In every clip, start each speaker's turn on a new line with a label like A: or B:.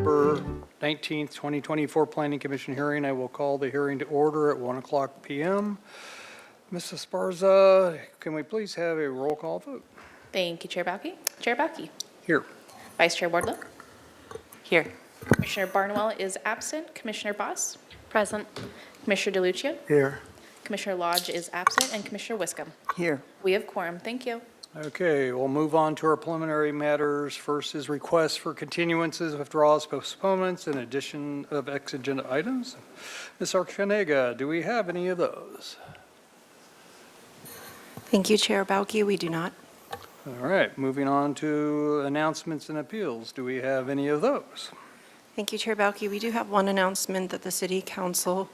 A: December 19th, 2024 Planning Commission hearing. I will call the hearing to order at 1:00 p.m. Ms. Esparza, can we please have a roll call vote?
B: Thank you, Chair Bauke. Chair Bauke.
A: Here.
B: Vice Chair Wardlow.
C: Here.
B: Commissioner Barnwell is absent. Commissioner Boss.
C: Present.
B: Commissioner DeLucia.
D: Here.
B: Commissioner Lodge is absent, and Commissioner Wiscombe.
D: Here.
B: We have quorum. Thank you.
A: Okay, we'll move on to our preliminary matters. First is requests for continuances, withdrawals, postponements, and addition of ex-agenda items. Ms. Archanega, do we have any of those?
E: Thank you, Chair Bauke. We do not.
A: All right, moving on to announcements and appeals. Do we have any of those?
E: Thank you, Chair Bauke. We do have one announcement that the City Council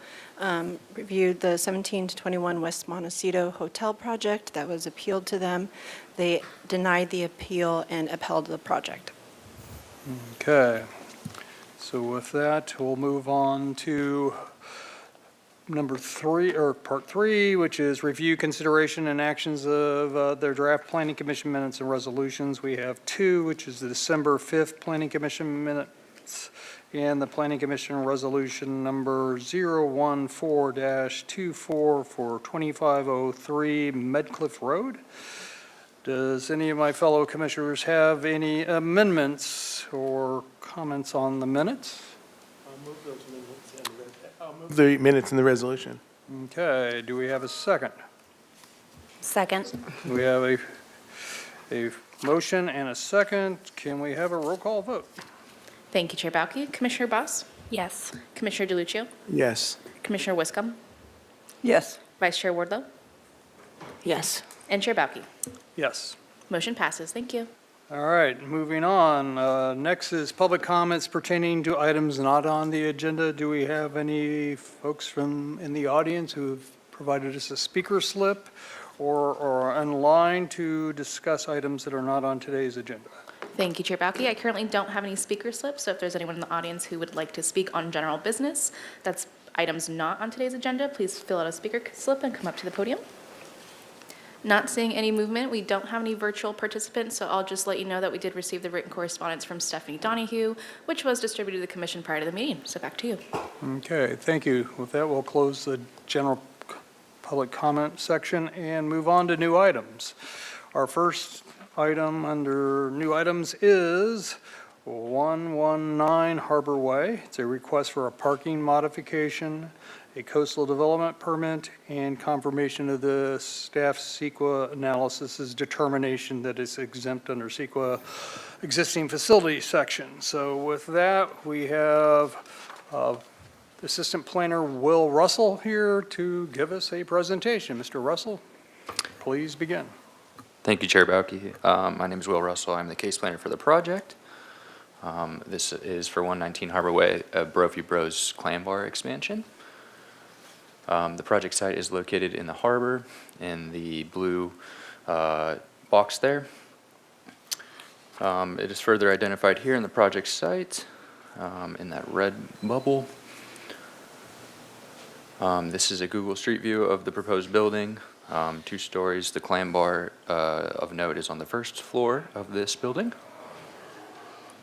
E: reviewed the 17 to 21 West Montecito Hotel project that was appealed to them. They denied the appeal and upheld the project.
A: Okay, so with that, we'll move on to number 3, or part 3, which is review, consideration, and actions of their draft Planning Commission minutes and resolutions. We have 2, which is the December 5th Planning Commission minutes and the Planning Commission resolution number 014-24 for 2503 Medcliff Road. Does any of my fellow commissioners have any amendments or comments on the minutes?
D: I'll move those minutes and the minutes and the resolution.
A: Okay, do we have a second?
C: Second.
A: We have a motion and a second. Can we have a roll call vote?
B: Thank you, Chair Bauke. Commissioner Boss.
C: Yes.
B: Commissioner DeLucia.
D: Yes.
B: Commissioner Wiscombe.
D: Yes.
B: Vice Chair Wardlow.
C: Yes.
B: And Chair Bauke.
A: Yes.
B: Motion passes. Thank you.
A: All right, moving on. Next is public comments pertaining to items not on the agenda. Do we have any folks in the audience who've provided us a speaker slip or online to discuss items that are not on today's agenda?
B: Thank you, Chair Bauke. I currently don't have any speaker slips, so if there's anyone in the audience who would like to speak on general business, that's items not on today's agenda, please fill out a speaker slip and come up to the podium. Not seeing any movement. We don't have any virtual participants, so I'll just let you know that we did receive the written correspondence from Stephanie Donahue, which was distributed to the commission prior to the meeting. So back to you.
A: Okay, thank you. With that, we'll close the general public comment section and move on to new items. Our first item under new items is 119 Harbor Way. It's a request for a parking modification, a coastal development permit, and confirmation of the staff CEQA analysis's determination that it's exempt under CEQA existing facilities section. So with that, we have Assistant Planner Will Russell here to give us a presentation. Mr. Russell, please begin.
F: Thank you, Chair Bauke. My name is Will Russell. I'm the case planner for the project. This is for 119 Harbor Way, a Brophy Bros clam bar expansion. The project site is located in the harbor in the blue box there. It is further identified here in the project site in that red bubble. This is a Google Street View of the proposed building. 2 stories. The clam bar of note is on the first floor of this building.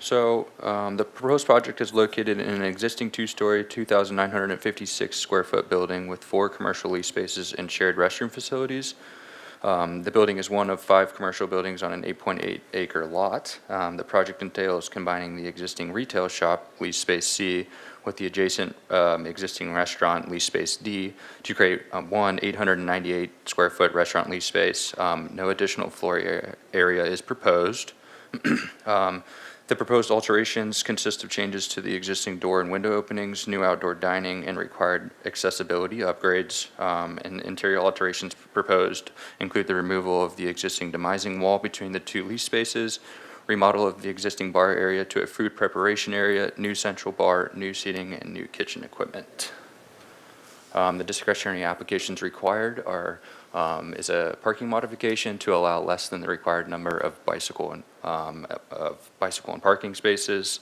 F: So the proposed project is located in an existing 2-story, 2,956 square foot building with 4 commercial lease spaces and shared restroom facilities. The building is one of 5 commercial buildings on an 8.8 acre lot. The project entails combining the existing retail shop lease space C with the adjacent existing restaurant lease space D to create one 898 square foot restaurant lease space. No additional floor area is proposed. The proposed alterations consist of changes to the existing door and window openings, new outdoor dining, and required accessibility upgrades. And interior alterations proposed include the removal of the existing demising wall between the 2 lease spaces, remodel of the existing bar area to a food preparation area, new central bar, new seating, and new kitchen equipment. The discretionary applications required is a parking modification to allow less than the required number of bicycle and parking spaces,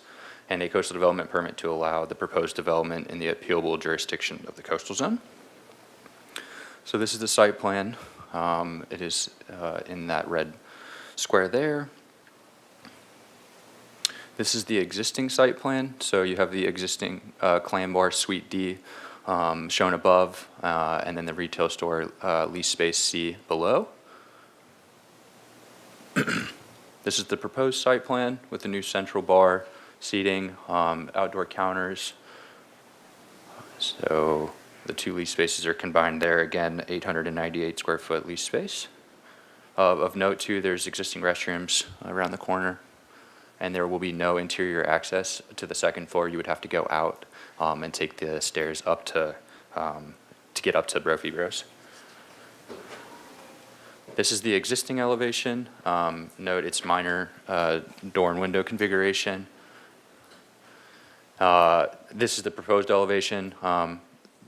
F: and a coastal development permit to allow the proposed development in the appealable jurisdiction of the coastal zone. So this is the site plan. It is in that red square there. This is the existing site plan, so you have the existing Clam Bar Suite D shown above, and then the retail store lease space C below. This is the proposed site plan with the new central bar, seating, outdoor counters. So the two lease spaces are combined there, again, 898 square foot lease space. Of note too, there's existing restrooms around the corner, and there will be no interior access to the second floor. You would have to go out and take the stairs up to get up to Brophy Bros. This is the existing elevation. Note its minor door and window configuration. This is the proposed elevation.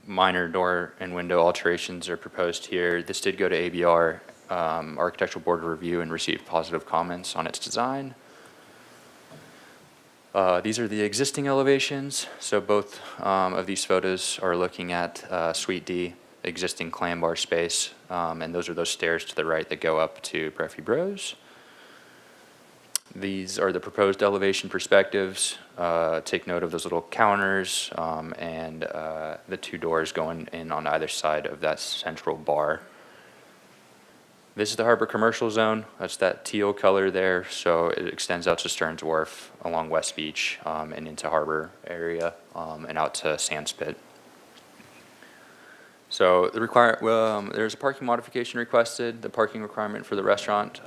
F: Minor door and window alterations are proposed here. This did go to ABR, Architectural Board of Review, and received positive comments on its design. These are the existing elevations. So both of these photos are looking at Suite D, existing Clam Bar space, and those are those stairs to the right that go up to Brophy Bros. These are the proposed elevation perspectives. Take note of those little counters and the two doors going in on either side of that central bar. This is the Harbor Commercial Zone. That's that teal color there. So it extends out to Stearns Wharf along West Beach and into Harbor area and out to Sandspit. So there's a parking modification requested. The parking requirement for the restaurant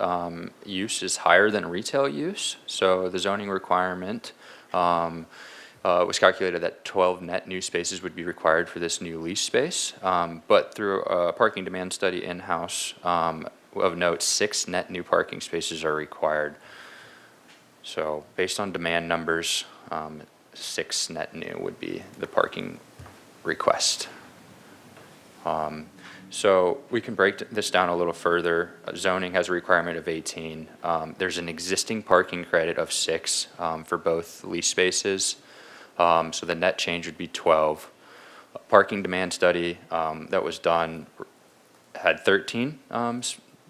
F: use is higher than retail use. So the zoning requirement was calculated that 12 net new spaces would be required for this new lease space. But through a parking demand study in-house, of note, 6 net new parking spaces are required. So based on demand numbers, 6 net new would be the parking request. So we can break this down a little further. Zoning has a requirement of 18. There's an existing parking credit of 6 for both lease spaces. So the net change would be 12. A parking demand study that was done had 13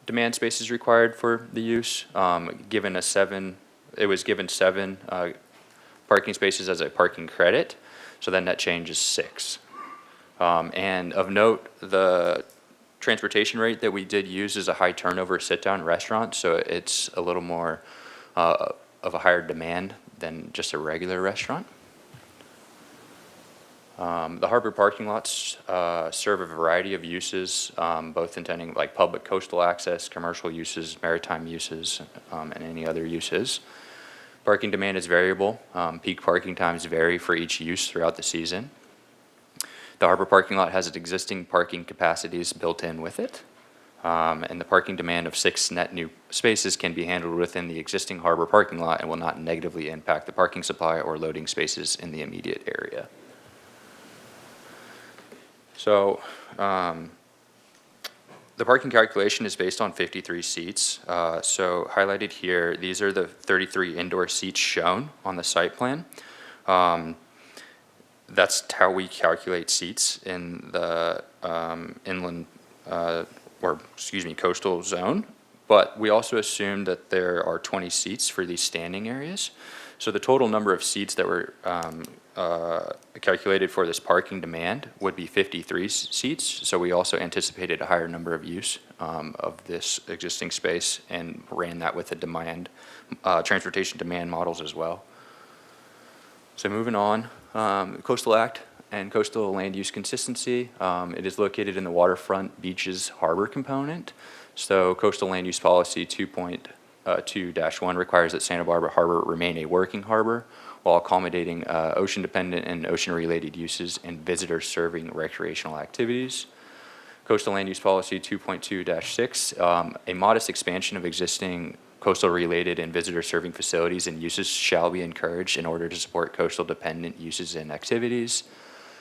F: demand spaces required for the use. It was given 7 parking spaces as a parking credit. So then net change is 6. And of note, the transportation rate that we did use is a high turnover sit-down restaurant, so it's a little more of a higher demand than just a regular restaurant. The harbor parking lots serve a variety of uses, both intending like public coastal access, commercial uses, maritime uses, and any other uses. Parking demand is variable. Peak parking times vary for each use throughout the season. The harbor parking lot has its existing parking capacities built in with it, and the parking demand of 6 net new spaces can be handled within the existing harbor parking lot and will not negatively impact the parking supply or loading spaces in the immediate area. So the parking calculation is based on 53 seats. So highlighted here, these are the 33 indoor seats shown on the site plan. That's how we calculate seats in the coastal zone. But we also assume that there are 20 seats for these standing areas. So the total number of seats that were calculated for this parking demand would be 53 seats. So we also anticipated a higher number of use of this existing space and ran that with the demand, transportation demand models as well. So moving on, Coastal Act and coastal land use consistency. It is located in the waterfront beaches harbor component. So coastal land use policy 2.2-1 requires that Santa Barbara Harbor remain a working harbor while accommodating ocean-dependent and ocean-related uses and visitors serving recreational activities. Coastal land use policy 2.2-6, a modest expansion of existing coastal-related and visitor-serving facilities and uses shall be encouraged in order to support coastal-dependent uses and activities.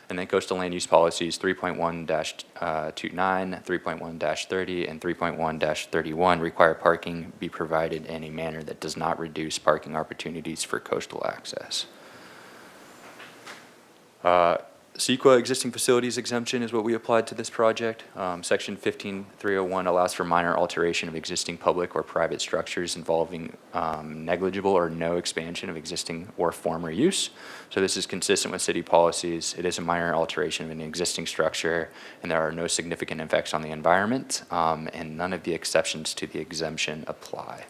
F: And then coastal land use policies 3.1-29, 3.1-30, and 3.1-31 require parking be provided in a manner that does not reduce parking opportunities for coastal access. CEQA existing facilities exemption is what we applied to this project. Section 15301 allows for minor alteration of existing public or private structures involving negligible or no expansion of existing or former use. So this is consistent with city policies. It is a minor alteration of an existing structure, and there are no significant effects on the environment, and none of the exceptions to the exemption apply.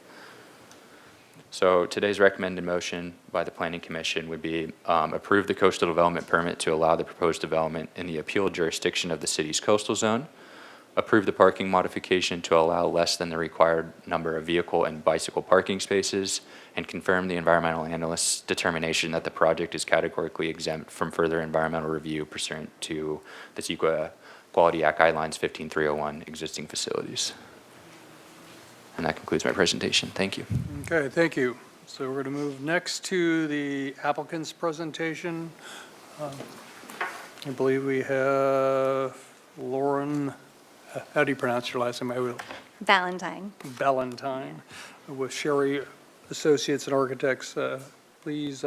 F: So today's recommended motion by the Planning Commission would be approve the coastal development permit to allow the proposed development in the appeal jurisdiction of the city's coastal zone, approve the parking modification to allow less than the required number of vehicle and bicycle parking spaces, and confirm the environmental analyst's determination that the project is categorically exempt from further environmental review pursuant to the CEQA Quality Act Guidelines 15301 existing facilities. And that concludes my presentation. Thank you.
A: Okay, thank you. So we're going to move next to the applicant's presentation. I believe we have Lauren, how do you pronounce your last name?
G: Valentine.
A: Ballantyne with Sherry Associates and Architects. Please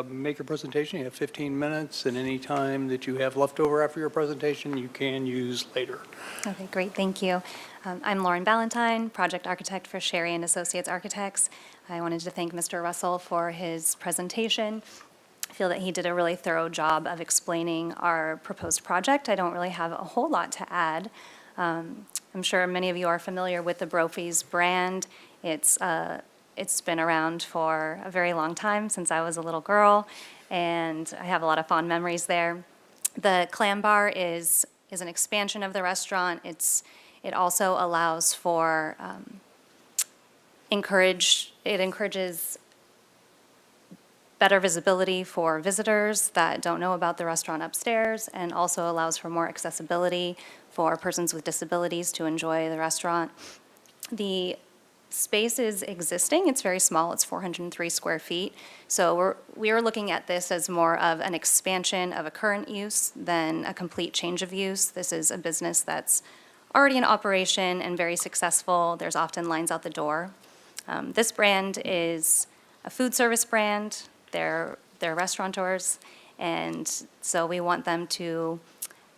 A: make your presentation. You have 15 minutes, and any time that you have left over after your presentation, you can use later.
G: Okay, great, thank you. I'm Lauren Ballantyne, project architect for Sherry and Associates Architects. I wanted to thank Mr. Russell for his presentation. I feel that he did a really thorough job of explaining our proposed project. I don't really have a whole lot to add. I'm sure many of you are familiar with the Brophy's brand. It's been around for a very long time, since I was a little girl, and I have a lot of fond memories there. The Clam Bar is an expansion of the restaurant. It also allows for, it encourages better visibility for visitors that don't know about the restaurant upstairs, and also allows for more accessibility for persons with disabilities to enjoy the restaurant. The space is existing. It's very small. It's 403 square feet. So we are looking at this as more of an expansion of a current use than a complete change of use. This is a business that's already in operation and very successful. There's often lines out the door. This brand is a food service brand. They're restaurateurs, and so we want them to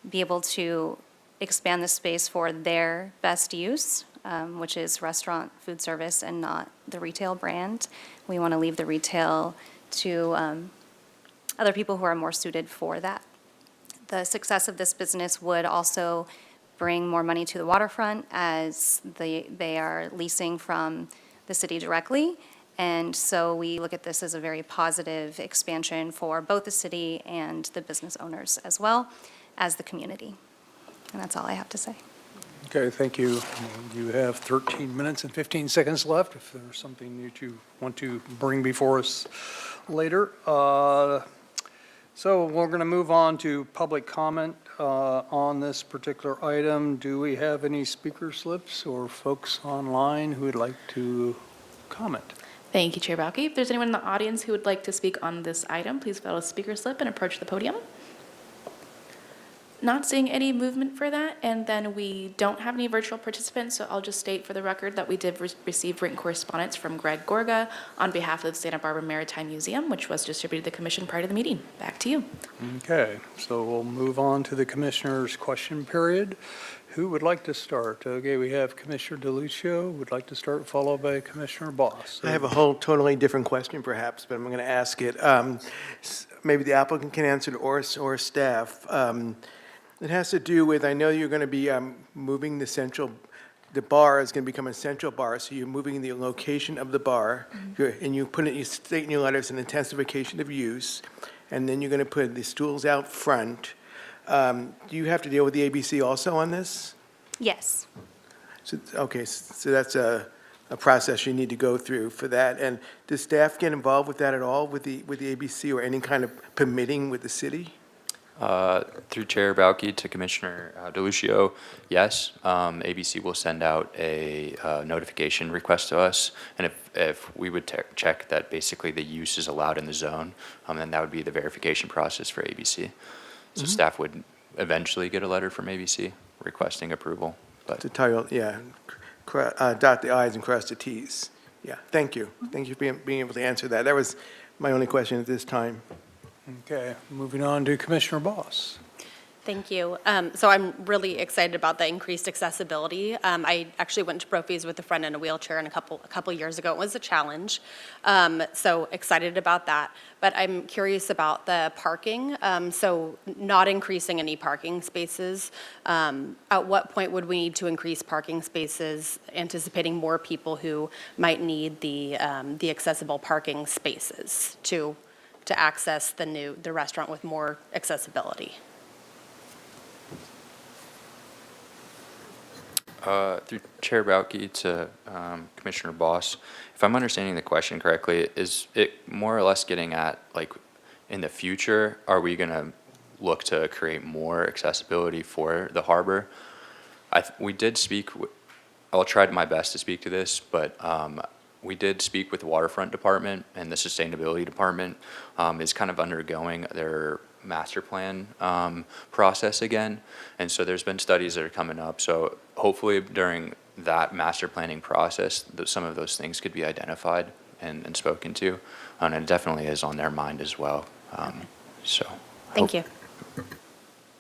G: be able to expand the space for their best use, which is restaurant food service and not the retail brand. We want to leave the retail to other people who are more suited for that. The success of this business would also bring more money to the waterfront, as they are leasing from the city directly. And so we look at this as a very positive expansion for both the city and the business owners, as well as the community. And that's all I have to say.
A: Okay, thank you. You have 13 minutes and 15 seconds left if there's something that you want to bring before us later. So we're going to move on to public comment on this particular item. Do we have any speaker slips or folks online who would like to comment?
B: Thank you, Chair Balke. If there's anyone in the audience who would like to speak on this item, please fill out a speaker slip and approach the podium. Not seeing any movement for that, and then we don't have any virtual participants, so I'll just state for the record that we did receive written correspondence from Greg Gorga on behalf of the Santa Barbara Maritime Museum, which was distributed to the commission prior to the meeting. Back to you.
A: Okay, so we'll move on to the commissioner's question period. Who would like to start? Okay, we have Commissioner DeLucio would like to start, followed by Commissioner Boss.
D: I have a whole totally different question perhaps, but I'm going to ask it. Maybe the applicant can answer it, or staff. It has to do with, I know you're going to be moving the bar is going to become a central bar, so you're moving the location of the bar, and you state in your letters an intensification of use, and then you're going to put the stools out front. Do you have to deal with the ABC also on this?
G: Yes.
D: So, okay, so that's a process you need to go through for that. And does staff get involved with that at all, with the ABC or any kind of permitting with the city?
F: Through Chair Balke to Commissioner DeLucio, yes. ABC will send out a notification request to us, and if we would check that basically the use is allowed in the zone, then that would be the verification process for ABC. So staff would eventually get a letter from ABC requesting approval. But
D: To tell you, yeah, dot the i's and cross the t's. Yeah, thank you. Thank you for being able to answer that. That was my only question at this time.
A: Okay, moving on to Commissioner Boss.
H: Thank you. So I'm really excited about the increased accessibility. I actually went to Brophy's with a friend in a wheelchair a couple years ago. It was a challenge. So excited about that. But I'm curious about the parking. So not increasing any parking spaces. At what point would we need to increase parking spaces, anticipating more people who might need the accessible parking spaces to access the restaurant with more accessibility?
F: Through Chair Bauke to Commissioner Boss, if I'm understanding the question correctly, is it more or less getting at, like, in the future, are we going to look to create more accessibility for the harbor? We did speak, I'll try my best to speak to this, but we did speak with the Waterfront Department, and the Sustainability Department is kind of undergoing their master plan process again. And so there's been studies that are coming up. So hopefully during that master planning process, some of those things could be identified and spoken to. And it definitely is on their mind as well. So.
H: Thank you.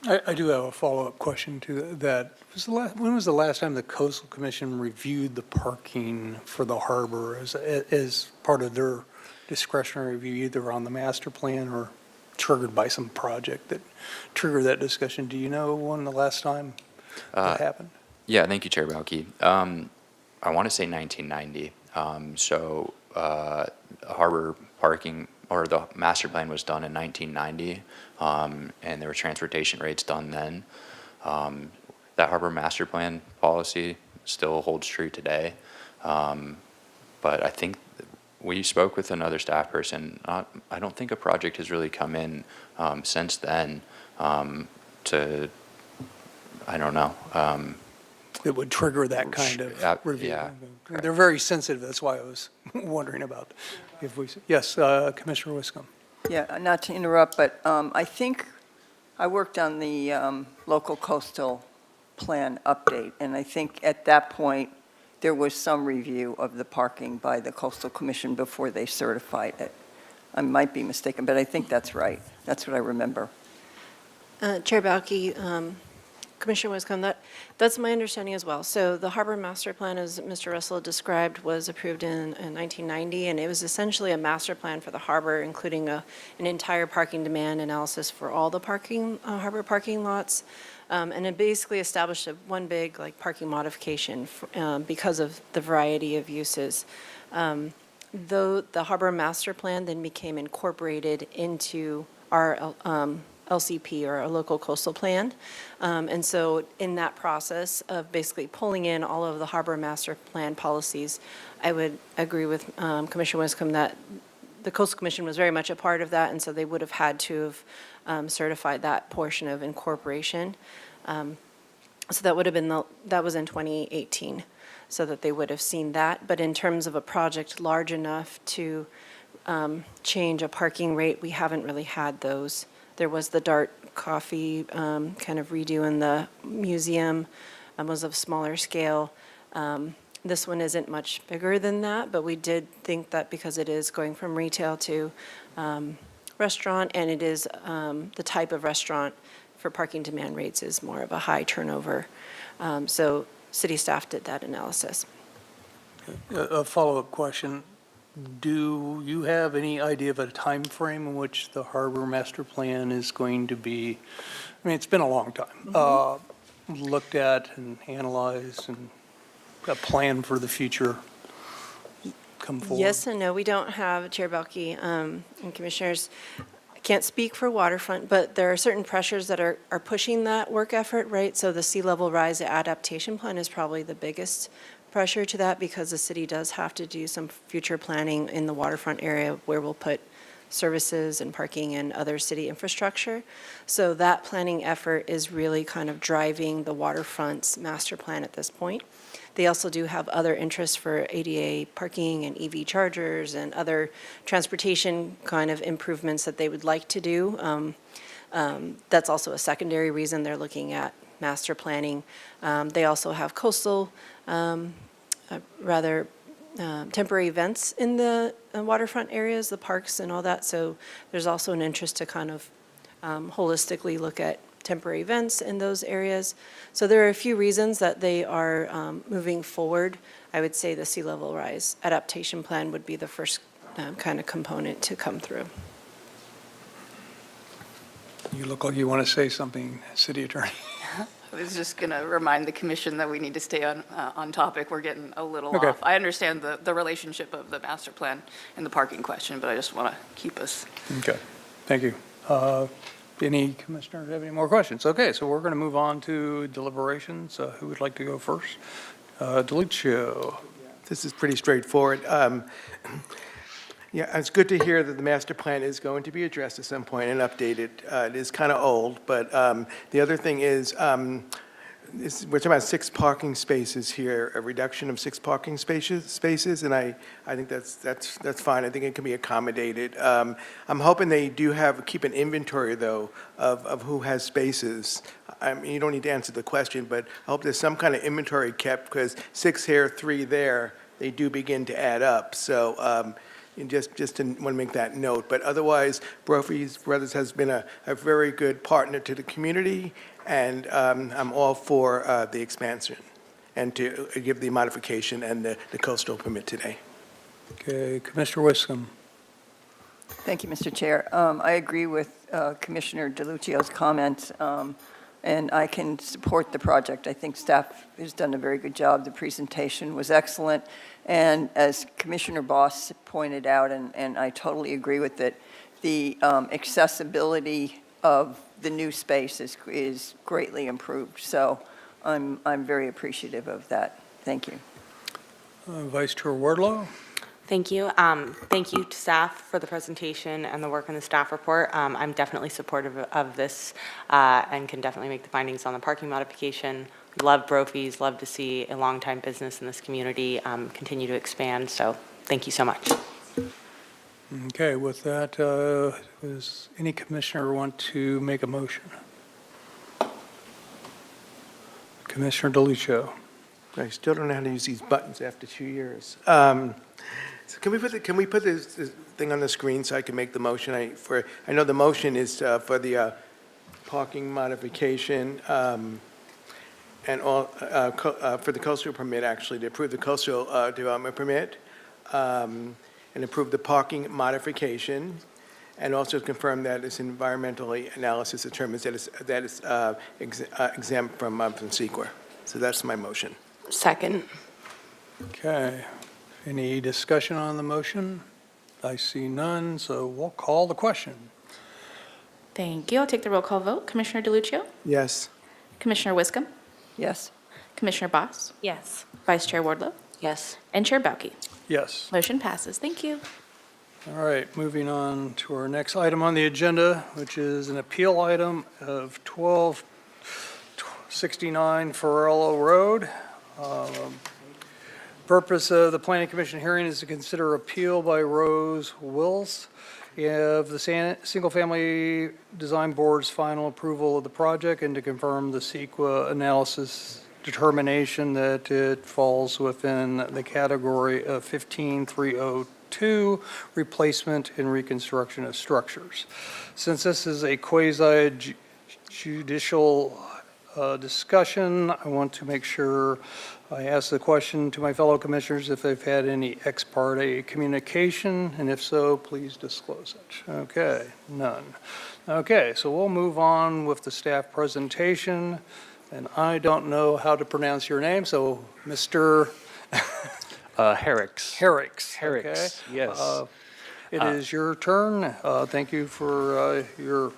A: I do have a follow-up question to that. When was the last time the Coastal Commission reviewed the parking for the harbor as part of their discretionary review, either on the master plan or triggered by some project that triggered that discussion? Do you know when the last time that happened?
F: Yeah, thank you, Chair Bauke. I want to say 1990. Harbor parking, or the master plan was done in 1990, and there were transportation rates done then. That harbor master plan policy still holds true today. But I think we spoke with another staff person. I don't think a project has really come in since then I don't know.
A: It would trigger that kind of review.
F: Yeah,
A: They're very sensitive. That's why I was wondering about if we, yes, Commissioner Wiscombe.
I: Yeah, not to interrupt, but I think I worked on the local coastal plan update, and I think at that point, there was some review of the parking by the Coastal Commission before they certified it. I might be mistaken, but I think that's right. That's what I remember.
E: Chair Bauke, Commissioner Wiscombe, that's my understanding as well. So the Harbor Master Plan, as Mr. Russell described, was approved in 1990, and it was essentially a master plan for the harbor, including an entire parking demand analysis for all the harbor parking lots. And it basically established one big parking modification because of the variety of uses. Though the Harbor Master Plan then became incorporated into our LCP, or a local coastal plan. And so in that process of basically pulling in all of the Harbor Master Plan policies, I would agree with Commissioner Wiscombe that the Coastal Commission was very much a part of that, and so they would have had to have certified that portion of incorporation. So that would have been that was in 2018, so that they would have seen that. But in terms of a project large enough to change a parking rate, we haven't really had those. There was the Dart Coffee kind of redo in the museum, was of smaller scale. This one isn't much bigger than that, but we did think that because it is going from retail to restaurant, and it is the type of restaurant for parking demand rates is more of a high turnover. So city staff did that analysis.
A: A follow-up question. Do you have any idea of a time frame in which the harbor master plan is going to be, I mean, it's been a long time, looked at and analyzed, and a plan for the future come forward?
E: Yes and no. We don't have, Chair Bauke and Commissioners, I can't speak for Waterfront, but there are certain pressures that are pushing that work effort, right? So the sea level rise adaptation plan is probably the biggest pressure to that, because the city does have to do some future planning in the waterfront area where we'll put services and parking and other city infrastructure. So that planning effort is really kind of driving the waterfront's master plan at this point. They also do have other interests for ADA parking and EV chargers and other transportation kind of improvements that they would like to do. That's also a secondary reason they're looking at master planning. They also have coastal rather temporary events in the waterfront areas, the parks and all that. So there's also an interest to kind of holistically look at temporary events in those areas. So there are a few reasons that they are moving forward. I would say the sea level rise adaptation plan would be the first kind of component to come through.
A: You look like you want to say something, City Attorney.
J: I was just going to remind the commission that we need to stay on topic. We're getting a little
A: Okay.
J: off. I understand the relationship of the master plan and the parking question, but I just want to keep us.
A: Okay, thank you. Any commissioners have any more questions? Okay, so we're going to move on to deliberations. Who would like to go first? DeLucio.
D: This is pretty straightforward. Yeah, it's good to hear that the master plan is going to be addressed at some point and updated. It is kind of old, but the other thing is, we're talking about 6 parking spaces here, a reduction of 6 parking spaces, and I think that's fine. I think it can be accommodated. I'm hoping they do keep an inventory, though, of who has spaces. I mean, you don't need to answer the question, but I hope there's some kind of inventory kept, because 6 here, 3 there, they do begin to add up. So and just to want to make that note. But otherwise, Brophy's Brothers has been a very good partner to the community, and I'm all for the expansion and to give the modification and the coastal permit today.
A: Okay, Commissioner Wiscombe.
I: Thank you, Mr. Chair. I agree with Commissioner DeLucio's comments, and I can support the project. I think staff has done a very good job. The presentation was excellent. And as Commissioner Boss pointed out, and I totally agree with it, the accessibility of the new space is greatly improved. So I'm very appreciative of that. Thank you.
A: Vice Chair Wardlow.
C: Thank you. Thank you to staff for the presentation and the work in the staff report. I'm definitely supportive of this and can definitely make the findings on the parking modification. Love Brophy's, love to see a longtime business in this community continue to expand. So thank you so much.
A: Okay, with that, does any commissioner want to make a motion? Commissioner DeLucio.
D: I still don't know how to use these buttons after 2 years. So can we put this thing on the screen so I can make the motion? I know the motion is for the parking modification and all for the coastal permit, actually, to approve the coastal development permit and approve the parking modification, and also confirm that its environmentally analysis determines that it's exempt from SEQA. So that's my motion.
C: Second.
A: Okay, any discussion on the motion? I see none, so we'll call the question.
B: Thank you. I'll take the roll call vote. Commissioner DeLucio?
D: Yes.
B: Commissioner Wiscombe?
I: Yes?
B: Commissioner Boss?
C: Yes.
B: Vice Chair Wardlow?
C: Yes.
B: And Chair Bauke?
A: Yes.
B: Motion passes. Thank you.
A: All right, moving on to our next item on the agenda, which is an appeal item of 1269 Farello Road. Purpose of the Planning Commission hearing is to consider appeal by Rose Wills of the Single Family Design Board's final approval of the project and to confirm the CEQA analysis determination that it falls within the category of 15302, replacement and reconstruction of structures. Since this is a quasi-judicial discussion, I want to make sure I ask the question to my fellow commissioners if they've had any ex parte communication, and if so, please disclose it. Okay, none. Okay, so we'll move on with the staff presentation, and I don't know how to pronounce your name, so Mr.
K: Herrick's.
A: Herrick's.
K: Herrick's,
A: okay.
K: yes.
A: It is your turn. Thank you for your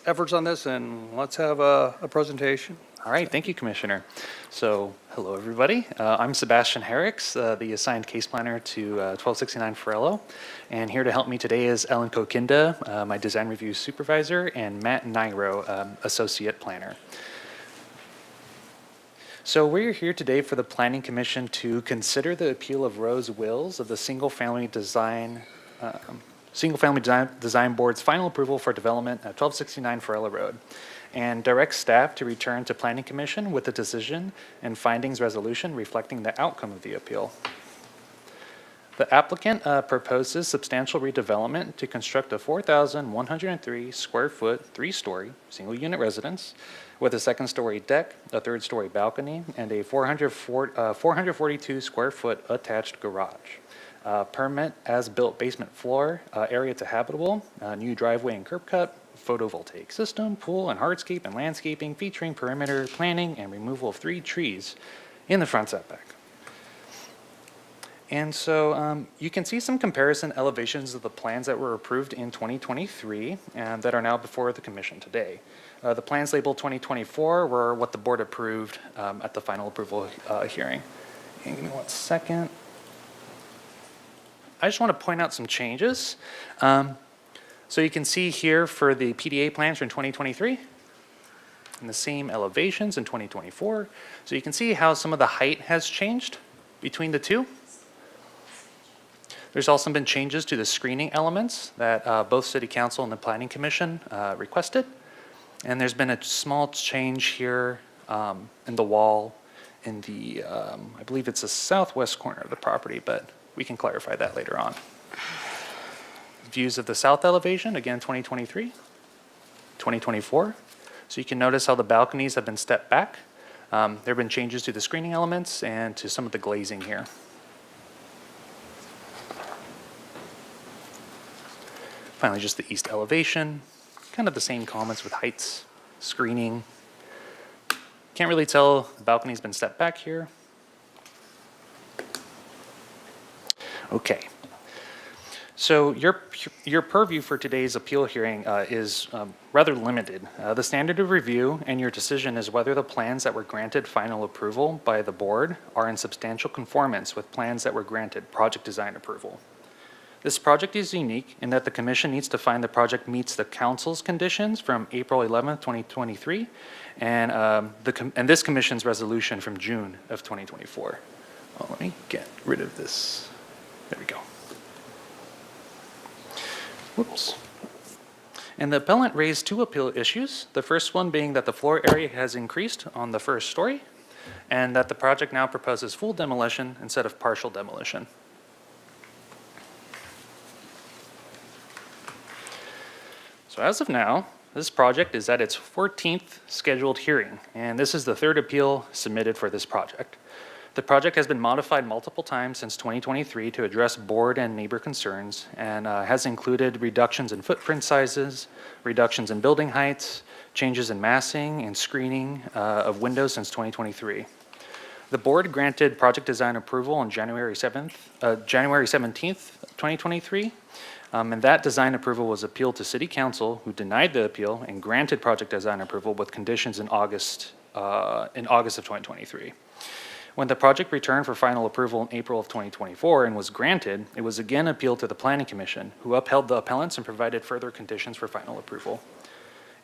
A: efforts on this, and let's have a presentation.
K: All right, thank you, Commissioner. So, hello, everybody. I'm Sebastian Herrick's, the assigned case planner to 1269 Farello. And here to help me today is Ellen Kokinda, my design review supervisor, and Matt Nairo, associate planner. So we're here today for the Planning Commission to consider the appeal of Rose Wills of the Single Family Design Board's final approval for development at 1269 Farello Road, and direct staff to return to Planning Commission with a decision and findings resolution reflecting the outcome of the appeal. The applicant proposes substantial redevelopment to construct a 4,103 square foot, 3-story, single-unit residence with a 2nd-story deck, a 3rd-story balcony, and a 442 square foot attached garage. Permit as-built basement floor, area to habitable, new driveway and curb cut, photovoltaic system, pool and hardscape and landscaping featuring perimeter planning and removal of 3 trees in the front setback. And so you can see some comparison elevations of the plans that were approved in 2023 and that are now before the commission today. The plans labeled 2024 were what the board approved at the final approval hearing. And give me 1 second. I just want to point out some changes. So you can see here for the PDA plans from 2023 and the same elevations in 2024. So you can see how some of the height has changed between the two. There's also been changes to the screening elements that both City Council and the Planning Commission requested. And there's been a small change here in the wall in the, I believe it's the southwest corner of the property, but we can clarify that later on. Views of the south elevation, again, 2023, 2024. So you can notice how the balconies have been stepped back. There have been changes to the screening elements and to some of the glazing here. Finally, just the east elevation, kind of the same comments with heights, screening. Can't really tell the balcony's been stepped back here. Okay. So your purview for today's appeal hearing is rather limited. The standard of review and your decision is whether the plans that were granted final approval by the board are in substantial conformance with plans that were granted project design approval. This project is unique in that the commission needs to find the project meets the council's conditions from April 11th, 2023, and this commission's resolution from June of 2024. Oh, let me get rid of this. There we go. Whoops. And the appellant raised 2 appeal issues. The first one being that the floor area has increased on the 1st story, and that the project now proposes full demolition instead of partial demolition. So as of now, this project is at its 14th scheduled hearing, and this is the 3rd appeal submitted for this project. The project has been modified multiple times since 2023 to address board and neighbor concerns, and has included reductions in footprint sizes, reductions in building heights, changes in massing and screening of windows since 2023. The board granted project design approval on January 17th, 2023. And that design approval was appealed to City Council, who denied the appeal and granted project design approval with conditions in August of 2023. When the project returned for final approval in April of 2024 and was granted, it was again appealed to the Planning Commission, who upheld the appellants and provided further conditions for final approval.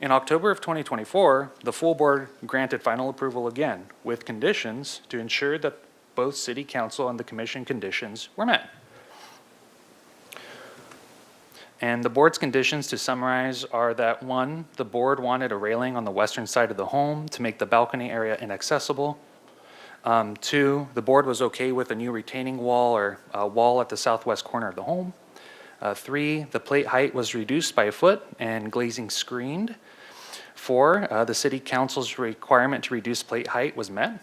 K: In October of 2024, the full board granted final approval again with conditions to ensure that both City Council and the Commission conditions were met. And the board's conditions, to summarize, are that 1, the board wanted a railing on the western side of the home to make the balcony area inaccessible. 2, the board was okay with a new retaining wall or wall at the southwest corner of the home. 3, the plate height was reduced by 1 foot and glazing screened. 4, the City Council's requirement to reduce plate height was met.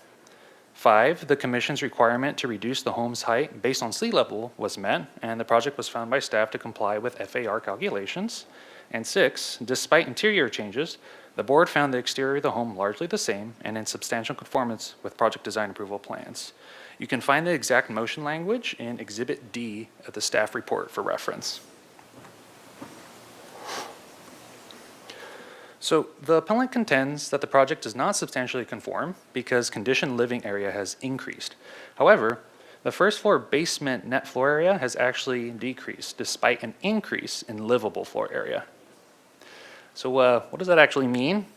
K: 5, the commission's requirement to reduce the home's height based on sea level was met, and the project was found by staff to comply with FAR calculations. And 6, despite interior changes, the board found the exterior of the home largely the same and in substantial conformance with project design approval plans. You can find the exact motion language in Exhibit D of the staff report for reference. So the appellant contends that the project does not substantially conform because conditioned living area has increased. However, the first floor basement net floor area has actually decreased despite an increase in livable floor area. So what does that actually mean?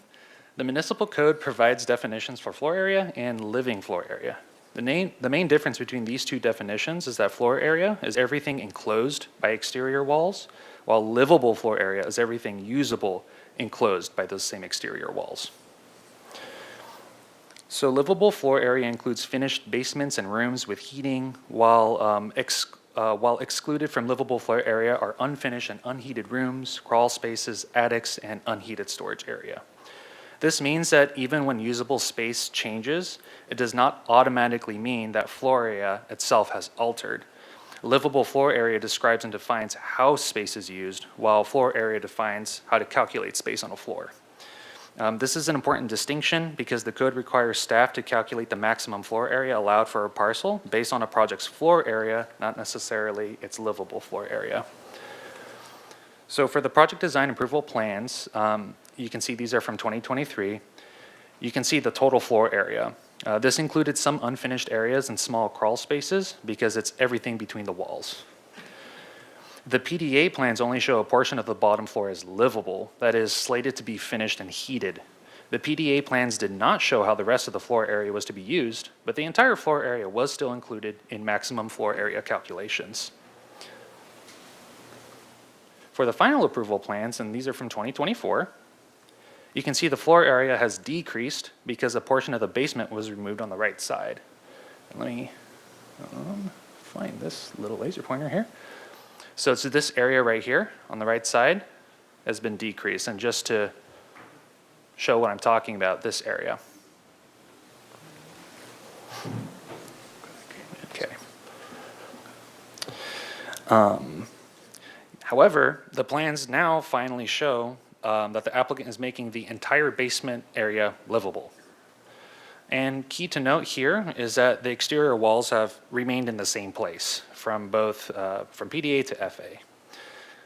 K: The municipal code provides definitions for floor area and living floor area. The main difference between these two definitions is that floor area is everything enclosed by exterior walls, while livable floor area is everything usable enclosed by those same exterior walls. So livable floor area includes finished basements and rooms with heating, while while excluded from livable floor area are unfinished and unheated rooms, crawl spaces, attics, and unheated storage area. This means that even when usable space changes, it does not automatically mean that floor area itself has altered. Livable floor area describes and defines how space is used, while floor area defines how to calculate space on a floor. This is an important distinction because the code requires staff to calculate the maximum floor area allowed for a parcel based on a project's floor area, not necessarily its livable floor area. So for the project design approval plans, you can see these are from 2023. You can see the total floor area. This included some unfinished areas and small crawl spaces because it's everything between the walls. The PDA plans only show a portion of the bottom floor as livable, that is slated to be finished and heated. The PDA plans did not show how the rest of the floor area was to be used, but the entire floor area was still included in maximum floor area calculations. For the final approval plans, and these are from 2024, you can see the floor area has decreased because a portion of the basement was removed on the right side. And let me find this little laser pointer here. So it's this area right here on the right side has been decreased. And just to show what I'm talking about, this area. Okay. However, the plans now finally show that the applicant is making the entire basement area livable. And key to note here is that the exterior walls have remained in the same place from both from PDA to FA.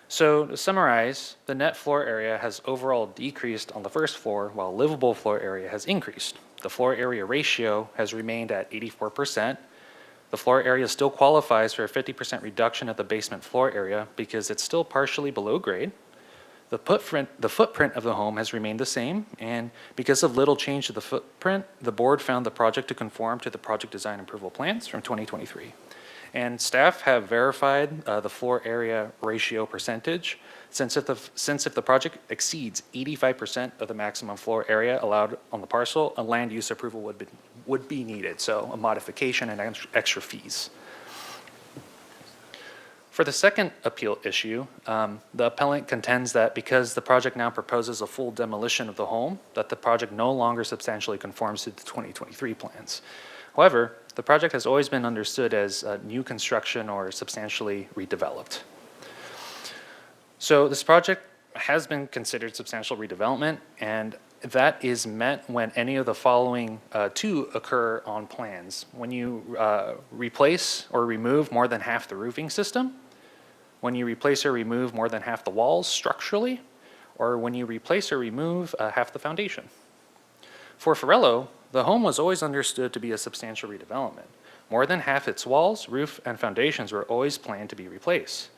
K: So to summarize, the net floor area has overall decreased on the first floor while livable floor area has increased. The floor area ratio has remained at 84%. The floor area still qualifies for a 50% reduction of the basement floor area because it's still partially below grade. The footprint of the home has remained the same, and because of little change to the footprint, the board found the project to conform to the project design approval plans from 2023. And staff have verified the floor area ratio percentage since if the project exceeds 85% of the maximum floor area allowed on the parcel, a land use approval would be needed, so a modification and extra fees. For the second appeal issue, the appellant contends that because the project now proposes a full demolition of the home, that the project no longer substantially conforms to the 2023 plans. However, the project has always been understood as new construction or substantially redeveloped. So this project has been considered substantial redevelopment, and that is met when any of the following two occur on plans. When you replace or remove more than half the roofing system, when you replace or remove more than half the walls structurally, or when you replace or remove half the foundation. For Farello, the home was always understood to be a substantial redevelopment. More than half its walls, roof, and foundations were always planned to be replaced.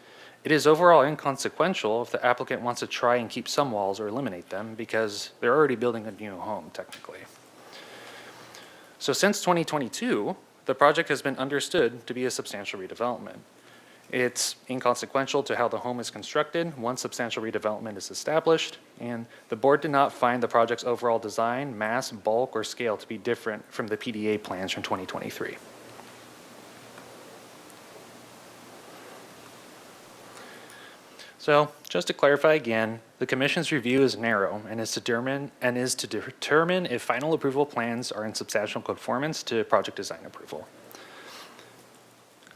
K: It is overall inconsequential if the applicant wants to try and keep some walls or eliminate them because they're already building a new home, technically. So since 2022, the project has been understood to be a substantial redevelopment. It's inconsequential to how the home is constructed once substantial redevelopment is established, and the board did not find the project's overall design, mass, bulk, or scale to be different from the PDA plans from 2023. So, just to clarify again, the Commission's review is narrow and is to determine if final approval plans are in substantial conformance to project design approval.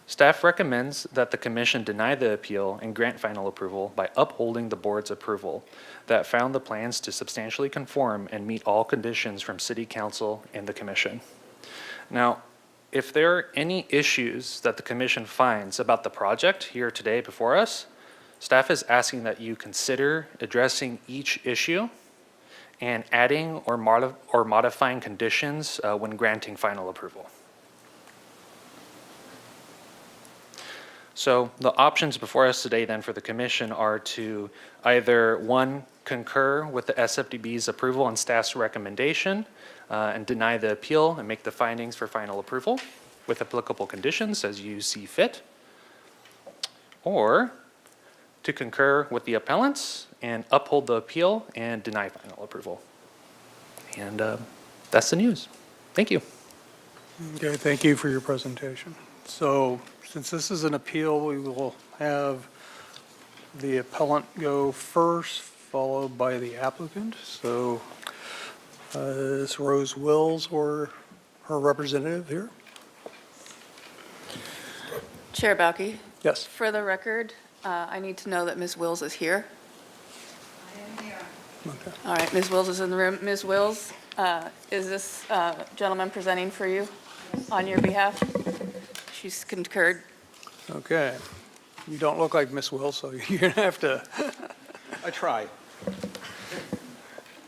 K: Staff recommends that the Commission deny the appeal and grant final approval by upholding the board's approval that found the plans to substantially conform and meet all conditions from City Council and the Commission. Now, if there are any issues that the Commission finds about the project here today before us, staff is asking that you consider addressing each issue and adding or modifying conditions when granting final approval. So the options before us today then for the Commission are to either, one, concur with the SFDB's approval and staff's recommendation and deny the appeal and make the findings for final approval with applicable conditions as you see fit, or to concur with the appellants and uphold the appeal and deny final approval. And that's the news. Thank you.
A: Okay, thank you for your presentation. So since this is an appeal, we will have the appellant go first, followed by the applicant. So is Rose Wills or her representative here?
J: Chair Bauke,
A: Yes.
J: for the record, I need to know that Ms. Wills is here.
A: Okay.
J: All right, Ms. Wills is in the room. Ms. Wills, is this gentleman presenting for you on your behalf? She's concurred.
A: Okay. You don't look like Miss Wills, so you're going to have to.
L: I try.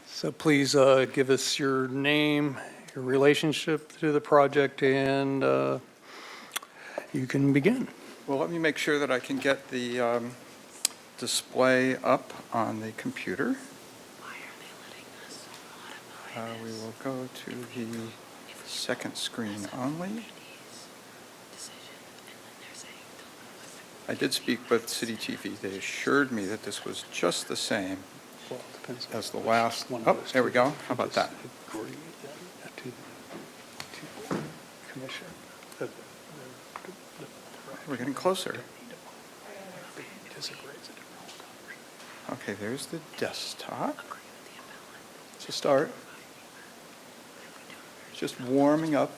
A: So please give us your name, your relationship to the project, and you can begin.
L: Well, let me make sure that I can get the display up on the computer. We will go to the second screen only. I did speak with City TV. They assured me that this was just the same
A: Well, it depends
L: as the last.
A: One of
L: Oh,
A: those
L: there we
A: two.
L: go. How about that?
A: Agree then to commission.
L: We're getting closer.
A: Disagree is a different conversation.
L: Okay, there's the desktop. It's a start. Just warming up.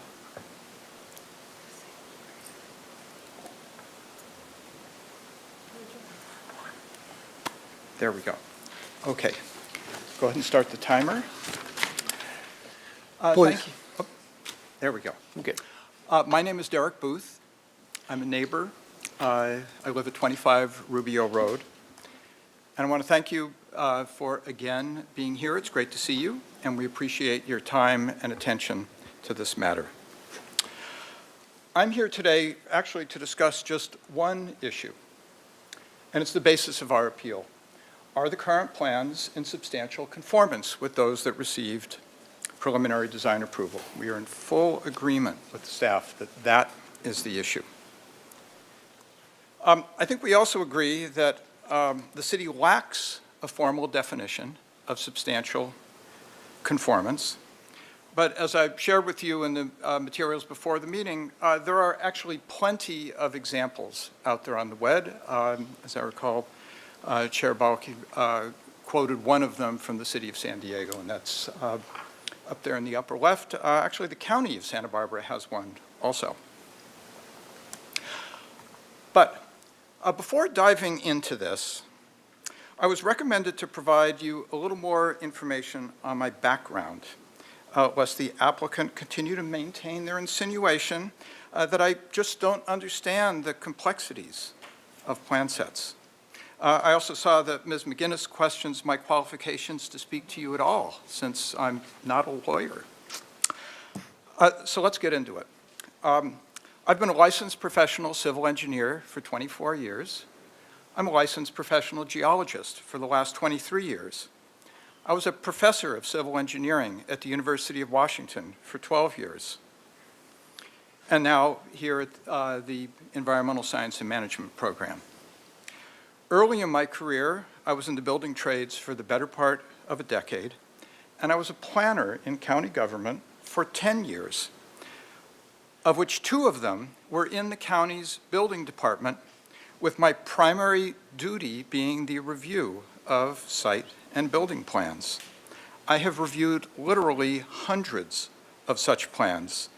L: There we go. Okay. Go ahead and start the timer.
A: Please.
L: Thank you. Oh, there we go.
A: Okay.
L: My name is Derek Booth. I'm a neighbor. I live at 25 Rubio Road. And I want to thank you for, again, being here. It's great to see you, and we appreciate your time and attention to this matter. I'm here today actually to discuss just one issue, and it's the basis of our appeal. Are the current plans in substantial conformance with those that received preliminary design approval? We are in full agreement with the staff that that is the issue. I think we also agree that the city lacks a formal definition of substantial conformance. But as I've shared with you in the materials before the meeting, there are actually plenty of examples out there on the web. As I recall, Chair Balke quoted one of them from the city of San Diego, and that's up there in the upper left. Actually, the county of Santa Barbara has one also. But before diving into this, I was recommended to provide you a little more information on my background, lest the applicant continue to maintain their insinuation that I just don't understand the complexities of plan sets. I also saw that Ms. McGinnis questions my qualifications to speak to you at all, since I'm not a lawyer. So let's get into it. I've been a licensed professional civil engineer for 24 years. I'm a licensed professional geologist for the last 23 years. I was a professor of civil engineering at the University of Washington for 12 years. And now here at the Environmental Science and Management program. Early in my career, I was in the building trades for the better part of a decade, and I was a planner in county government for 10 years, of which 2 of them were in the county's building department, with my primary duty being the review of site and building plans. I have reviewed literally hundreds of such plans,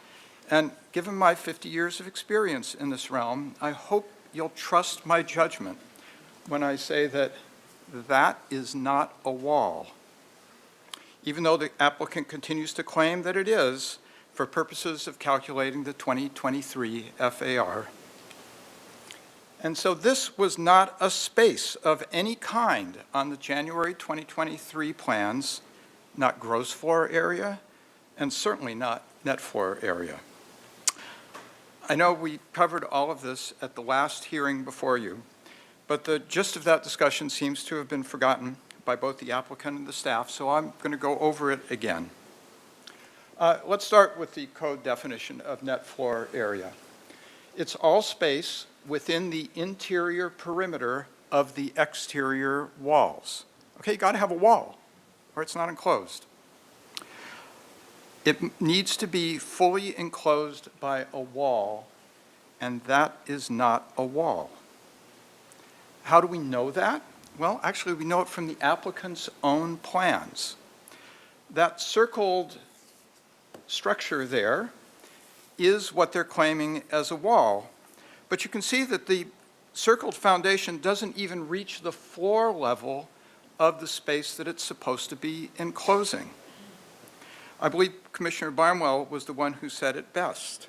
L: and given my 50 years of experience in this realm, I hope you'll trust my judgment when I say that that is not a wall, even though the applicant continues to claim that it is for purposes of calculating the 2023 FAR. And so this was not a space of any kind on the January 2023 plans, not gross floor area, and certainly not net floor area. I know we covered all of this at the last hearing before you, but the gist of that discussion seems to have been forgotten by both the applicant and the staff, so I'm going to go over it again. Let's start with the code definition of net floor area. It's all space within the interior perimeter of the exterior walls. Okay, you got to have a wall, or it's not enclosed. It needs to be fully enclosed by a wall and that is not a wall. How do we know that? Well, actually, we know it from the applicant's own plans. That circled structure there is what they're claiming as a wall, but you can see that the circled foundation doesn't even reach the floor level of the space that it's supposed to be enclosing. I believe Commissioner Barnwell was the one who said it best.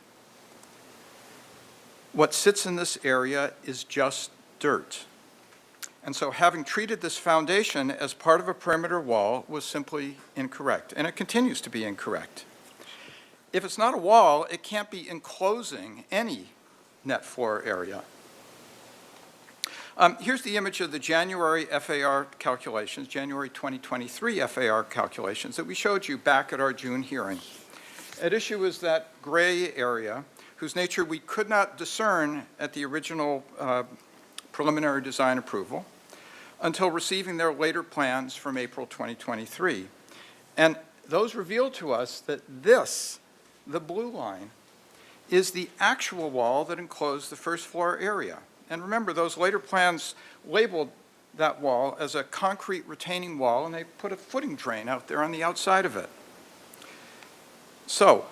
L: What sits in this area is just dirt. And so having treated this foundation as part of a perimeter wall was simply incorrect, and it continues to be incorrect. If it's not a wall, it can't be enclosing any net floor area. Here's the image of the January FAR calculations, January 2023 FAR calculations that we showed you back at our June hearing. At issue is that gray area, whose nature we could not discern at the original preliminary design approval until receiving their later plans from April 2023. And those revealed to us that this, the blue line, is the actual wall that enclosed the first floor area. And remember, those later plans labeled that wall as a concrete retaining wall, and they put a footing drain out there on the outside of it. So,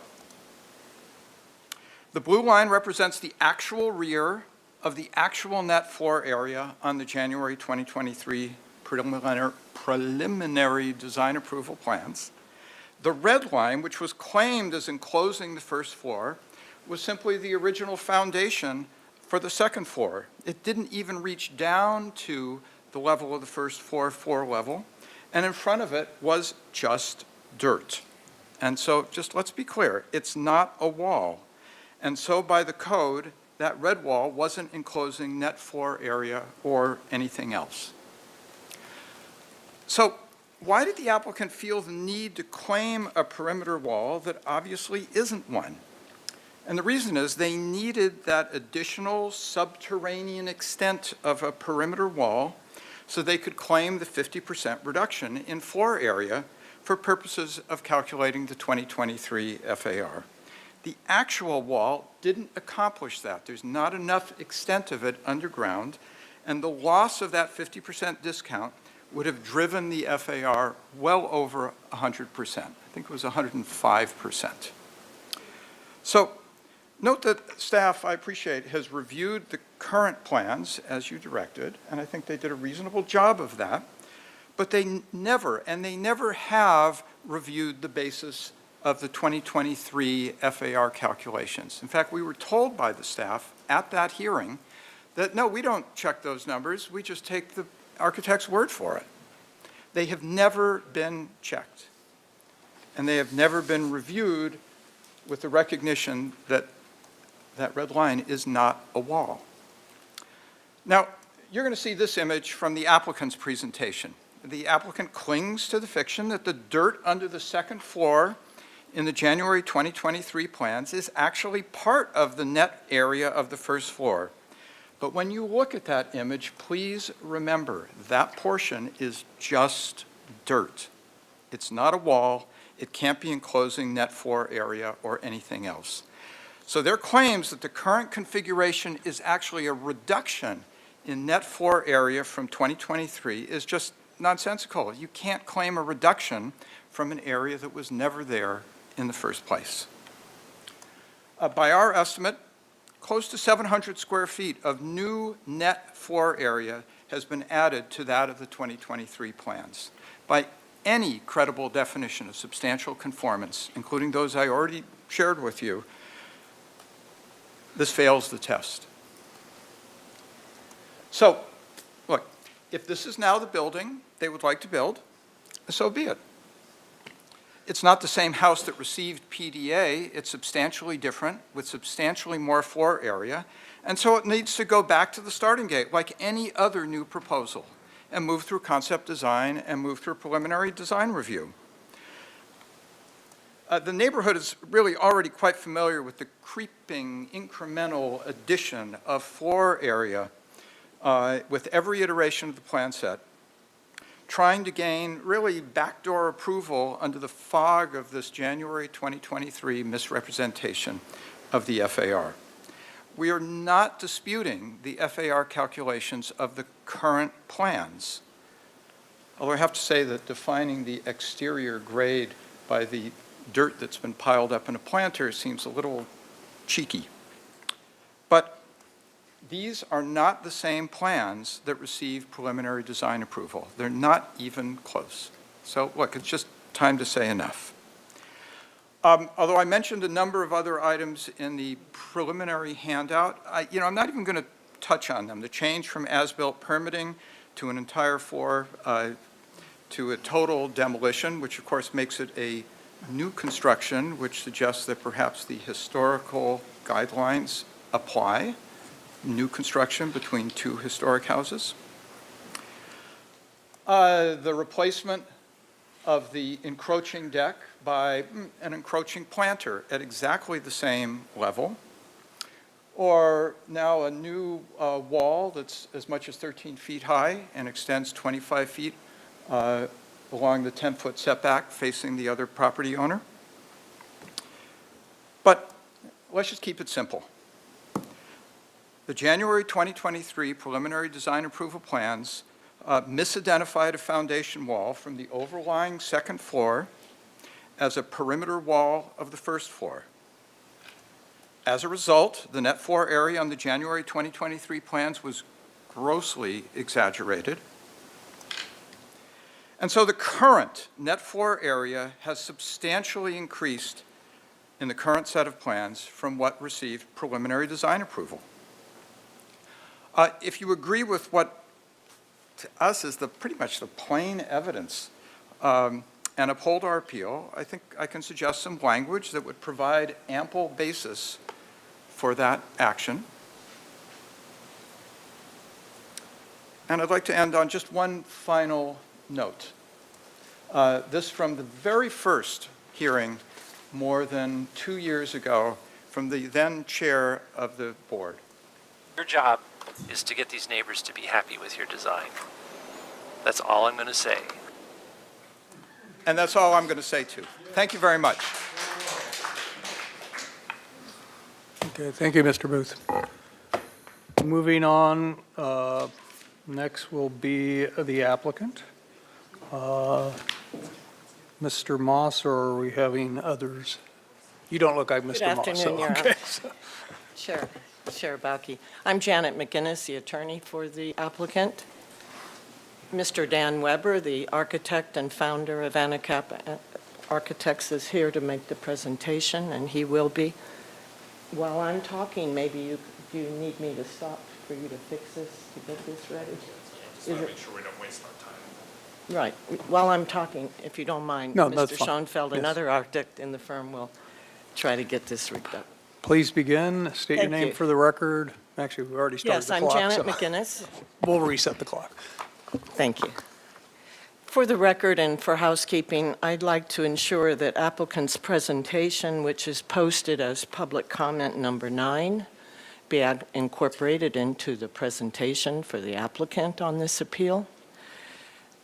L: the blue line represents the actual rear of the actual net floor area on the January 2023 preliminary design approval plans. The red line, which was claimed as enclosing the first floor, was simply the original foundation for the second floor. It didn't even reach down to the level of the first floor level, and in front of it was just dirt. And so just let's be clear, it's not a wall. And so by the code, that red wall wasn't enclosing net floor area or anything else. So why did the applicant feel the need to claim a perimeter wall that obviously isn't one? And the reason is they needed that additional subterranean extent of a perimeter wall so they could claim the 50% reduction in floor area for purposes of calculating the 2023 FAR. The actual wall didn't accomplish that. There's not enough extent of it underground, and the loss of that 50% discount would have driven the FAR well over 100%. I think it was 105%. So note that staff, I appreciate, has reviewed the current plans as you directed, and I think they did a reasonable job of that, but they never have reviewed the basis of the 2023 FAR calculations. In fact, we were told by the staff at that hearing that, no, we don't check those numbers, we just take the architect's word for it. They have never been checked, and they have never been reviewed with the recognition that that red line is not a wall. Now, you're going to see this image from the applicant's presentation. The applicant clings to the fiction that the dirt under the second floor in the January 2023 plans is actually part of the net area of the first floor. But when you look at that image, please remember that portion is just dirt. It's not a wall. It can't be enclosing net floor area or anything else. So their claims that the current configuration is actually a reduction in net floor area from 2023 is just nonsensical. You can't claim a reduction from an area that was never there in the first place. By our estimate, close to 700 square feet of new net floor area has been added to that of the 2023 plans. By any credible definition of substantial conformance, including those I already shared with you, this fails the test. So, look, if this is now the building they would like to build, so be it. It's not the same house that received PDA. It's substantially different with substantially more floor area. And so it needs to go back to the starting gate like any other new proposal and move through concept design and move through preliminary design review. The neighborhood is really already quite familiar with the creeping incremental addition of floor area with every iteration of the plan set, trying to gain really backdoor approval under the fog of this January 2023 misrepresentation of the FAR. we are not disputing the FAR calculations of the current plans. Although I have to say that defining the exterior grade by the dirt that's been piled up in a planter seems a little cheeky. But these are not the same plans that received preliminary design approval. They're not even close. So look, it's just time to say enough. Although I mentioned a number of other items in the preliminary handout, I'm not even going to touch on them. The change from as-built permitting to an entire floor to a total demolition, which of course makes it a new construction, which suggests that perhaps the historical guidelines apply. New construction between two historic houses. The replacement of the encroaching deck by an encroaching planter at exactly the same level, or now a new wall that's as much as 13 feet high and extends 25 feet along the 10-foot setback facing the other property owner. But let's just keep it simple. The January 2023 preliminary design approval plans misidentified a foundation wall from the overlying second floor as a perimeter wall of the first floor. As a result, the net floor area on the January 2023 plans was grossly exaggerated. And so the current net floor area has substantially increased in the current set of plans from what received preliminary design approval. If you agree with what to us is pretty much the plain evidence and uphold our appeal, I think I can suggest some language that would provide ample basis for that action. And I'd like to end on just one final note. This from the very first hearing more than 2 years ago from the then chair of the board.
M: Your job is to get these neighbors to be happy with your design. That's all I'm going to say.
L: And that's all I'm going to say too. Thank you very much.
A: Okay, thank you, Mr. Booth. Moving on, next will be the applicant. Mr. Moss, or are we having others? You don't look like Mr. Moss.
N: Good afternoon, Your Honor. Sure, Bauke. I'm Janet McGinnis, the attorney for the applicant. Mr. Dan Weber, the architect and founder of Anacap Architects, is here to make the presentation, and he will be. While I'm talking, maybe you need me to stop for you to fix this, to get this ready?
O: Just want to make sure we don't waste our time.
N: Right. While I'm talking, if you don't mind,
A: No, that's
N: Mr.
A: fine.
N: Schoenfeld,
A: Yes.
N: another architect in the firm, will try to get this rigged up.
A: Please begin. State your
N: Thank
A: name
N: you.
A: for the record. Actually, we already started
N: Yes,
A: the
N: I'm
A: clock.
N: Janet
A: so
N: McGinnis.
A: We'll reset the clock.
N: Thank you. For the record and for housekeeping, I'd like to ensure that applicant's presentation, which is posted as public comment number 9, be incorporated into the presentation for the applicant on this appeal.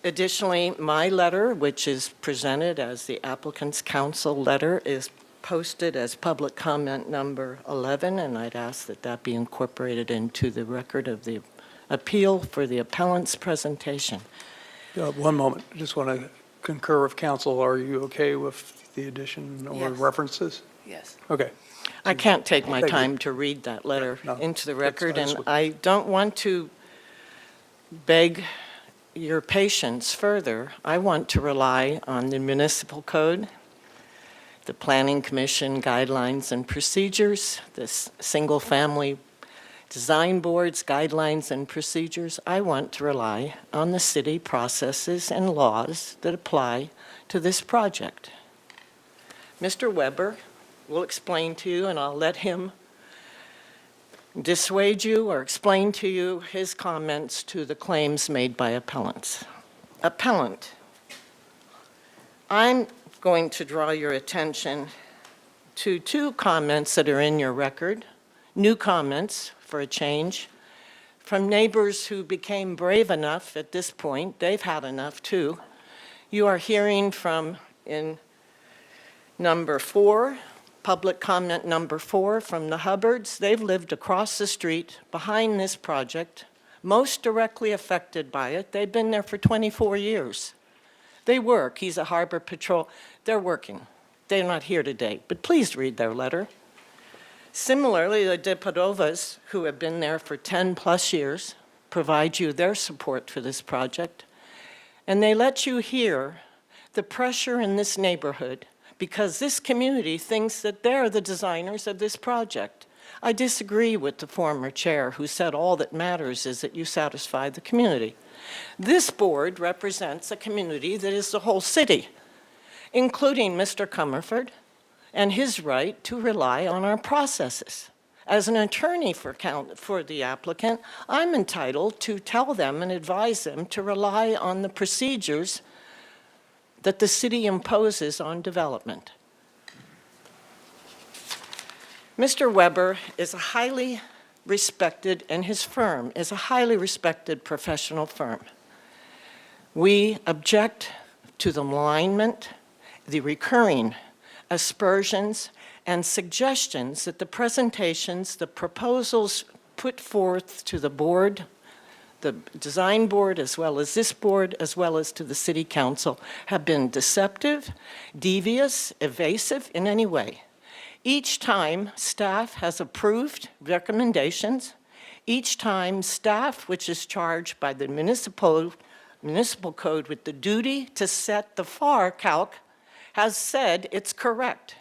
N: Additionally, my letter, which is presented as the applicant's counsel letter, is posted as public comment number 11, and I'd ask that that be incorporated into the record of the appeal for the appellant's presentation.
A: One moment. I just want to concur with counsel. Are you okay with the addition or
J: Yes.
A: references?
J: Yes.
A: Okay.
N: I can't take my
A: Thank you.
N: time to read that letter
A: No,
N: into the
A: that's
N: record,
A: fine.
N: and I don't want to beg your patience further. I want to rely on the municipal code, the Planning Commission guidelines and procedures, this single-family design board's guidelines and procedures. I want to rely on the city processes and laws that apply to this project. Mr. Weber will explain to you, and I'll let him dissuade you or explain to you his comments to the claims made by appellants. Appellant, I'm going to draw your attention to 2 comments that are in your record, new comments for a change, from neighbors who became brave enough at this point, they've had enough too. You are hearing from, in number 4, public comment number 4 from the Hubbards. They've lived across the street behind this project, most directly affected by it. They've been there for 24 years. They work. He's a harbor patrol. They're working. They're not here today, but please read their letter. Similarly, the Depadovas, who have been there for 10+ years, provide you their support for this project. And they let you hear the pressure in this neighborhood because this community thinks that they're the designers of this project. I disagree with the former chair who said all that matters is that you satisfy the community. This board represents a community that is the whole city, including Mr. Comerford and his right to rely on our processes. As an attorney for the applicant, I'm entitled to tell them and advise them to rely on the procedures that the city imposes on development. Mr. Weber is a highly respected, and his firm is a highly respected professional firm. We object to the malignment, the recurring aspersions, and suggestions that the presentations, the proposals put forth to the board, the design board, as well as this board, as well as to the city council, have been deceptive, devious, evasive in any way. Each time, staff has approved recommendations. Each time, staff, which is charged by the municipal code with the duty to set the FAR calc, has said it's correct.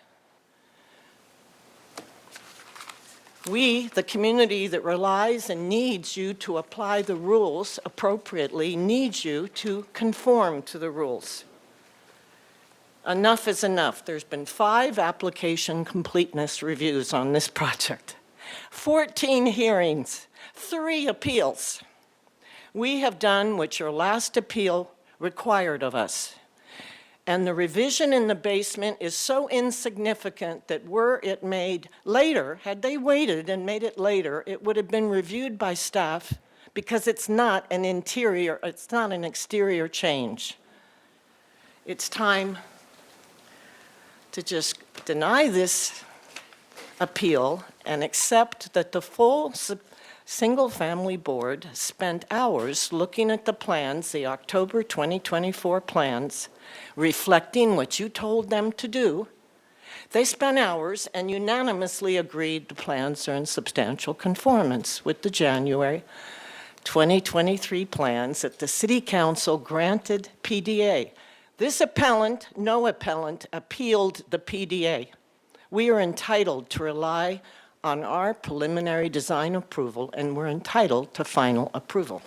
N: We, the community that relies and needs you to apply the rules appropriately, needs you to conform to the rules. Enough is enough. There's been 5 application completeness reviews on this project, 14 hearings, 3 appeals. We have done what your last appeal required of us. And the revision in the basement is so insignificant that were it made later, had they waited and made it later, it would have been reviewed by staff because it's not an exterior change. It's time to just deny this appeal and accept that the full single-family board spent hours looking at the plans, the October 2024 plans, reflecting what you told them to do. They spent hours and unanimously agreed the plans are in substantial conformance with the January 2023 plans that the City Council granted PDA. This appellant, no appellant, appealed the PDA. We are entitled to rely on our preliminary design approval, and we're entitled to final approval.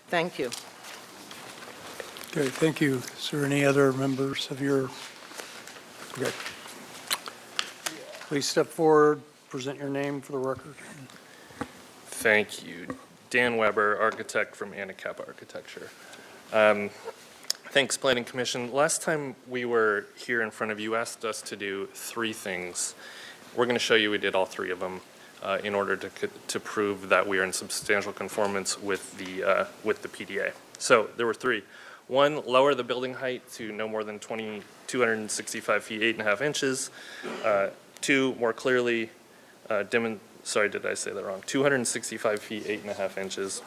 N: Thank you.
A: Okay, thank you. Is there any other members of your, okay. Please step forward, present your name for the record.
O: Thank you. Dan Weber, architect from Anacapa Architecture. Thanks, Planning Commission. Last time we were here in front of you, asked us to do 3 things. We're going to show you we did all 3 of them in order to prove that we are in substantial conformance with the PDA. So there were 3. 1, lower the building height to no more than 265 feet 8.5 inches. 2, more clearly sorry, did I say that wrong? 265 feet 8.5 inches.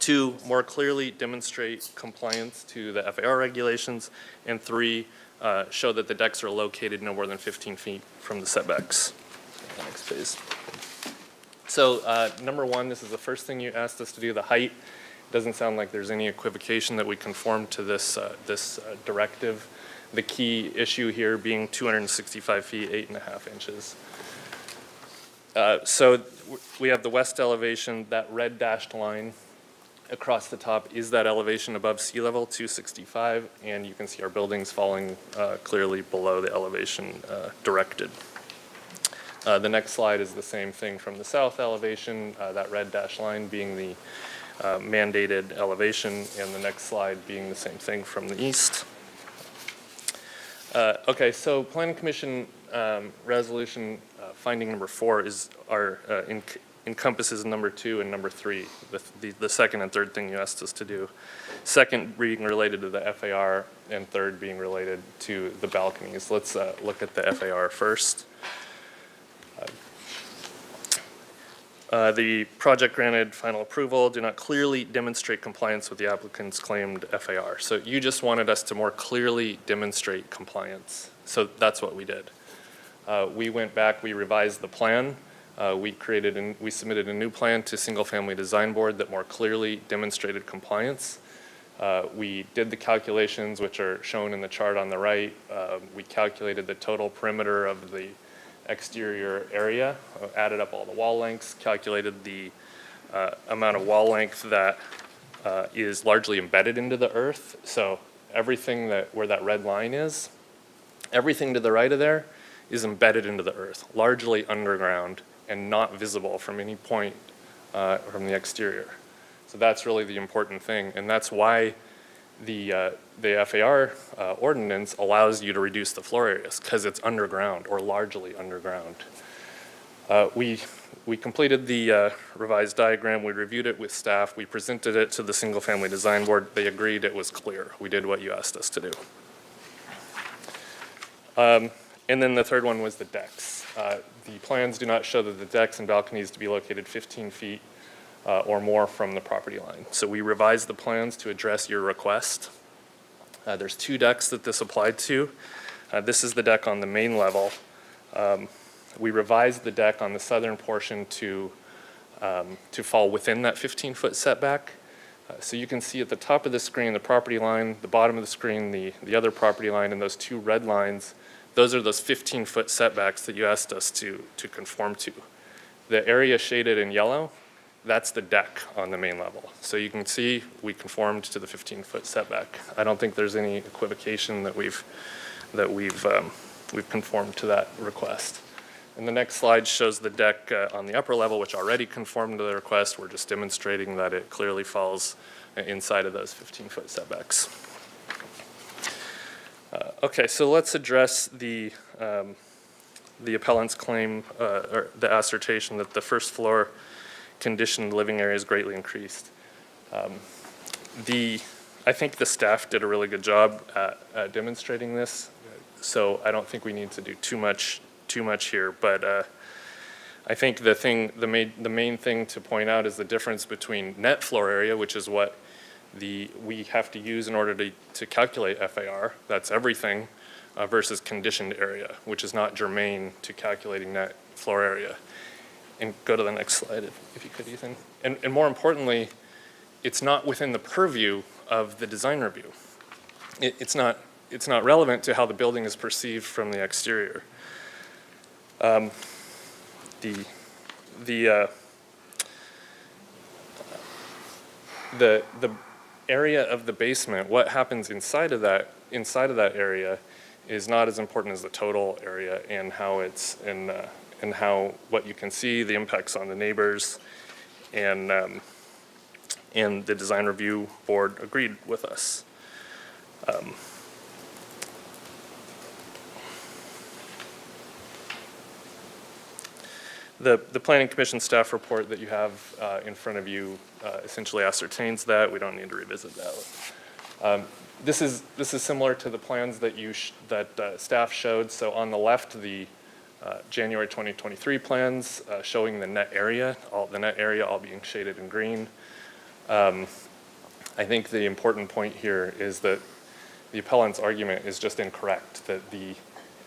O: 2, more clearly demonstrate compliance to the FAR regulations. And 3, show that the decks are located no more than 15 feet from the setbacks. Next phase. So number 1, this is the first thing you asked us to do, the height. Doesn't sound like there's any equivocation that we conform to this directive. The key issue here being 265 feet 8.5 inches. So we have the west elevation, that red dashed line across the top is that elevation above sea level, 265, and you can see our buildings falling clearly below the elevation directed. The next slide is the same thing from the south elevation, that red dashed line being the mandated elevation, and the next slide being the same thing from the east. Okay, so Planning Commission resolution finding number 4 is our encompasses number 2 and number 3, the second and third thing you asked us to do. Second being related to the FAR, and third being related to the balconies. Let's look at the FAR first. The project granted final approval do not clearly demonstrate compliance with the applicant's claimed FAR. So you just wanted us to more clearly demonstrate compliance. So that's what we did. We went back, we revised the plan. We submitted a new plan to Single Family Design Board that more clearly demonstrated compliance. We did the calculations, which are shown in the chart on the right. We calculated the total perimeter of the exterior area, added up all the wall lengths, calculated the amount of wall length that is largely embedded into the earth. So everything where that red line is, everything to the right of there is embedded into the earth, largely underground and not visible from any point from the exterior. So that's really the important thing, and that's why the FAR ordinance allows you to reduce the floor areas, because it's underground or largely underground. We completed the revised diagram, we reviewed it with staff, we presented it to the Single Family Design Board, they agreed it was clear. We did what you asked us to do. And then the third one was the decks. The plans do not show that the decks and balconies to be located 15 feet or more from the property line. So we revised the plans to address your request. There's 2 decks that this applied to. This is the deck on the main level. We revised the deck on the southern portion to fall within that 15-foot setback. So you can see at the top of the screen, the property line, the bottom of the screen, the other property line, and those 2 red lines, those are those 15-foot setbacks that you asked us to conform to. The area shaded in yellow, that's the deck on the main level. So you can see we conformed to the 15-foot setback. I don't think there's any equivocation that we've conformed to that request. And the next slide shows the deck on the upper level, which already conformed to the request. We're just demonstrating that it clearly falls inside of those 15-foot setbacks. Okay, so let's address the appellant's claim, or the assertion that the first floor conditioned living area is greatly increased. I think the staff did a really good job at demonstrating this, so I don't think we need to do too much here. But I think the main thing to point out is the difference between net floor area, which is what we have to use in order to calculate FAR. That's everything, versus conditioned area, which is not germane to calculating net floor area. And go to the next slide, if you could, Ethan. And more importantly, it's not within the purview of the design review. It's not relevant to how the building is perceived from the exterior. The area of the basement, what happens inside of that area, is not as important as the total area and how it's and how what you can see, the impacts on the neighbors, and the design review board agreed with us. The Planning Commission staff report that you have in front of you essentially ascertains that. We don't need to revisit that. This is similar to the plans that staff showed. So on the left, the January 2023 plans showing the net area all being shaded in green. I think the important point here is that the appellant's argument is just incorrect, that the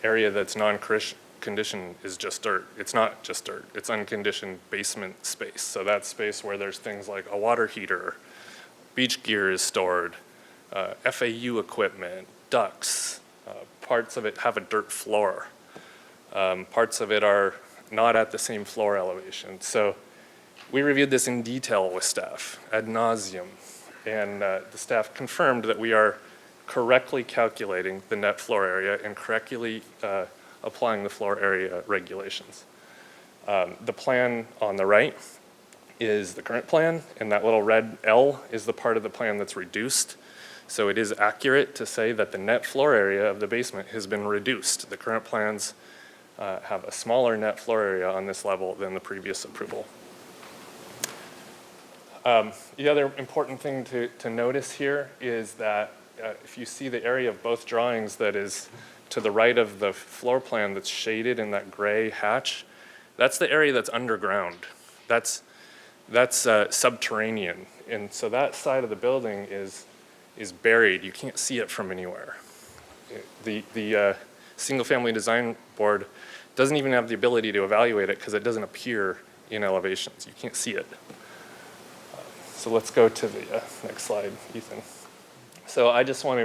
O: area that's non-conditioned is just dirt. It's not just dirt. It's unconditioned basement space. So that's space where there's things like a water heater, beach gear is stored, FAU equipment, ducts. Parts of it have a dirt floor. Parts of it are not at the same floor elevation. So we reviewed this in detail with staff ad nauseum, and the staff confirmed that we are correctly calculating the net floor area and correctly applying the floor area regulations. The plan on the right is the current plan, and that little red L is the part of the plan that's reduced. So it is accurate to say that the net floor area of the basement has been reduced. The current plans have a smaller net floor area on this level than the previous approval. The other important thing to notice here is that if you see the area of both drawings that is to the right of the floor plan that's shaded in that gray hatch, that's the area that's underground. That's subterranean. And so that side of the building is buried. You can't see it from anywhere. The single-family design board doesn't even have the ability to evaluate it because it doesn't appear in elevations. You can't see it. So let's go to the next slide, Ethan. So I just want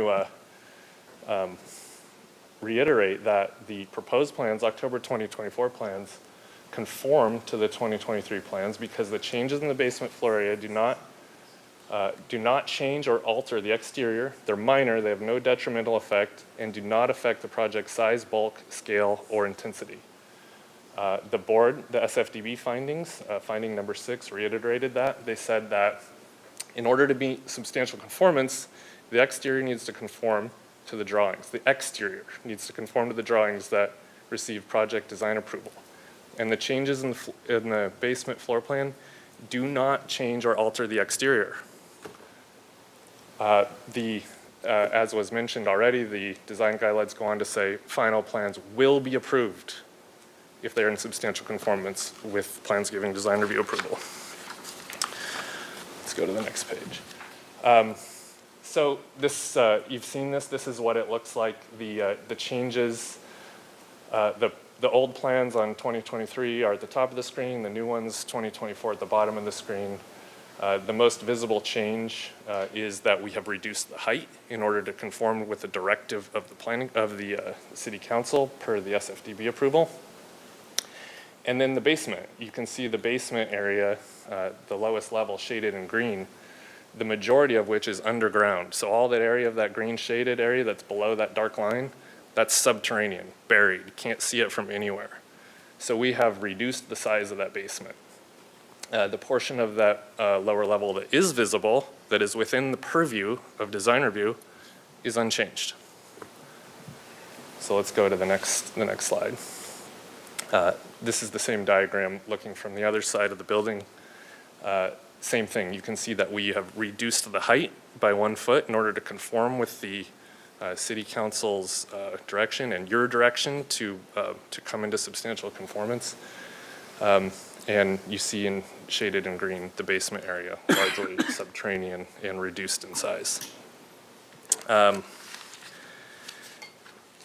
O: to reiterate that the proposed plans, October 2024 plans, conform to the 2023 plans because the changes in the basement floor area do not change or alter the exterior. They're minor, they have no detrimental effect, and do not affect the project's size, bulk, scale, or intensity. The board, the SFDB findings, finding number 6, reiterated that. They said that in order to meet substantial conformance, the exterior needs to conform to the drawings. The exterior needs to conform to the drawings that receive project design approval. And the changes in the basement floor plan do not change or alter the exterior. As was mentioned already, the design guidelines go on to say final plans will be approved if they're in substantial conformance with plans giving design review approval. Let's go to the next page. So this, you've seen this. This is what it looks like. The changes, the old plans on 2023 are at the top of the screen. The new ones, 2024, at the bottom of the screen. The most visible change is that we have reduced the height in order to conform with the directive of the planning of the City Council per the SFDB approval. And then the basement, you can see the basement area, the lowest level shaded in green, the majority of which is underground. So all that area of that green shaded area that's below that dark line, that's subterranean, buried. You can't see it from anywhere. So we have reduced the size of that basement. The portion of that lower level that is visible, that is within the purview of design review, is unchanged. So let's go to the next slide. This is the same diagram looking from the other side of the building. Same thing, you can see that we have reduced the height by 1 foot in order to conform with the City Council's direction and your direction to come into substantial conformance. And you see in shaded in green the basement area, largely subterranean and reduced in size.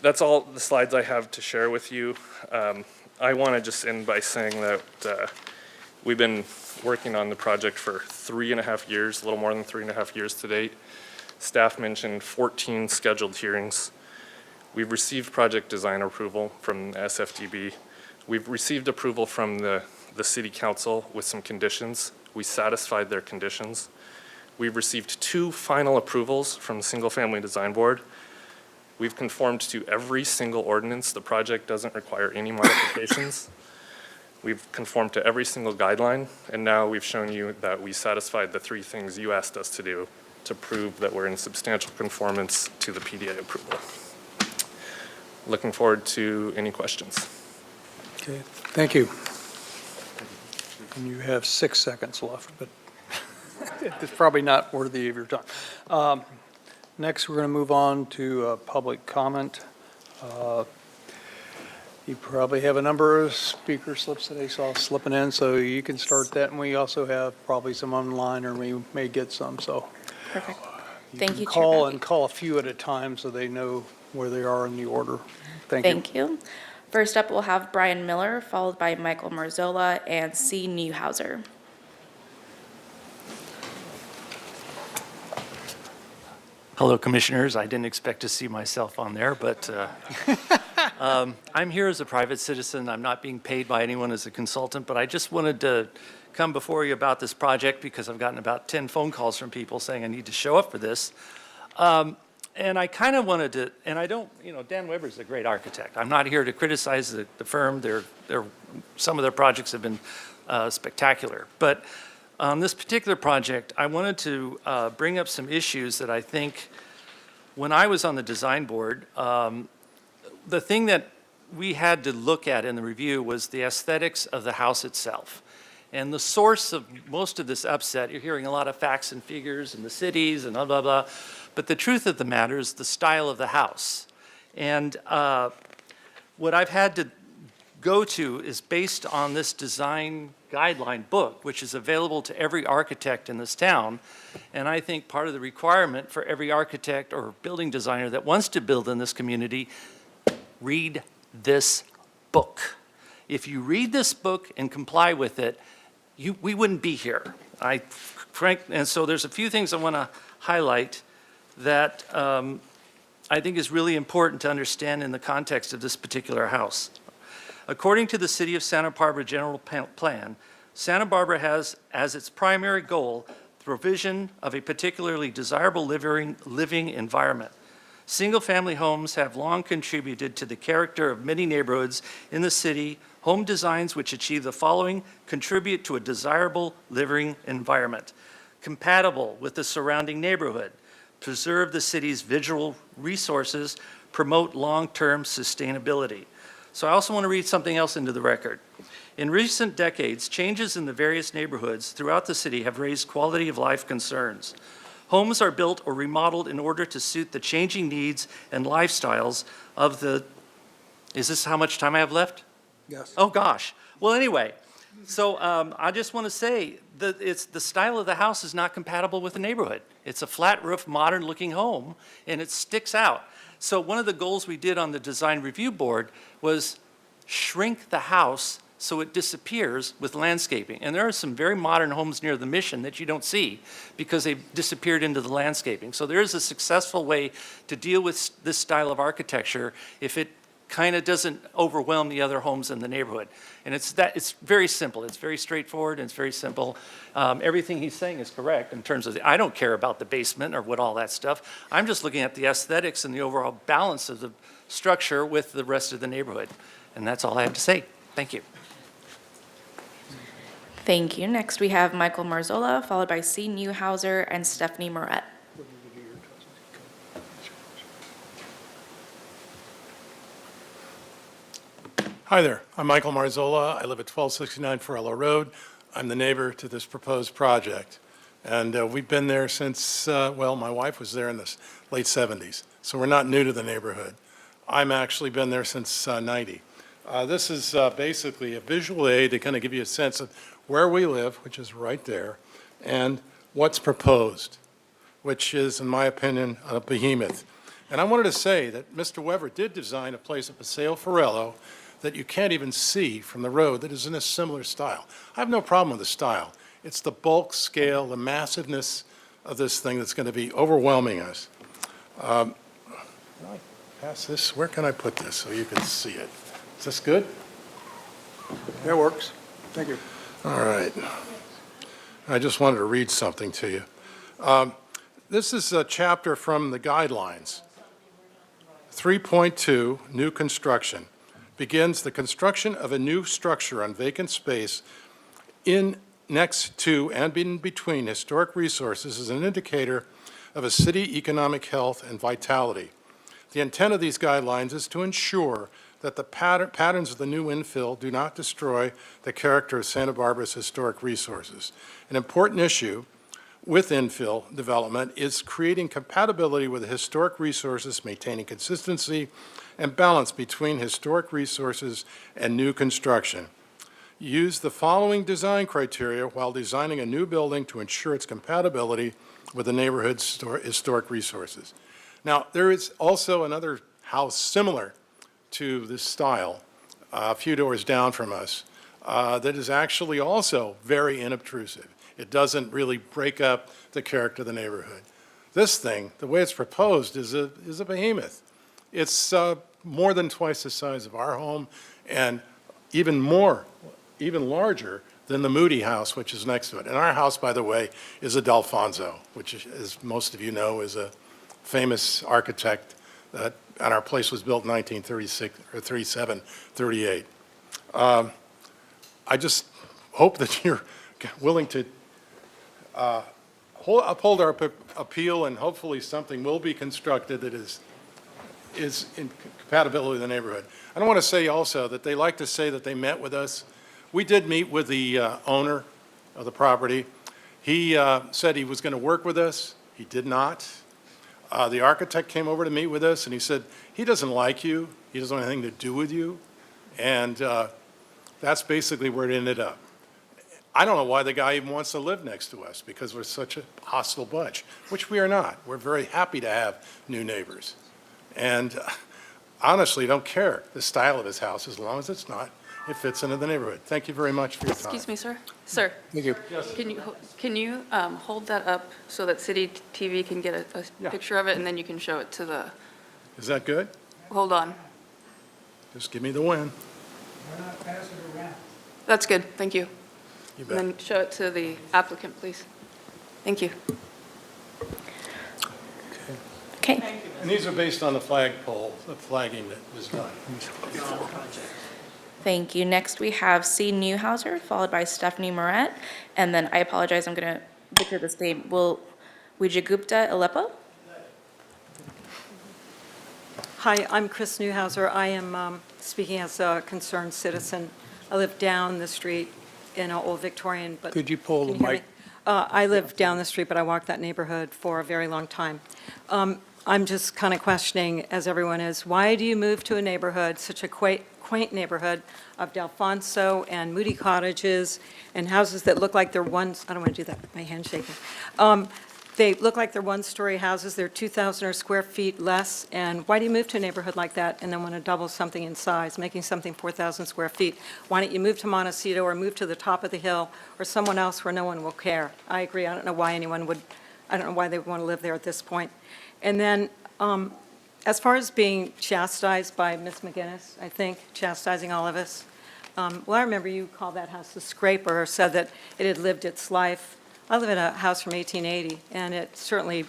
O: That's all the slides I have to share with you. I want to just end by saying that we've been working on the project for 3.5 years, a little more than 3.5 years to date. Staff mentioned 14 scheduled hearings. We've received project design approval from SFDB. We've received approval from the City Council with some conditions. We satisfied their conditions. We've received 2 final approvals from the Single Family Design Board. We've conformed to every single ordinance. The project doesn't require any modifications. We've conformed to every single guideline, and now we've shown you that we satisfied the 3 things you asked us to do to prove that we're in substantial conformance to the PDA approval. Looking forward to any questions.
A: Okay, thank you. And you have 6 seconds left, but it's probably not worthy of your time. Next, we're going to move on to public comment. You probably have a number of speaker slips that I saw slipping in, so you can start that. And we also have probably some online, or we may get some, so.
B: Perfect.
A: You
B: Thank
A: can
B: you, Chair
A: call
B: Bowkey.
A: and call a few at a time so they know where they are in the order. Thank you.
B: Thank you. First up, we'll have Brian Miller, followed by Michael Marzola and C. Newhouser.
P: Hello, Commissioners. I didn't expect to see myself on there, but I'm here as a private citizen. I'm not being paid by anyone as a consultant, but I just wanted to come before you about this project because I've gotten about 10 phone calls from people saying I need to show up for this. And I kind of wanted to, and I don't, Dan Weber's a great architect. I'm not here to criticize the firm. Some of their projects have been spectacular. But on this particular project, I wanted to bring up some issues that I think, when I was on the design board, the thing that we had to look at in the review was the aesthetics of the house itself. And the source of most of this upset, you're hearing a lot of facts and figures and the cities and blah, blah, blah. But the truth of the matter is the style of the house. And what I've had to go to is based on this design guideline book, which is available to every architect in this town. And I think part of the requirement for every architect or building designer that wants to build in this community, read this book. If you read this book and comply with it, we wouldn't be here. And so there's a few things I want to highlight that I think is really important to understand in the context of this particular house. According to the City of Santa Barbara General Plan, Santa Barbara has as its primary goal the provision of a particularly desirable living environment. Single-family homes have long contributed to the character of many neighborhoods in the city. Home designs which achieve the following contribute to a desirable living environment, compatible with the surrounding neighborhood, preserve the city's visual resources, promote long-term sustainability. So I also want to read something else into the record. In recent decades, changes in the various neighborhoods throughout the city have raised quality of life concerns. Homes are built or remodeled in order to suit the changing needs and lifestyles of the, is this how much time I have left?
A: Yes.
P: Oh, gosh. Well, anyway, so I just want to say that the style of the house is not compatible with the neighborhood. It's a flat roof, modern looking home, and it sticks out. So one of the goals we did on the design review board was shrink the house so it disappears with landscaping. And there are some very modern homes near the Mission that you don't see because they've disappeared into the landscaping. So there is a successful way to deal with this style of architecture if it kind of doesn't overwhelm the other homes in the neighborhood. And it's very simple. It's very straightforward and it's very simple. Everything he's saying is correct in terms of, I don't care about the basement or what all that stuff. I'm just looking at the aesthetics and the overall balance of the structure with the rest of the neighborhood. And that's all I have to say. Thank you.
B: Thank you. Next, we have Michael Marzola, followed by C. Newhouser and Stephanie Moret.
Q: Hi there, I'm Michael Marzola. I live at 1269 Forello Road. I'm the neighbor to this proposed project. And we've been there since, well, my wife was there in the late 70s, so we're not new to the neighborhood. I'm actually been there since 90. This is basically a visual aid to kind of give you a sense of where we live, which is right there, and what's proposed, which is, in my opinion, a behemoth. And I wanted to say that Mr. Weber did design a place at Paseo Forello that you can't even see from the road that is in a similar style. I have no problem with the style. It's the bulk scale, the massiveness of this thing that's going to be overwhelming us. Can I pass this? Where can I put this so you can see it? Is this good?
A: That works. Thank you.
Q: All right. I just wanted to read something to you. This is a chapter from the guidelines. 3.2, new construction, begins the construction of a new structure on vacant space in, next to, and in between historic resources is an indicator of a city economic health and vitality. The intent of these guidelines is to ensure that the patterns of the new infill do not destroy the character of Santa Barbara's historic resources. An important issue with infill development is creating compatibility with the historic resources, maintaining consistency and balance between historic resources and new construction. Use the following design criteria while designing a new building to ensure its compatibility with the neighborhood's historic resources. Now, there is also another house similar to this style, a few doors down from us, that is actually also very inobtrusive. It doesn't really break up the character of the neighborhood. This thing, the way it's proposed, is a behemoth. It's more than twice the size of our home and even larger than the Moody house, which is next to it. And our house, by the way, is a D'Alfonso, which, as most of you know, is a famous architect and our place was built in 1936 or 37, 38. I just hope that you're willing to uphold our appeal, and hopefully something will be constructed that is in compatibility with the neighborhood. I want to say also that they like to say that they met with us. we did meet with the owner of the property. He said he was going to work with us. He did not. The architect came over to meet with us, and he said, he doesn't like you. He doesn't want anything to do with you. And that's basically where it ended up. I don't know why the guy even wants to live next to us, because we're such a hostile bunch, which we are not. We're very happy to have new neighbors. And honestly, don't care the style of his house, as long as it fits into the neighborhood. Thank you very much for your time.
J: Excuse me, sir? Sir?
A: Thank you.
J: Can you hold that up so that City TV can get a picture of it, and then you can show it to the,
Q: Is that good?
J: hold on.
Q: Just give me the win.
J: That's good, thank you.
Q: You
J: And
Q: bet.
J: then show it to the applicant, please. Thank you.
B: Okay.
Q: And these are based on the flagpole, the flagging that was done.
B: Thank you. Next, we have C. Newhouser, followed by Stephanie Moret. And then, I apologize, I'm going to butcher this name. Wijagupta Aleppo?
R: Hi, I'm Chris Newhouser. I am speaking as a concerned citizen. I live down the street in an old Victorian, but...
A: Could you pull the
R: Can you hear
A: mic?
R: me? I live down the street, but I walked that neighborhood for a very long time. I'm just kind of questioning, as everyone is, why do you move to a neighborhood, such a quaint neighborhood of Delfonso and Moody cottages and houses that look like they're I don't want to do that, my hand's shaking. They look like they're one-story houses, they're 2,000 square feet less, and why do you move to a neighborhood like that and then want to double something in size, making something 4,000 square feet? Why don't you move to Montecito or move to the top of the hill or someone else where no one will care? I agree, I don't know why they would want to live there at this point. And then, as far as being chastised by Ms. McGinnis, I think, chastising all of us, well, I remember you called that house a scraper, or said that it had lived its life. I live in a house from 1880, and it certainly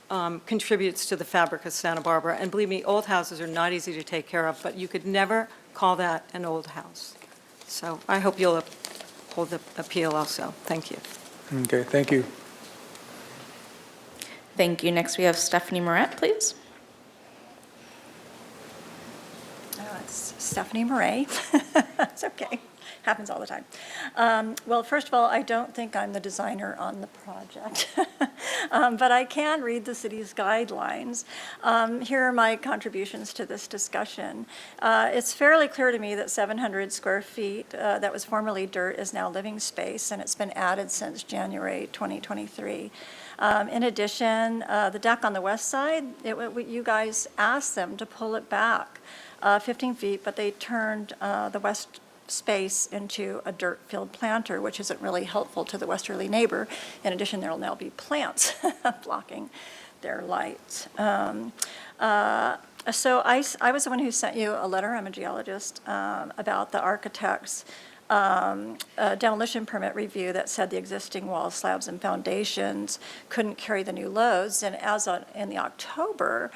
R: contributes to the fabric of Santa Barbara. And believe me, old houses are not easy to take care of, but you could never call that an old house. So I hope you'll uphold the appeal also. Thank you.
A: Okay, thank you.
B: Thank you. Next, we have Stephanie Moret, please.
S: It's Stephanie Murray. It's okay. Happens all the time. Well, first of all, I don't think I'm the designer on the project, but I can read the city's guidelines. Here are my contributions to this discussion. It's fairly clear to me that 700 square feet that was formerly dirt is now living space, and it's been added since January 2023. In addition, the deck on the west side, you guys asked them to pull it back 15 feet, but they turned the west space into a dirt-filled planter, which isn't really helpful to the westerly neighbor. In addition, there will now be plants blocking their light. So I was the one who sent you a letter, I'm a geologist, about the architect's demolition permit review that said the existing walls, slabs, and foundations couldn't carry the new loads. And in the October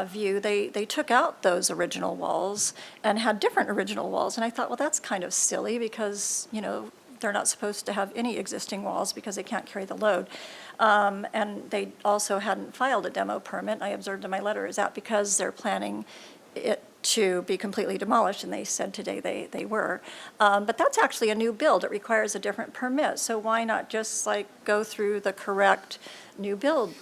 S: view, they took out those original walls and had different original walls. And I thought, well, that's kind of silly because, they're not supposed to have any existing walls because they can't carry the load. And they also hadn't filed a demo permit. I observed in my letter, is that because they're planning it to be completely demolished, and they said today they were. But that's actually a new build. It requires a different permit. So why not just go through the correct new build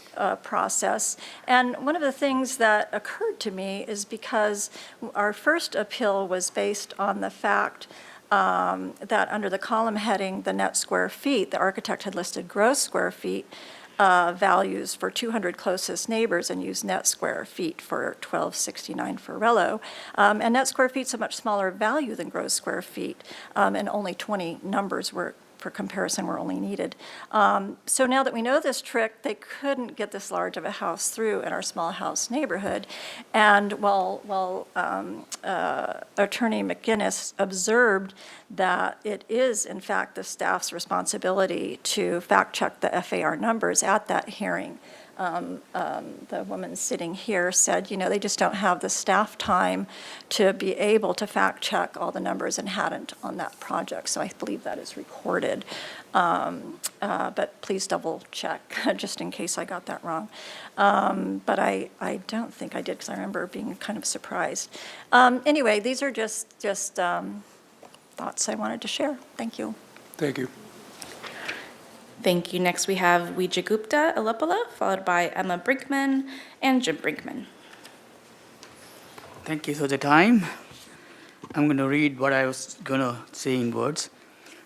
S: process? And one of the things that occurred to me is because our first appeal was based on the fact that under the column heading, the net square feet, the architect had listed gross square feet values for 200 closest neighbors and used net square feet for 1269 for Rello. And net square feet's a much smaller value than gross square feet, and only 20 numbers for comparison were only needed. So now that we know this trick, they couldn't get this large of a house through in our small house neighborhood. And while Attorney McGinnis observed that it is, in fact, the staff's responsibility to fact-check the FAR numbers at that hearing, the woman sitting here said, they just don't have the staff time to be able to fact-check all the numbers and hadn't on that project. So I believe that is recorded. But please double-check, just in case I got that wrong. But I don't think I did, because I remember being kind of surprised. Anyway, these are just thoughts I wanted to share. Thank you.
A: Thank you.
B: Thank you. Next, we have Wijagupta Alapala, followed by Emma Brinkman and Jim Brinkman.
T: Thank you for the time. I'm going to read what I was going to say in words.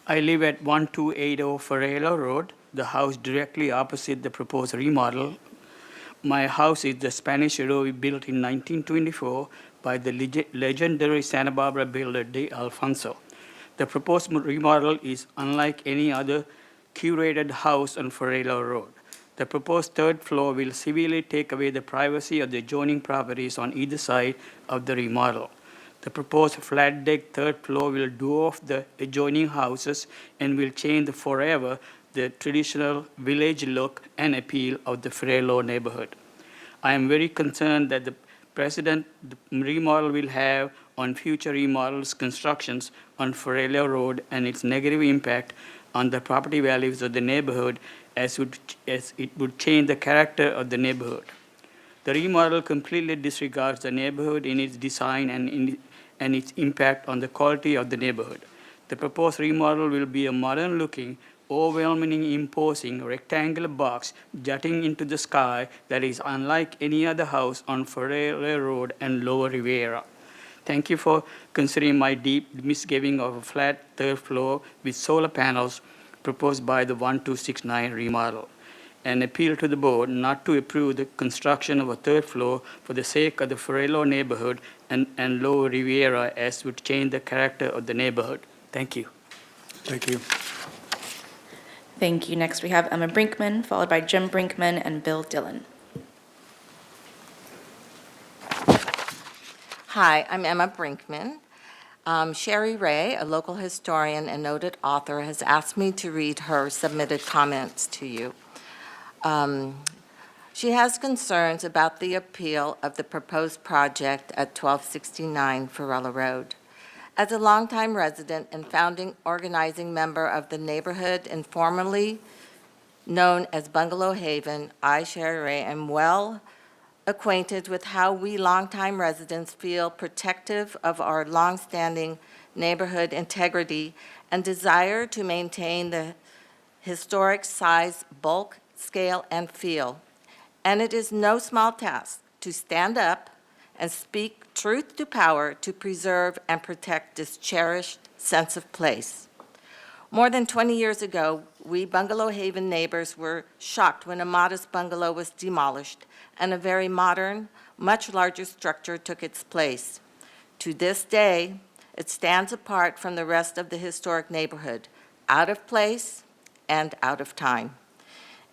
T: I live at 1280 Ferreira Road, the house directly opposite the proposed remodel. My house is the Spanish adobe built in 1924 by the legendary Santa Barbara builder De Alfonso. The proposed remodel is unlike any other curated house on Ferreira Road. The proposed third floor will severely take away the privacy of the adjoining properties on either side of the remodel. The proposed flat deck third floor will dwarf the adjoining houses and will change forever the traditional village look and appeal of the Ferreira neighborhood. I am very concerned that the precedent the remodel will have on future remodels constructions on Ferreira Road and its negative impact on the property values of the neighborhood as it would change the character of the neighborhood. The remodel completely disregards the neighborhood in its design and its impact on the quality of the neighborhood. The proposed remodel will be a modern-looking, overwhelmingly imposing rectangular box jutting into the sky that is unlike any other house on Ferreira Road and Lower Riviera. Thank you for considering my deep misgiving of a flat third floor with solar panels proposed by the 1269 remodel. An appeal to the board not to approve the construction of a third floor for the sake of the Ferreira neighborhood and Lower Riviera as would change the character of the neighborhood. Thank you.
A: Thank you.
B: Thank you. Next, we have Emma Brinkman, followed by Jim Brinkman and Bill Dillon.
U: Hi, I'm Emma Brinkman. Sherry Ray, a local historian and noted author, has asked me to read her submitted comments to you. She has concerns about the appeal of the proposed project at 1269 Ferrella Road. As a longtime resident and founding organizing member of the neighborhood informally known as Bungalow Haven, I, Sherry Ray, am well acquainted with how we longtime residents feel protective of our longstanding neighborhood integrity and desire to maintain the historic size, bulk, scale, and feel. And it is no small task to stand up and speak truth to power to preserve and protect this cherished sense of place. More than 20 years ago, we Bungalow Haven neighbors were shocked when a modest bungalow was demolished and a very modern, much larger structure took its place. To this day, it stands apart from the rest of the historic neighborhood, out of place and out of time.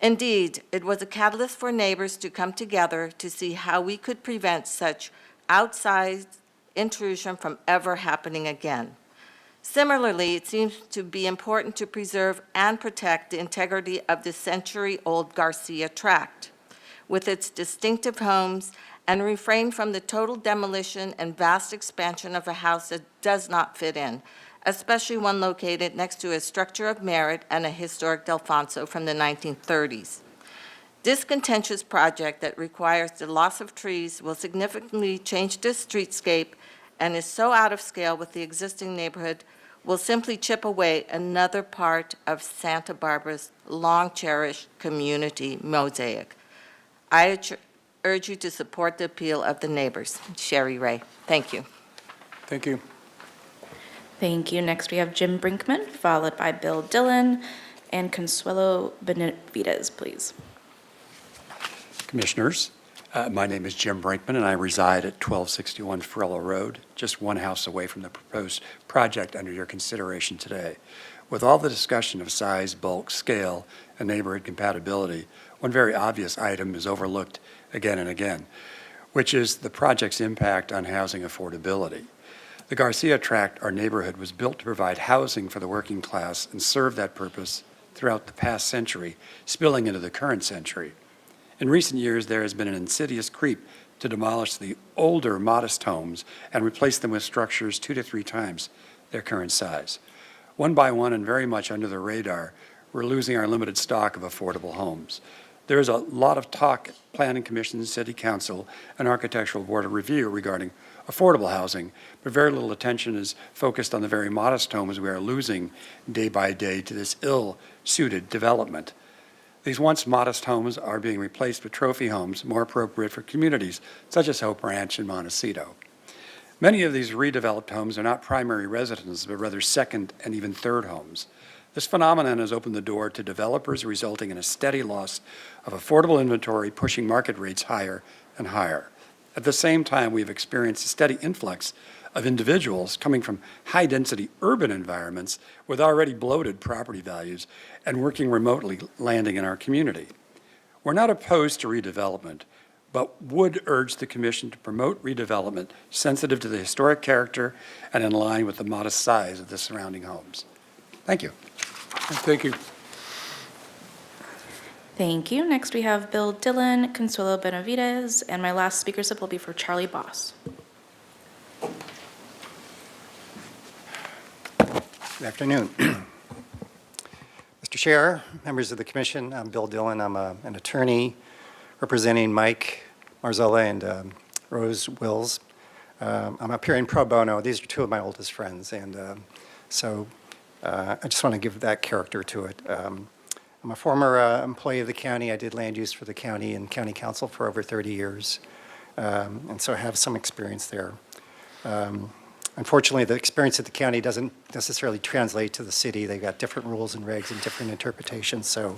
U: Indeed, it was a catalyst for neighbors to come together to see how we could prevent such outsized intrusion from ever happening again. Similarly, it seems to be important to preserve and protect the integrity of the century-old Garcia tract, with its distinctive homes, and refrain from the total demolition and vast expansion of a house that does not fit in, especially one located next to a structure of merit and a historic Delfonso from the 1930s. This contentious project that requires the loss of trees will significantly change the streetscape and is so out of scale with the existing neighborhood will simply chip away another part of Santa Barbara's long-cherished community mosaic. I urge you to support the appeal of the neighbors. Sherry Ray. Thank you.
A: Thank you.
B: Thank you. Next, we have Jim Brinkman, followed by Bill Dillon and Consuelo Benavides, please.
V: Commissioners, my name is Jim Brinkman, and I reside at 1261 Ferrella Road, just one house away from the proposed project under your consideration today. With all the discussion of size, bulk, scale, and neighborhood compatibility, one very obvious item is overlooked again and again, which is the project's impact on housing affordability. The Garcia tract, our neighborhood, was built to provide housing for the working class and served that purpose throughout the past century, spilling into the current century. In recent years, there has been an insidious creep to demolish the older, modest homes and replace them with structures 2 to 3 times their current size. One by one and very much under the radar, we're losing our limited stock of affordable homes. There is a lot of talk at Planning Commission, City Council, and Architectural Board of Review regarding affordable housing, but very little attention is focused on the very modest homes we are losing day by day to this ill-suited development. These once modest homes are being replaced with trophy homes more appropriate for communities such as Hope Ranch and Montecito. Many of these redeveloped homes are not primary residences, but rather second and even third homes. This phenomenon has opened the door to developers, resulting in a steady loss of affordable inventory, pushing market rates higher and higher. At the same time, we've experienced a steady influx of individuals coming from high-density urban environments with already bloated property values and working remotely landing in our community. We're not opposed to redevelopment, but would urge the Commission to promote redevelopment sensitive to the historic character and in line with the modest size of the surrounding homes. Thank you.
A: Thank you.
B: Thank you. Next, we have Bill Dillon, Consuelo Benavides, and my last speaker slip will be for Charlie Boss.
G: Good afternoon. Mr. Chair, members of the Commission, I'm Bill Dillon. I'm an attorney representing Mike Marzola and Rose Wills. I'm appearing pro bono. These are two of my oldest friends, and so I just want to give that character to it. I'm a former employee of the county. I did land use for the county and county council for over 30 years, and so I have some experience there. Unfortunately, the experience at the county doesn't necessarily translate to the city. They've got different rules and regs and different interpretations, so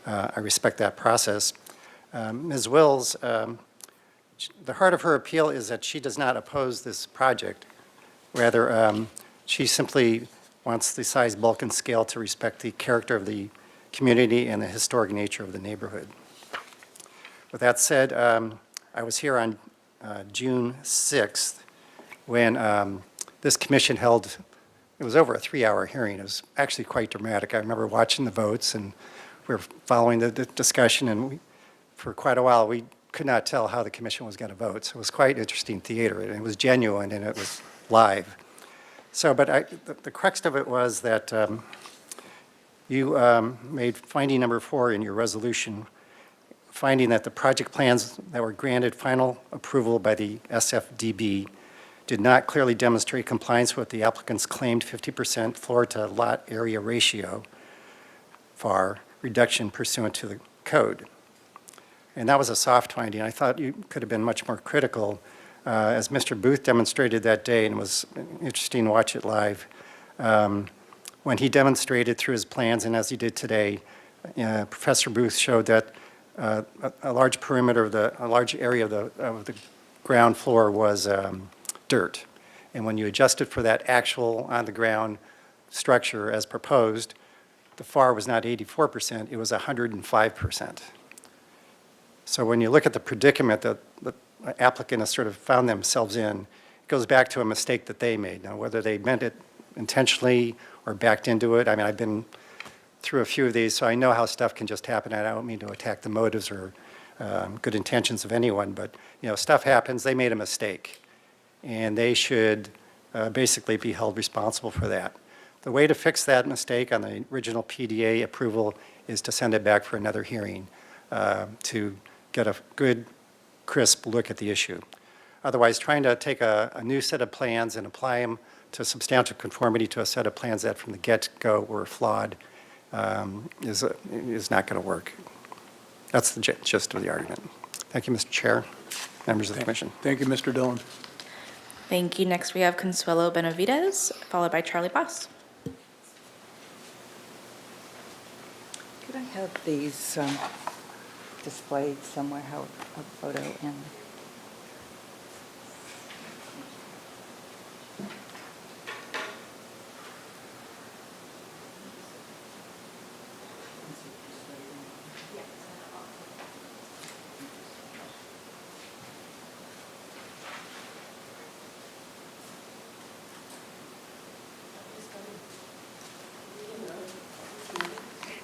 G: I respect that process. Ms. Wills, the heart of her appeal is that she does not oppose this project. Rather, she simply wants the size, bulk, and scale to respect the character of the community and the historic nature of the neighborhood. With that said, I was here on June 6th when this commission held, it was over a 3-hour hearing. It was actually quite dramatic. I remember watching the votes, and we were following the discussion, and for quite a while we could not tell how the commission was going to vote. So it was quite interesting theater, and it was genuine, and it was live. So, but the crux of it was that you made finding number 4 in your resolution, finding that the project plans that were granted final approval by the SFDB did not clearly demonstrate compliance with the applicant's claimed 50% floor to lot area ratio FAR reduction pursuant to the code. And that was a soft finding. I thought you could have been much more critical, as Mr. Booth demonstrated that day, and it was interesting to watch it live. When he demonstrated through his plans, and as he did today, Professor Booth showed that a large perimeter of a large area of the ground floor was dirt. And when you adjusted for that actual on-the-ground structure as proposed, the FAR was not 84%, it was 105%. So when you look at the predicament that the applicant has sort of found themselves in, it goes back to a mistake that they made. Now, whether they meant it intentionally or backed into it, I mean, I've been through a few of these, so I know how stuff can just happen. I don't mean to attack the motives or good intentions of anyone, but you know, stuff happens. They made a mistake, and they should basically be held responsible for that. The way to fix that mistake on the original PDA approval is to send it back for another hearing to get a good, crisp look at the issue. Otherwise, trying to take a new set of plans and apply them to substantial conformity to a set of plans that from the get-go were flawed is not going to work. That's the gist of the argument. Thank you, Mr. Chair, members of the Commission.
A: Thank you, Mr. Dillon.
B: Thank you. Next, we have Consuelo Benavides, followed by Charlie Boss.
H: Could I have these displayed somewhere, how a photo and...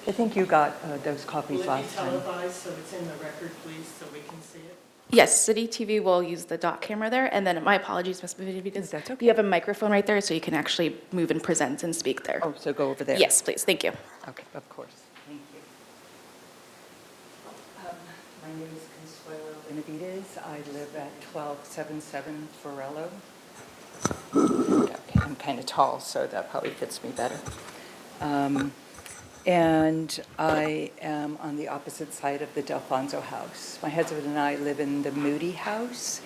H: I think you got those copies last time.
N: Televised, so it's in the record, please, so we can see it?
B: Yes, City TV will use the dot camera there, and then my apologies, Ms. Benavides. That's okay. You have a microphone right there, so you can actually move and present and speak there.
H: Oh, so go over there?
B: Yes, please. Thank you.
H: Okay, of course. Thank you. name is Consuelo Benavides. I live at 1277 Forello. Okay, I'm kind of tall, so that probably fits me better. And I am on the opposite side of the Delfonso house. My husband and I live in the Moody house.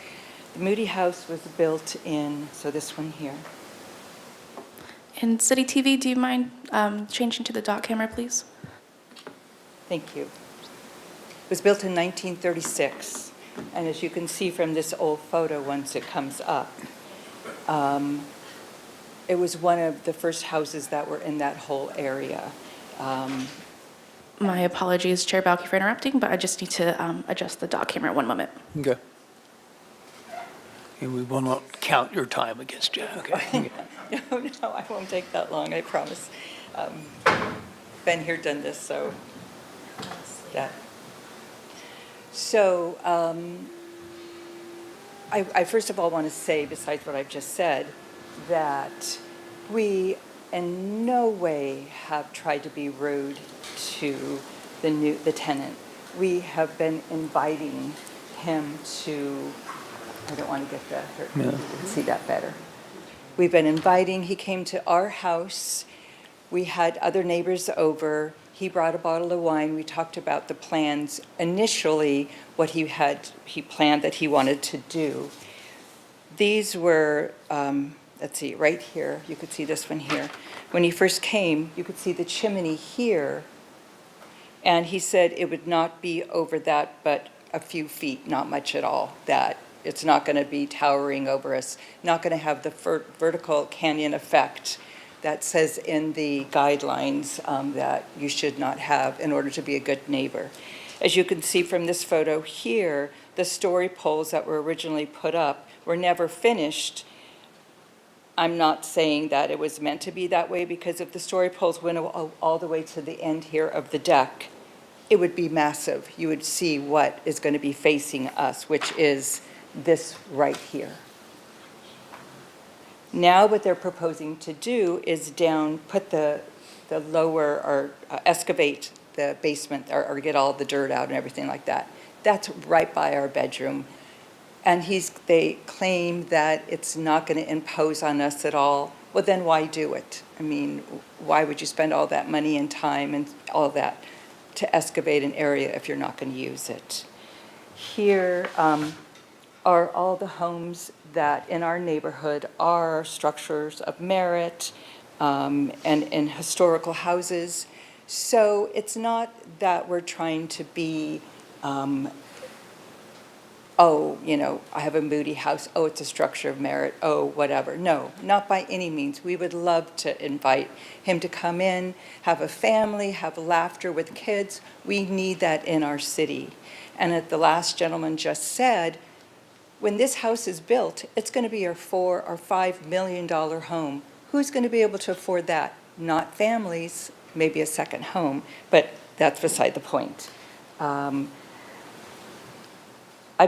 H: The Moody house was built in, so this one here.
B: And City TV, do you mind changing to the dot camera, please?
H: Thank you. It was built in 1936, and as you can see from this old photo once it comes up, it was one of the first houses that were in that whole area.
B: My apologies, Chair Balke, for interrupting, but I just need to adjust the dot camera. One moment.
A: Okay. And we will not count your time against you, okay?
H: No, I won't take that long, I promise. Been here, done this, so that. So I first of all want to say, besides what I've just said, that we in no way have tried to be rude to the tenant. We have been inviting him to, I don't want to get that hurt. You can see that better. We've been inviting, he came to our house. We had other neighbors over. He brought a bottle of wine. We talked about the plans. Initially, what he planned that he wanted to do. These were, let's see, right here. You could see this one here. When he first came, you could see the chimney here. And he said it would not be over that, but a few feet, not much at all, that it's not going to be towering over us, not going to have the vertical canyon effect that says in the guidelines that you should not have in order to be a good neighbor. As you can see from this photo here, the story poles that were originally put up were never finished. I'm not saying that it was meant to be that way, because if the story poles went all the way to the end here of the deck, it would be massive. You would see what is going to be facing us, which is this right here. Now what they're proposing to do is put the lower, or excavate the basement, or get all the dirt out and everything like that. That's right by our bedroom. And they claim that it's not going to impose on us at all. Well, then why do it? I mean, why would you spend all that money and time and all that to excavate an area if you're not going to use it? Here are all the homes that in our neighborhood are structures of merit and historical houses. So it's not that we're trying to be, I have a Moody house, it's a structure of merit, whatever. No, not by any means. We would love to invite him to come in, have a family, have laughter with kids. We need that in our city. And as the last gentleman just said, when this house is built, it's going to be our $4 or $5 million home. Who's going to be able to afford that? Not families, maybe a second home, but that's beside the point. I've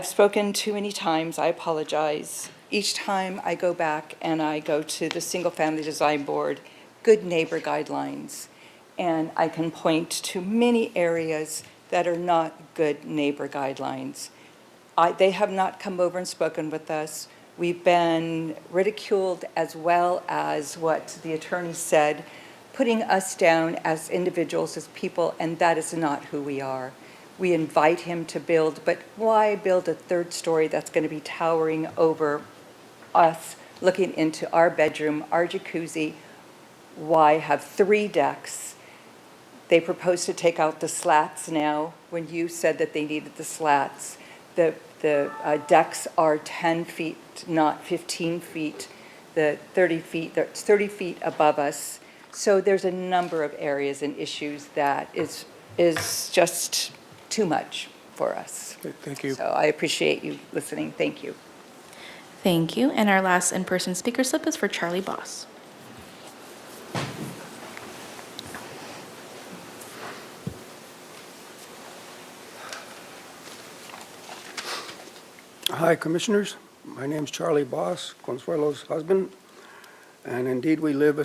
H: spoken too many times, I apologize. Each time I go back and I go to the Single Family Design Board, good neighbor guidelines, and I can point to many areas that are not good neighbor guidelines. They have not come over and spoken with us. We've been ridiculed, as well as what the attorney said, putting us down as individuals, as people, and that is not who we are. We invite him to build, but why build a third story that's going to be towering over us, looking into our bedroom, our jacuzzi? Why have 3 decks? They propose to take out the slats now, when you said that they needed the slats. The decks are 10 feet, not 15 feet. The 30 feet, that's 30 feet above us. So there's a number of areas and issues that is just too much for us.
A: Thank you.
H: So I appreciate you listening. Thank you.
B: Thank you. And our last in-person speaker slip is for Charlie Boss.
E: Hi, Commissioners. My name's Charlie Boss, Consuelo's husband, and indeed we live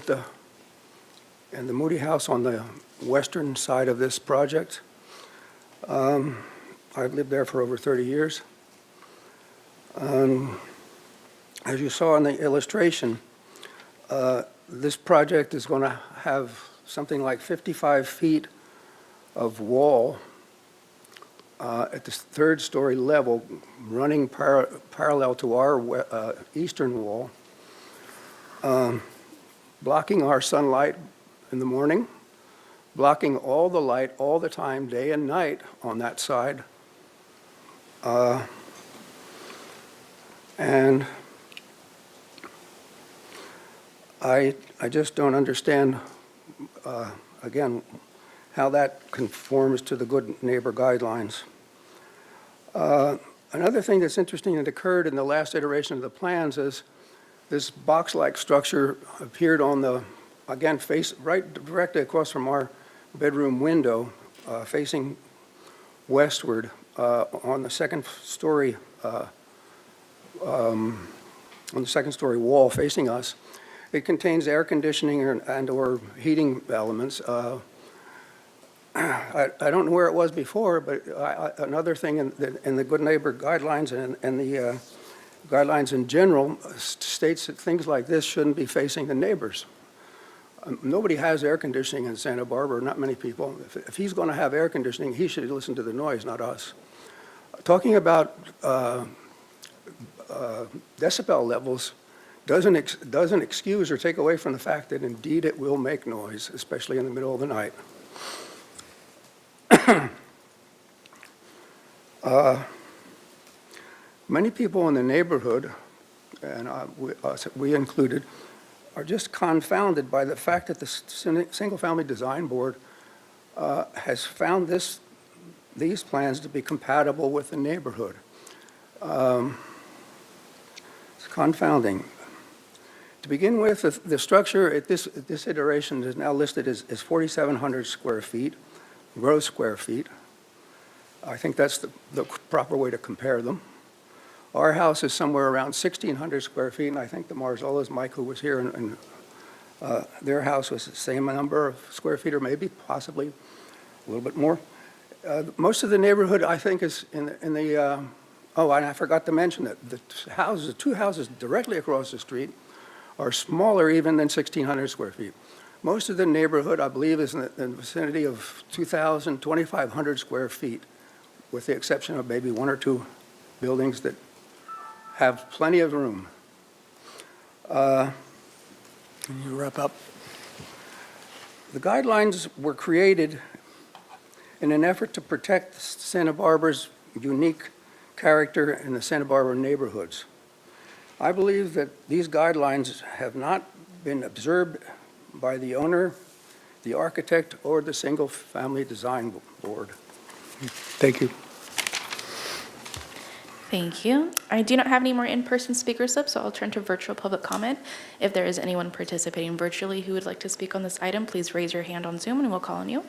E: in the Moody house on the western side of this project. I've lived there for over 30 years. As you saw in the illustration, this project is going to have something like 55 feet of wall at the third-story level, running parallel to our eastern wall, blocking our sunlight in the morning, blocking all the light all the time, day and night, on that side. And I just don't understand, again, how that conforms to the good neighbor guidelines. Another thing that's interesting that occurred in the last iteration of the plans is this box-like structure appeared on the, again, directly across from our bedroom window, facing westward on the second story wall facing us. It contains air conditioning and/or heating elements. I don't know where it was before, but another thing in the Good Neighbor guidelines and the guidelines in general states that things like this shouldn't be facing the neighbors. Nobody has air conditioning in Santa Barbara, not many people. If he's going to have air conditioning, he should listen to the noise, not us. Talking about decibel levels doesn't excuse or take away from the fact that indeed it will make noise, especially in the middle of the night. Many people in the neighborhood, and we included, are just confounded by the fact that the Single-Family Design Board has found these plans to be compatible with the neighborhood. It's confounding. To begin with, the structure at this iteration is now listed as 4,700 square feet, gross square feet. I think that's the proper way to compare them. Our house is somewhere around 1,600 square feet, and I think the Marzolas, Mike, who was here, and their house was the same number of square feet, or maybe possibly a little bit more. Most of the neighborhood, I think, is in the oh, and I forgot to mention that the two houses directly across the street are smaller even than 1,600 square feet. Most of the neighborhood, I believe, is in the vicinity of 2,000, 2,500 square feet, with the exception of maybe one or two buildings that have plenty of room.
A: Can you wrap up?
E: The guidelines were created in an effort to protect Santa Barbara's unique character in the Santa Barbara neighborhoods. I believe that these guidelines have not been observed by the owner, the architect, or the Single-Family Design Board.
A: Thank you.
B: Thank you. I do not have any more in-person speaker slips, so I'll turn to virtual public comment. If there is anyone participating virtually who would like to speak on this item, please raise your hand on Zoom and we'll call on you.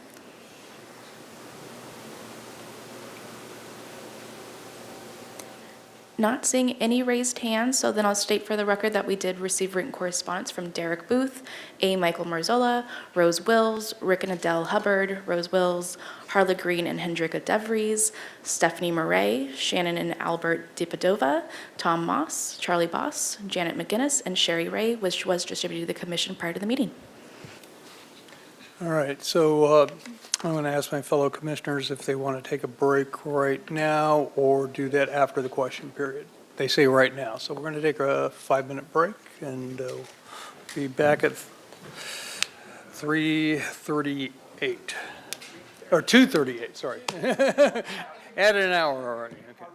B: Not seeing any raised hands, so then I'll state for the record that we did receive written correspondence from Derek Booth, A. Michael Marzola, Rose Wills, Rick and Adele Hubbard, Rose Wills, Harla Green and Hendrika DeVries, Stephanie Murray, Shannon and Albert DiPadova, Tom Moss, Charlie Boss, Janet McGinnis, and Sherry Ray, which was distributed to the commission prior to the meeting.
A: All right, so I'm going to ask my fellow commissioners if they want to take a break right now or do that after the question period. They say right now, so we're going to take a 5-minute break and be back at 3:38, or 2:38, sorry. Added an hour already, okay.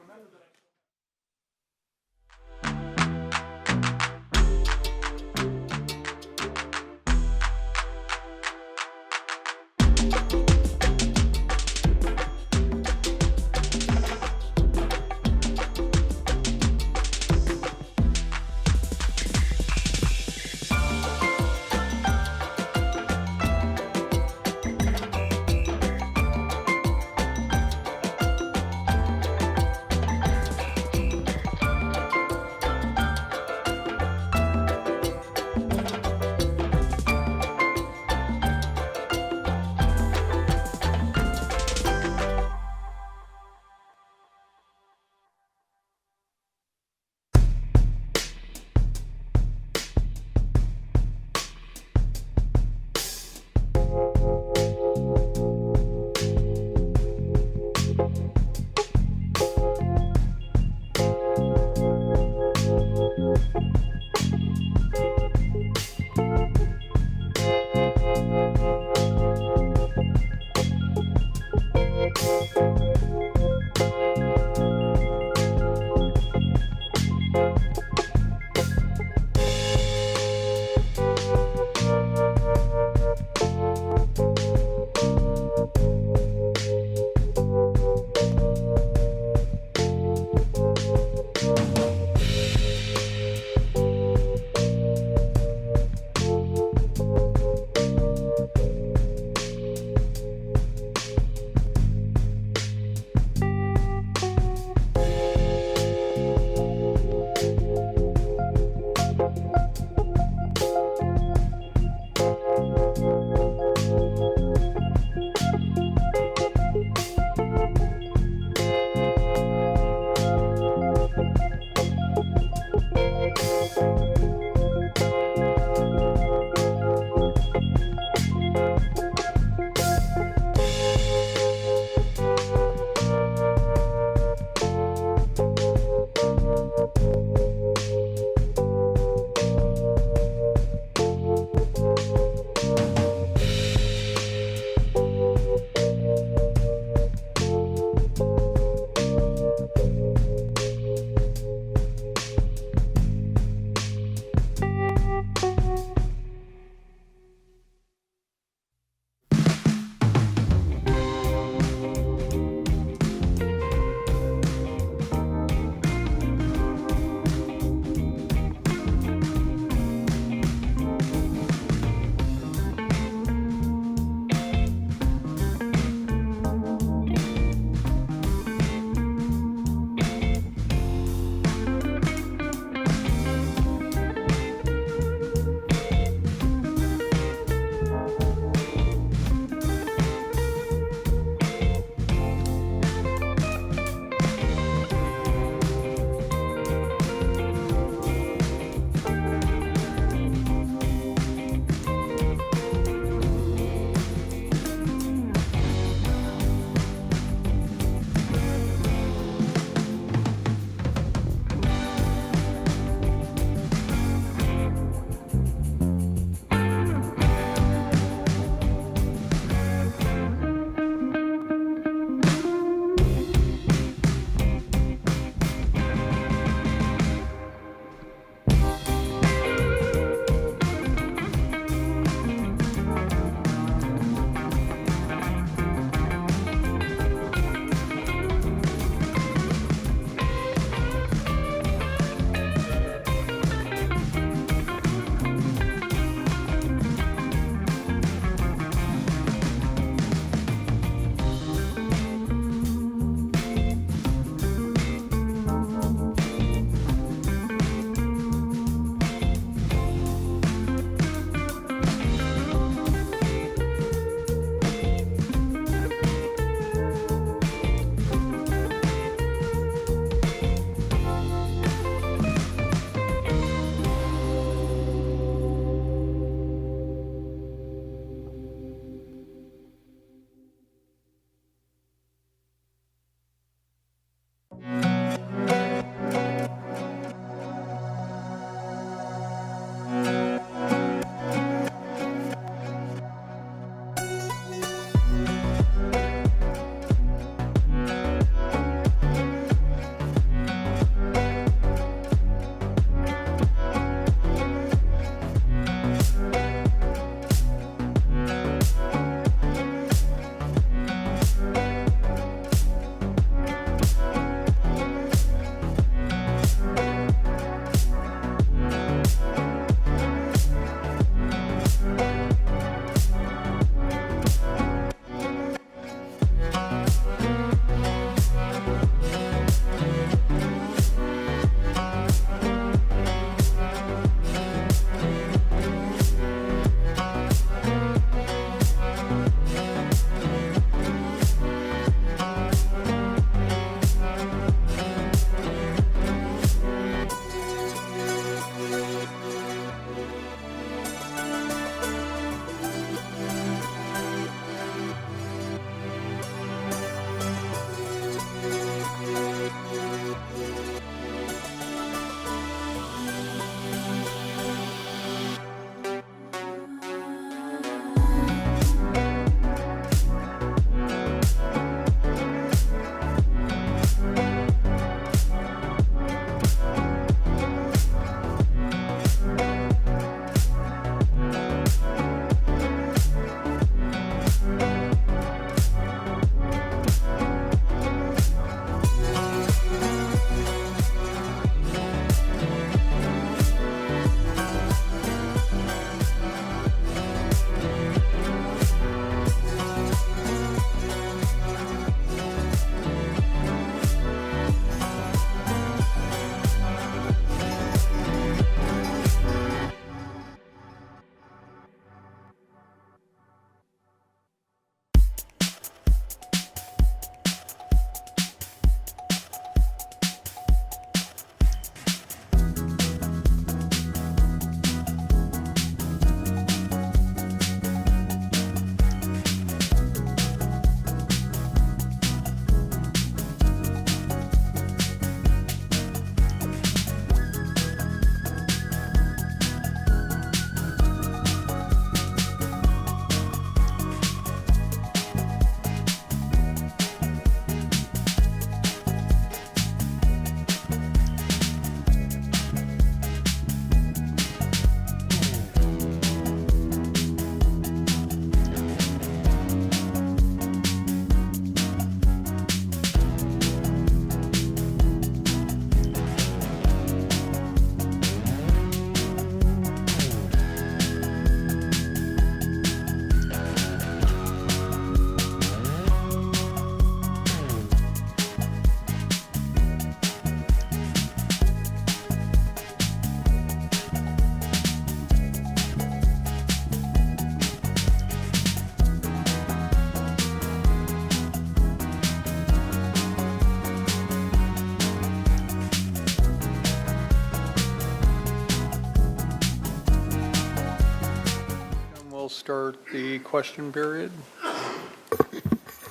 A: start the question period.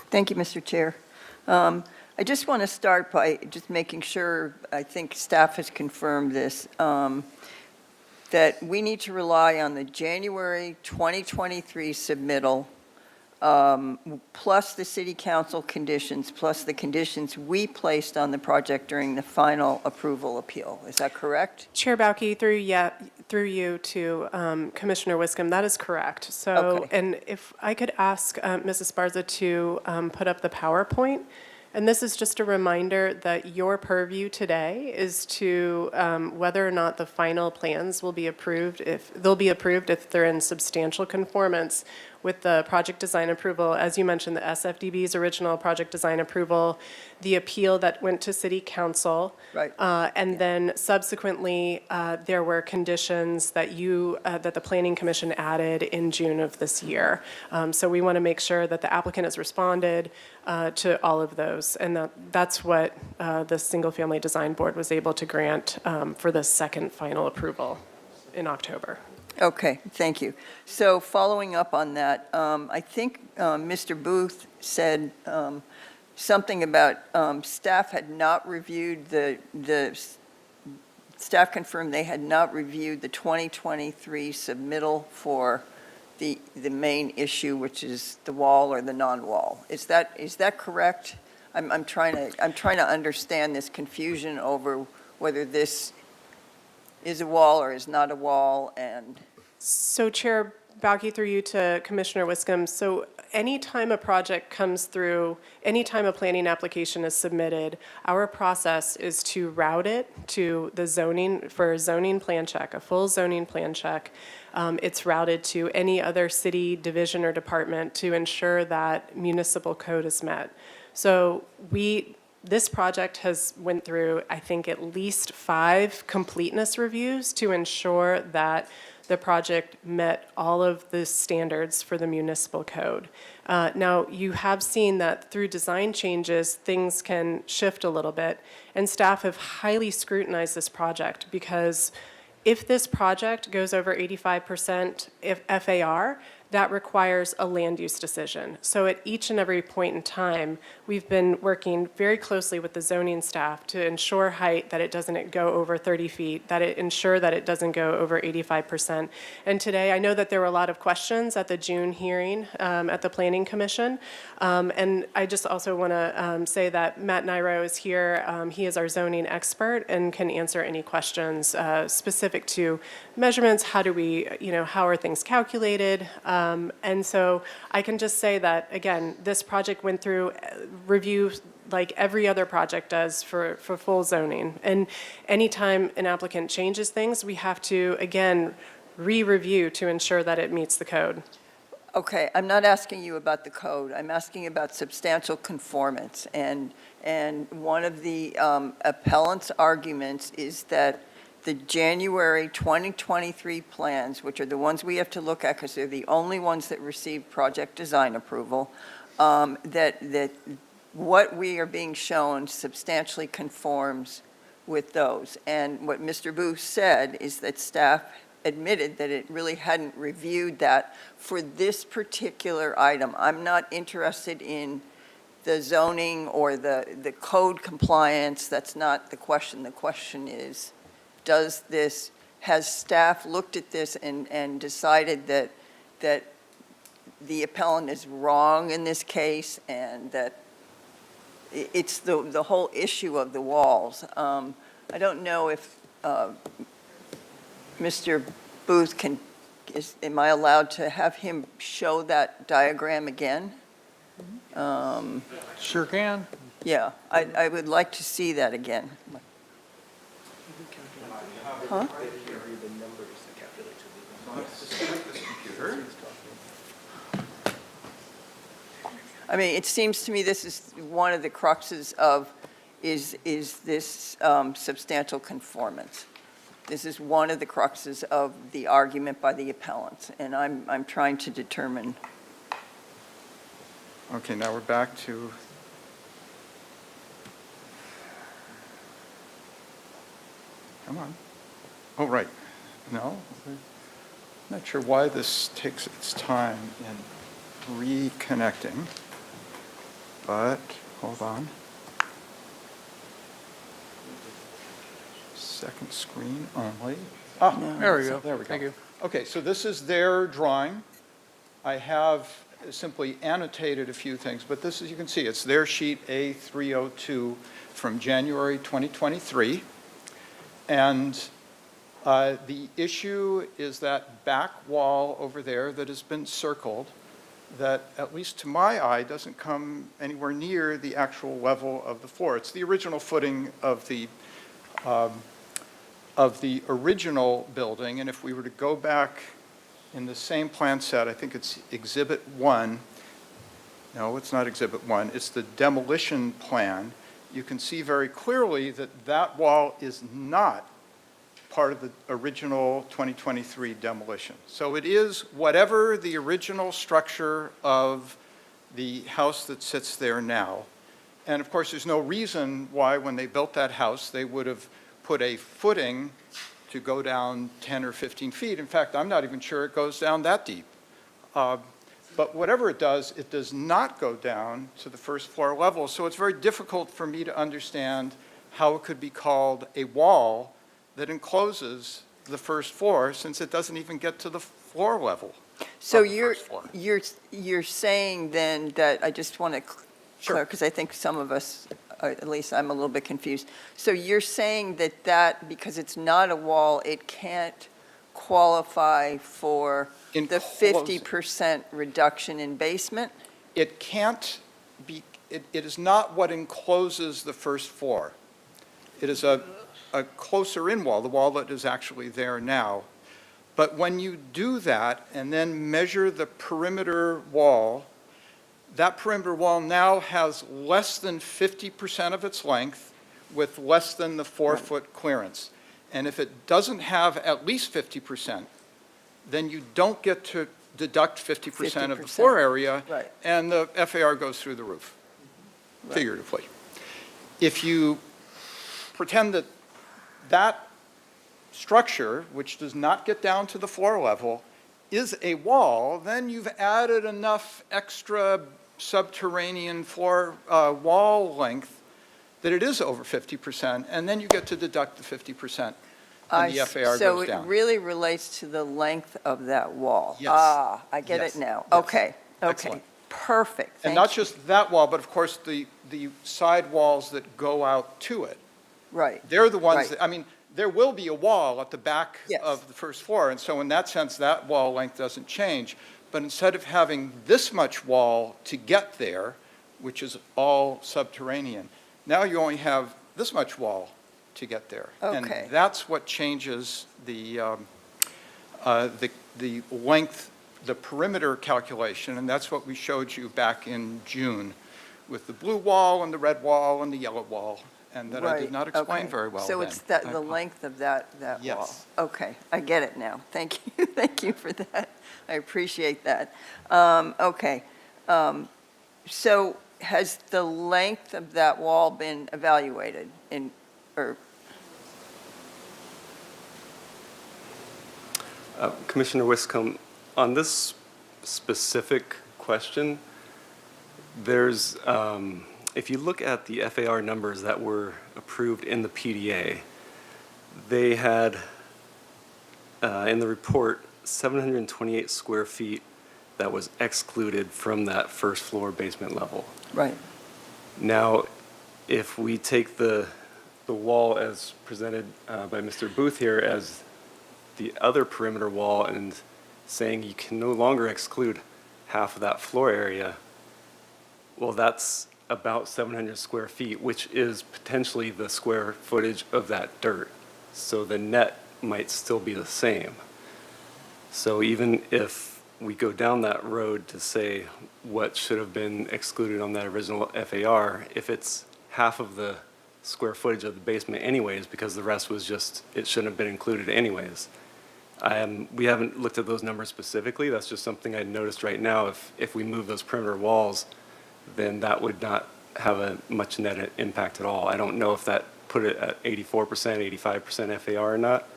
I: Thank you, Mr. Chair. I just want to start by just making sure, I think staff has confirmed this, that we need to rely on the January 2023 submittal, plus the city council conditions, plus the conditions we placed on the project during the final approval appeal. Is that correct?
D: Chair Bauke, through you to Commissioner Wiscombe, that is correct. So,
I: Okay.
D: and if I could ask Mrs. Sparza to put up the PowerPoint. And this is just a reminder that your purview today is to whether or not the final plans will be approved, if they're in substantial conformance with the project design approval. As you mentioned, the SFDB's original project design approval, the appeal that went to City Council.
I: Right.
D: And then subsequently, there were conditions that that the Planning Commission added in June of this year. So we want to make sure that the applicant has responded to all of those. And that's what the Single Family Design Board was able to grant for the second final approval in October.
I: Okay, thank you. So following up on that, I think Mr. Booth said something about staff had not reviewed staff confirmed they had not reviewed the 2023 submittal for the main issue, which is the wall or the non-wall. Is that correct? I'm trying to understand this confusion over whether this is a wall or is not a wall. And
D: so Chair Bauke, through you to Commissioner Wiscombe, so anytime a project comes through, anytime a planning application is submitted, our process is to route it to the zoning, for a zoning plan check, a full zoning plan check. It's routed to any other city division or department to ensure that municipal code is met. So this project has went through, I think, at least 5 completeness reviews to ensure that the project met all of the standards for the municipal code. Now, you have seen that through design changes, things can shift a little bit, and staff have highly scrutinized this project because if this project goes over 85% FAR, that requires a land use decision. So at each and every point in time, we've been working very closely with the zoning staff to ensure height, that it doesn't go over 30 feet, ensure that it doesn't go over 85%. And today, I know that there were a lot of questions at the June hearing at the Planning Commission. And I just also want to say that Matt Nairo is here. He is our zoning expert and can answer any questions specific to measurements. How are things calculated? And so I can just say that, again, this project went through review like every other project does for full zoning. And anytime an applicant changes things, we have to, again, re-review to ensure that it meets the code.
I: okay, I'm not asking you about the code. I'm asking about substantial conformance. And one of the appellant's arguments is that the January 2023 plans, which are the ones we have to look at because they're the only ones that received project design approval, that what we are being shown substantially conforms with those. And what Mr. Booth said is that staff admitted that it really hadn't reviewed that for this particular item. I'm not interested in the zoning or the code compliance. That's not the question. The question is, has staff looked at this and decided that the appellant is wrong in this case and that it's the whole issue of the walls? I don't know if Mr. Booth am I allowed to have him show that diagram again?
A: Sure can.
I: Yeah, I would like to see that again. Huh? I mean, it seems to me this is one of the cruxes of, is this substantial conformance? This is one of the cruxes of the argument by the appellants, and I'm trying to determine.
L: Okay, now we're back to, come on. Oh, right. No? Not sure why this takes its time in reconnecting, but hold on. Second screen only. Ah,
A: There we go.
L: There we go.
A: Thank you.
L: Okay, so this is their drawing. I have simply annotated a few things, but this, as you can see, it's their sheet A302 from January 2023. And the issue is that back wall over there that has been circled, that at least to my eye doesn't come anywhere near the actual level of the floor. It's the original footing of the original building, and if we were to go back in the same plan set, I think it's Exhibit 1. No, it's not Exhibit 1. It's the demolition plan. You can see very clearly that that wall is not part of the original 2023 demolition. So it is whatever the original structure of the house that sits there now. And of course, there's no reason why when they built that house, they would have put a footing to go down 10 or 15 feet. In fact, I'm not even sure it goes down that deep. But whatever it does not go down to the first floor level. So it's very difficult for me to understand how it could be called a wall that encloses the first floor, since it doesn't even get to the floor level.
I: So you're saying then that, I just want to clear, because I think some of us, or at least I'm a little bit confused. So you're saying that because it's not a wall, it can't qualify for the 50% reduction in basement?
L: It can't be, it is not what encloses the first floor. It is a closer in wall, the wall that is actually there now. But when you do that and then measure the perimeter wall, that perimeter wall now has less than 50% of its length with less than the 4-foot clearance. And if it doesn't have at least 50%, then you don't get to deduct 50% of the floor area, and the FAR goes through the roof, figuratively. If you pretend that that structure, which does not get down to the floor level, is a wall, then you've added enough extra subterranean floor wall length that it is over 50%, and then you get to deduct the 50%, and the FAR goes down.
I: So it really relates to the length of that wall?
L: Yes.
I: Ah, I get it now.
L: Yes.
I: Okay,
L: Excellent.
I: Perfect.
L: And not just that wall, but of course the side walls that go out to it.
I: Right.
L: They're the ones that, I mean, there will be a wall at the back
I: Yes.
L: of the first floor, and so in that sense, that wall length doesn't change. But instead of having this much wall to get there, which is all subterranean, now you only have this much wall to get there.
I: Okay.
L: And that's what changes the length, the perimeter calculation, and that's what we showed you back in June with the blue wall and the red wall and the yellow wall, and that I did not explain very well
I: So
L: then.
I: it's the length of that wall?
L: Yes.
I: Okay, I get it now. Thank you, thank you for that. I appreciate that. Okay, so has the length of that wall been evaluated or?
C: Commissioner Wiscombe, on this specific question, there's, if you look at the FAR numbers that were approved in the PDA, they had, in the report, 728 square feet that was excluded from that first floor basement level.
I: Right.
C: Now, if we take the wall as presented by Mr. Booth here as the other perimeter wall and saying you can no longer exclude half of that floor area, well, that's about 700 square feet, which is potentially the square footage of that dirt. So the net might still be the same. So even if we go down that road to say what should have been excluded on that original FAR, if it's half of the square footage of the basement anyways, because the rest was just, it shouldn't have been included anyways. We haven't looked at those numbers specifically. That's just something I noticed right now. If we move those perimeter walls, then that would not have a much net impact at all. I don't know if that put it at 84%, 85% FAR or not,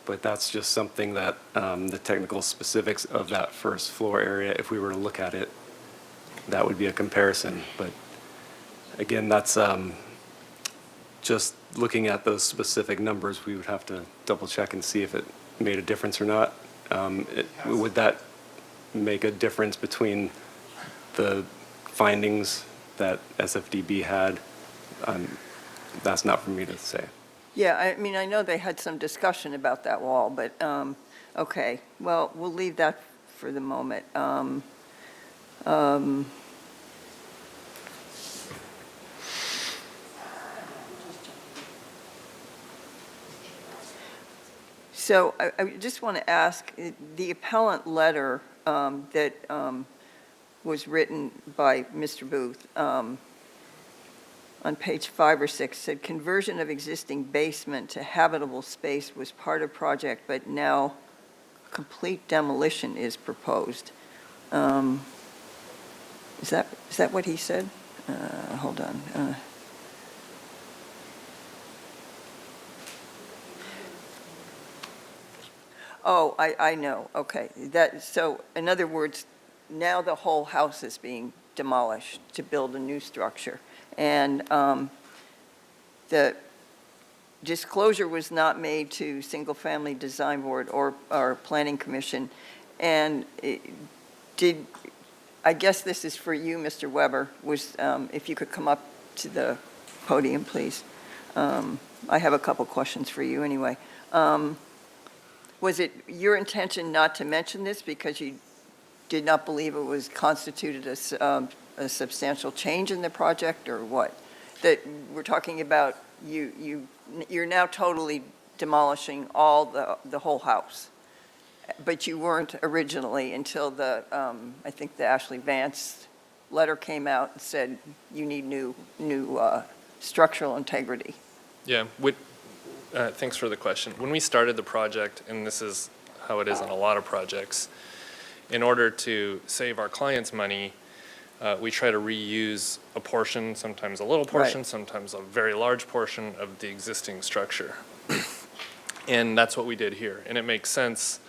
C: but that's just something that the technical specifics of that first floor area, if we were to look at it, that would be a comparison. But again, that's just looking at those specific numbers, we would have to double check and see if it made a difference or not. Would that make a difference between the findings that SFDB had? That's not for me to say.
I: Yeah, I mean, I know they had some discussion about that wall, but, okay, well, we'll leave that for the moment. So I just want to ask, the appellant letter that was written by Mr. Booth on page 5 or 6 said conversion of existing basement to habitable space was part of project, but now complete demolition is proposed. Is that what he said? Hold on. Oh, I know, okay. So, in other words, now the whole house is being demolished to build a new structure. And the disclosure was not made to Single Family Design Board or Planning Commission. And I guess this is for you, Mr. Weber, if you could come up to the podium, please. I have a couple questions for you anyway. Was it your intention not to mention this because you did not believe it was constituted a substantial change in the project, or what? That we're talking about you're now totally demolishing all the whole house, but you weren't originally until I think the Ashley Vance letter came out and said you need new structural integrity.
O: Yeah, thanks for the question. When we started the project, and this is how it is on a lot of projects, in order to save our clients money, we try to reuse a portion, sometimes a little portion, sometimes a very large portion of the existing structure. And that's what we did here. And it makes sense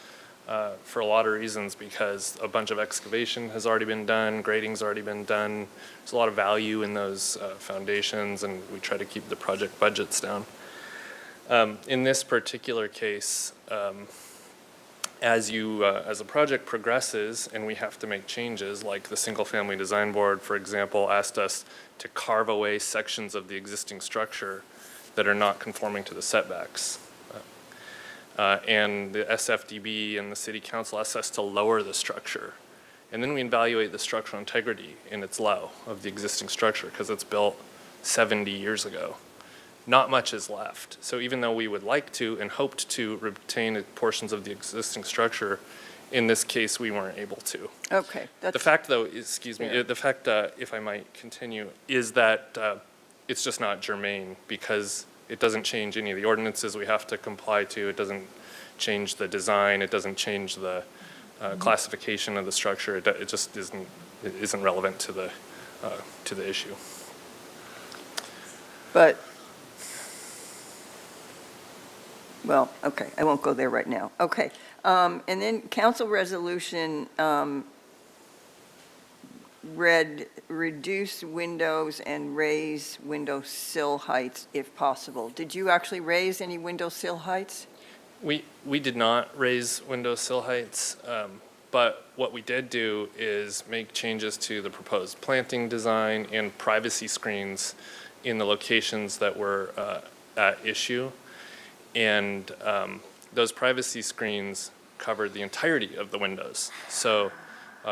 O: for a lot of reasons, because a bunch of excavation has already been done, grading's already been done. There's a lot of value in those foundations, and we try to keep the project budgets down. In this particular case, as a project progresses and we have to make changes, like the Single Family Design Board, for example, asked us to carve away sections of the existing structure that are not conforming to the setbacks. And the SFDB and the City Council asked us to lower the structure. And then we evaluate the structural integrity, and it's low, of the existing structure because it's built 70 years ago. Not much is left. So even though we would like to and hoped to retain portions of the existing structure, in this case, we weren't able to.
I: Okay.
O: The fact, though, the fact, if I might continue, is that it's just not germane, because it doesn't change any of the ordinances we have to comply to. It doesn't change the design. It doesn't change the classification of the structure. It just isn't relevant to the issue.
I: But, well, okay, I won't go there right now. Okay, and then council resolution read reduce windows and raise window sill heights if possible. Did you actually raise any window sill heights?
O: We did not raise window sill heights, but what we did do is make changes to the proposed planting design and privacy screens in the locations that were at issue. And those privacy screens covered the entirety of the windows. So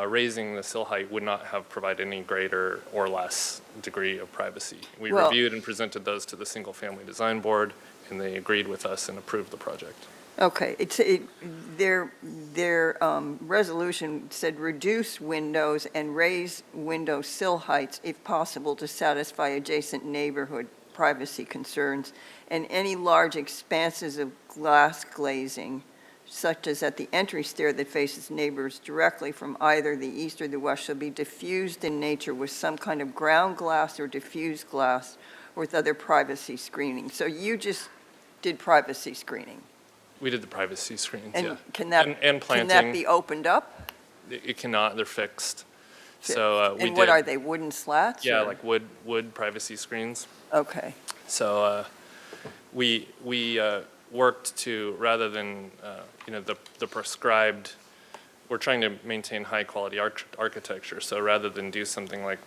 O: raising the sill height would not have provided any greater or less degree of privacy. We reviewed and presented those to the Single Family Design Board, and they agreed with us and approved the project.
I: Okay, their resolution said reduce windows and raise window sill heights if possible to satisfy adjacent neighborhood privacy concerns, and any large expanses of glass glazing, such as at the entry stair that faces neighbors directly from either the east or the west, shall be diffused in nature with some kind of ground glass or diffused glass or with other privacy screening. So you just did privacy screening?
O: We did the privacy screens,
I: And
O: yeah.
I: can that,
O: And
I: can that
O: planting.
I: be opened up?
O: It cannot, they're fixed. So we did.
I: And what are they, wooden slats?
O: Yeah,
I: or-
O: like wood privacy screens.
I: Okay,
O: So we worked to, rather than, the prescribed, we're trying to maintain high-quality architecture. So rather than do something like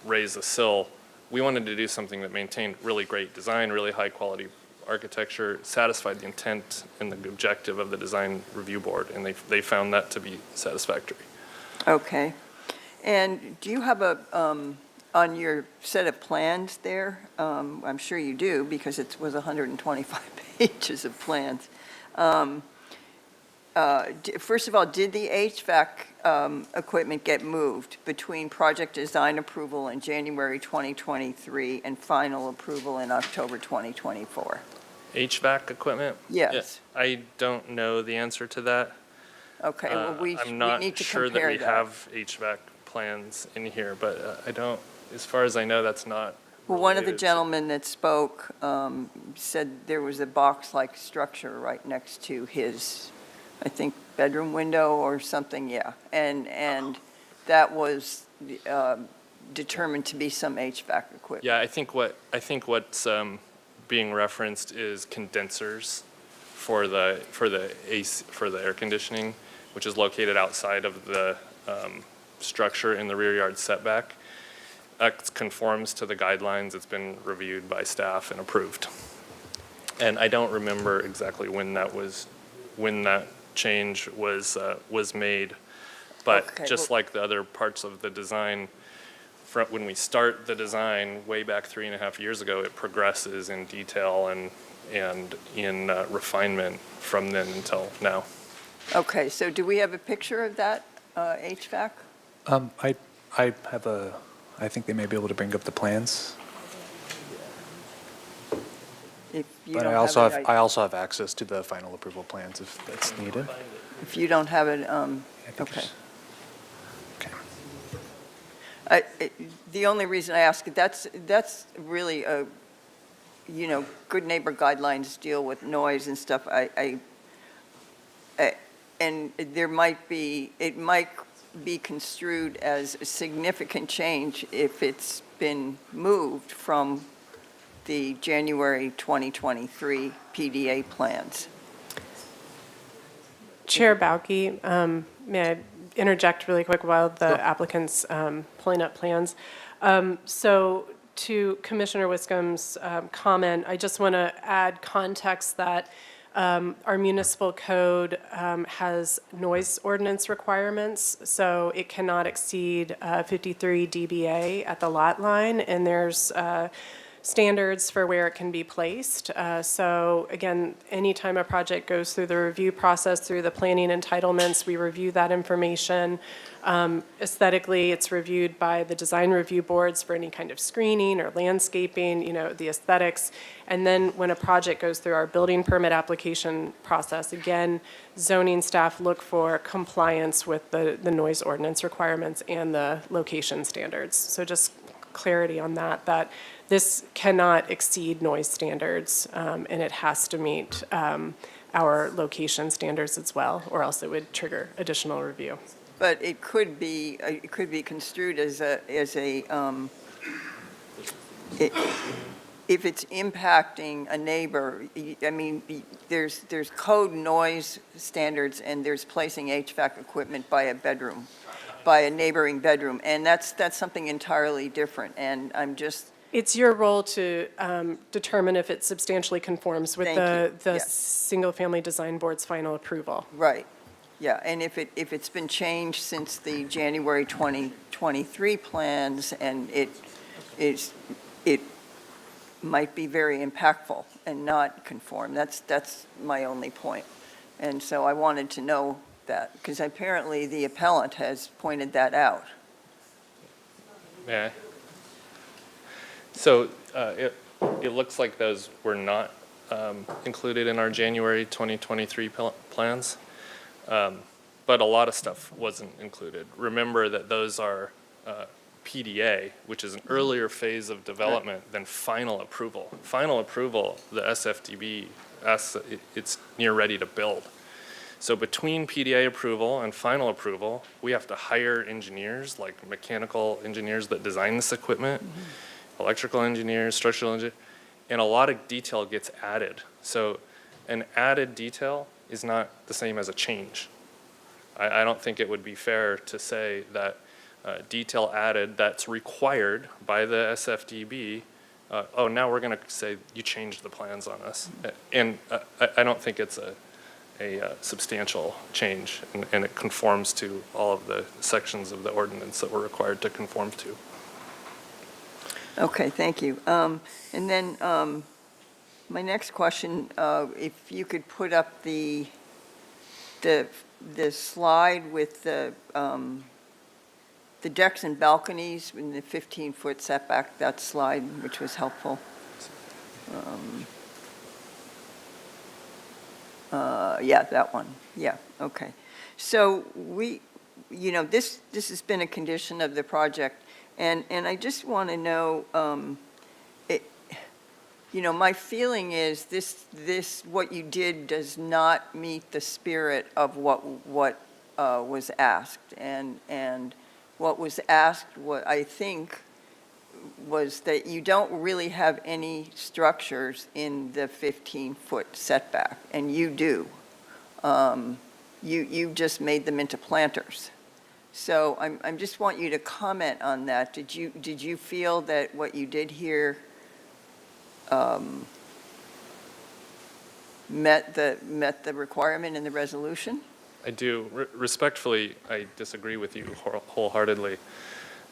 O: raise a sill, we wanted to do something that maintained really great design, really high-quality architecture, satisfied the intent and the objective of the design review board, and they found that to be satisfactory.
I: okay. And do you have on your set of plans there, I'm sure you do, because it was 125 pages of plans. First of all, did the HVAC equipment get moved between project design approval in January 2023 and final approval in October 2024?
O: HVAC equipment?
I: Yes.
O: Yeah, I don't know the answer to that.
I: Okay, well, we
O: I'm
I: need
O: not
I: to
O: sure that
I: compare
O: we
I: that.
O: have HVAC plans in here, but I don't, as far as I know, that's not.
I: Well, one of the
O: related to-
I: gentlemen that spoke said there was a box-like structure right next to his, I think, bedroom window or something, yeah. And that was determined to be some HVAC equipment.
O: Yeah, I think what's being referenced is condensers for the AC, for the air conditioning, which is located outside of the structure in the rear yard setback. It conforms to the guidelines. It's been reviewed by staff and approved. And I don't remember exactly when that change was made. But
I: Okay,
O: just like the other parts of the design, when we start the design way back 3.5 years ago, it progresses in detail and in refinement from then until now.
I: Okay, so do we have a picture of that HVAC?
F: I think they may be able to bring up the plans,
I: If you
F: but
I: don't
F: I also
I: have it,
F: I also have access to the final approval plans if that's needed.
I: If you don't have it, okay. The only reason I ask, that's really a, good neighbor guidelines deal with noise and stuff. And it might be construed as a significant change if it's been moved from the January 2023 PDA plans.
D: Chair Bauke, may I interject really quick while the applicant's pulling up plans? So to Commissioner Wiscombe's comment, I just want to add context that our municipal code has noise ordinance requirements, so it cannot exceed 53 dBA at the lot line, and there's standards for where it can be placed. So again, anytime a project goes through the review process, through the planning entitlements, we review that information. Aesthetically, it's reviewed by the design review boards for any kind of screening or landscaping, the aesthetics. And then when a project goes through our building permit application process, again, zoning staff look for compliance with the noise ordinance requirements and the location standards. So just clarity on that this cannot exceed noise standards, and it has to meet our location standards as well, or else it would trigger additional review.
I: But it could be construed as if it's impacting a neighbor. I mean, there's code noise standards, and there's placing HVAC equipment by a neighboring bedroom, and that's something entirely different. And I'm just.
D: It's your role to determine if it substantially conforms with the
I: Yes.
D: single-family design board's final approval.
I: Right, yeah, and if it's been changed since the January 2023 plans, and it might be very impactful and not conform, that's my only point. And so I wanted to know that, because apparently the appellant has pointed that out.
O: May I? So it looks like those were not included in our January 2023 plans, but a lot of stuff wasn't included. Remember that those are PDA, which is an earlier phase of development than final approval. Final approval, the SFDB asks, it's near ready to build. So between PDA approval and final approval, we have to hire engineers, like mechanical engineers that design this equipment, electrical engineers, structural engineers, and a lot of detail gets added. So an added detail is not the same as a change. I don't think it would be fair to say that detail added that's required by the SFDB, oh, now we're going to say you changed the plans on us. And I don't think it's a substantial change, and it conforms to all of the sections of the ordinance that we're required to conform to.
I: Okay, thank you. And then my next question, if you could put up the slide with the decks and balconies in the 15-foot setback, that slide, which was helpful. Yeah, that one. Yeah, okay. So this has been a condition of the project, and I just want to know, my feeling is this what you did does not meet the spirit of what was asked, and what was asked, what I think, was that you don't really have any structures in the 15-foot setback, and you do. You just made them into planters. So I just want you to comment on that. Did you feel that what you did here met the requirement in the resolution?
O: I do. Respectfully, I disagree with you wholeheartedly.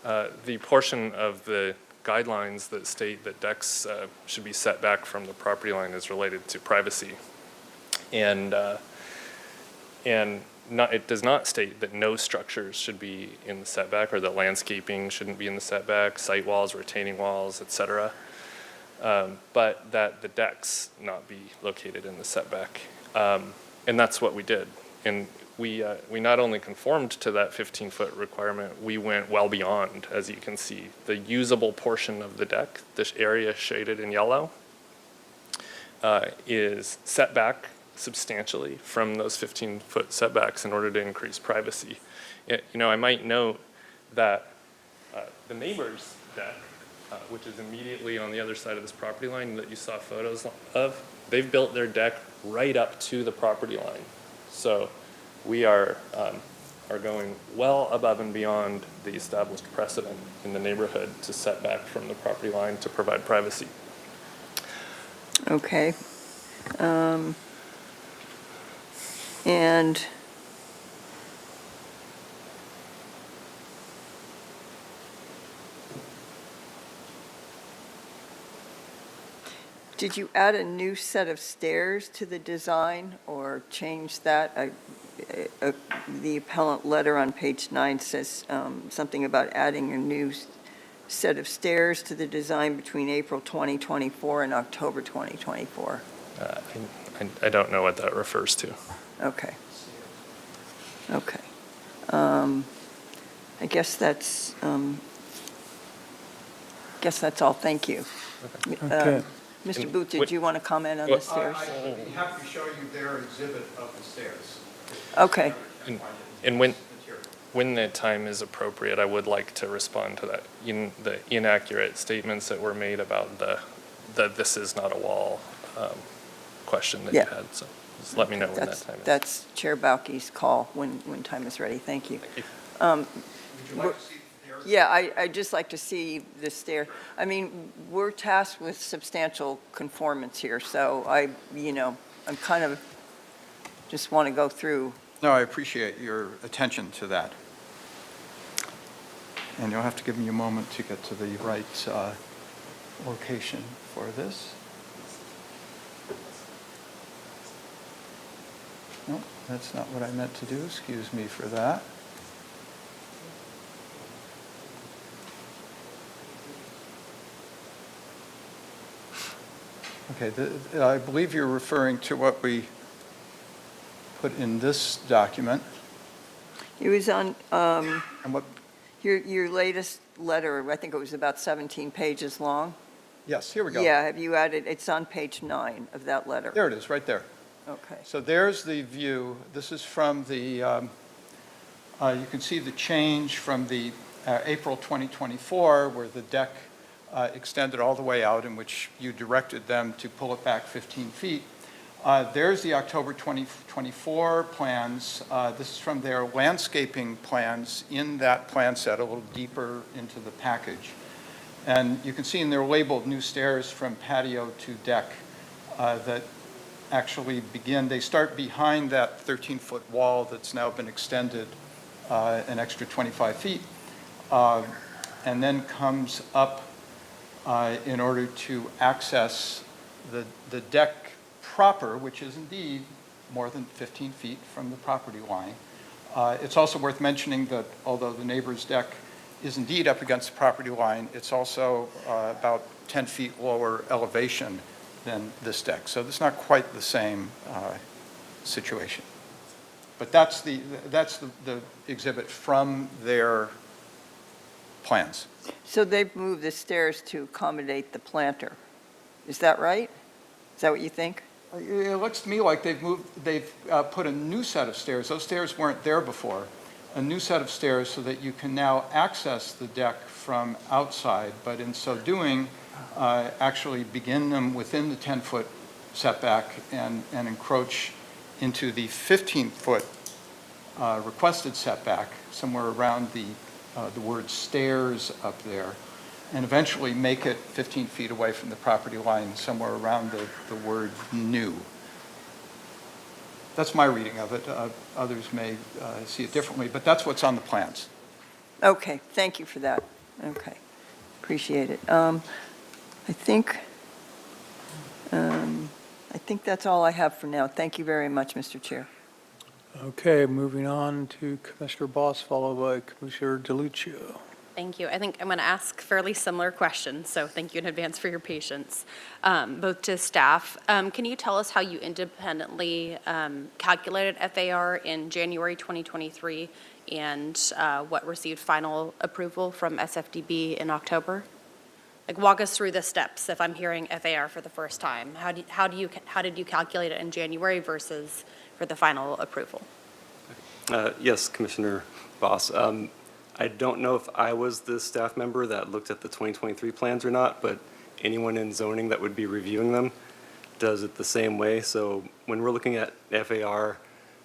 O: The portion of the guidelines that state that decks should be set back from the property line is related to privacy. And it does not state that no structures should be in the setback, or that landscaping shouldn't be in the setback, site walls, retaining walls, et cetera, but that the decks not be located in the setback. And that's what we did. And we not only conformed to that 15-foot requirement, we went well beyond, as you can see. The usable portion of the deck, this area shaded in yellow, is set back substantially from those 15-foot setbacks in order to increase privacy. I might note that the neighbor's deck, which is immediately on the other side of this property line that you saw photos of, they've built their deck right up to the property line. So we are going well above and beyond the established precedent in the neighborhood to set back from the property line to provide privacy.
I: Okay. And did you add a new set of stairs to the design or change that? The appellant letter on page 9 says something about adding a new set of stairs to the design between April 2024 and October 2024.
O: I don't know what that refers to.
I: Okay. Okay. I guess that's all. Thank you.
L: Okay.
I: Mr. Booth, did you want to comment on the stairs?
L: I'd be happy to show you their exhibit of the stairs.
I: Okay.
O: And when the time is appropriate, I would like to respond to that, the inaccurate statements that were made about that this is not a wall question that you had. So just let me know when that time is.
I: That's Chair Bauke's call when time is ready. Thank you.
L: Would you like to see the stairs?
I: Yeah, I'd just like to see the stair. I mean, we're tasked with substantial conformance here, so I'm kind of just want to go through.
L: No, I appreciate your attention to that. And you'll have to give me a moment to get to the right location for this. No, that's not what I meant to do. Excuse me for that. Okay, I believe you're referring to what we put in this document.
I: It was on
L: And what,
I: your latest letter. I think it was about 17 pages long.
L: Yes, here we go.
I: Yeah, have you added, it's on page 9 of that letter.
L: There it is, right there.
I: Okay.
L: So there's the view. This is from the, you can see the change from the April 2024, where the deck extended all the way out, in which you directed them to pull it back 15 feet. There's the October 2024 plans. This is from their landscaping plans in that plan set, a little deeper into the package. And you can see, and they're labeled new stairs from patio to deck that actually begin, they start behind that 13-foot wall that's now been extended an extra 25 feet, and then comes up in order to access the deck proper, which is indeed more than 15 feet from the property line. It's also worth mentioning that although the neighbor's deck is indeed up against the property line, it's also about 10 feet lower elevation than this deck. So it's not quite the same situation. But that's the exhibit from their plans.
I: So they've moved the stairs to accommodate the planter. Is that right? Is that what you think?
L: It looks to me like they've put a new set of stairs. Those stairs weren't there before. A new set of stairs so that you can now access the deck from outside, but in so doing, actually begin them within the 10-foot setback and encroach into the 15-foot requested setback, somewhere around the word stairs up there, and eventually make it 15 feet away from the property line, somewhere around the word new. That's my reading of it. Others may see it differently, but that's what's on the plans.
I: Okay, thank you for that. Okay, appreciate it. I think that's all I have for now. Thank you very much, Mr. Chair.
A: Okay, moving on to Commissioner Boss, followed by Commissioner DeLuccio.
K: Thank you. I think I'm going to ask fairly similar questions, so thank you in advance for your patience, both to staff. Can you tell us how you independently calculated FAR in January 2023 and what received final approval from SFDB in October? Like, walk us through the steps if I'm hearing FAR for the first time. How did you calculate it in January versus for the final approval?
C: Yes, Commissioner Boss. I don't know if I was the staff member that looked at the 2023 plans or not, but anyone in zoning that would be reviewing them does it the same way. So when we're looking at FAR,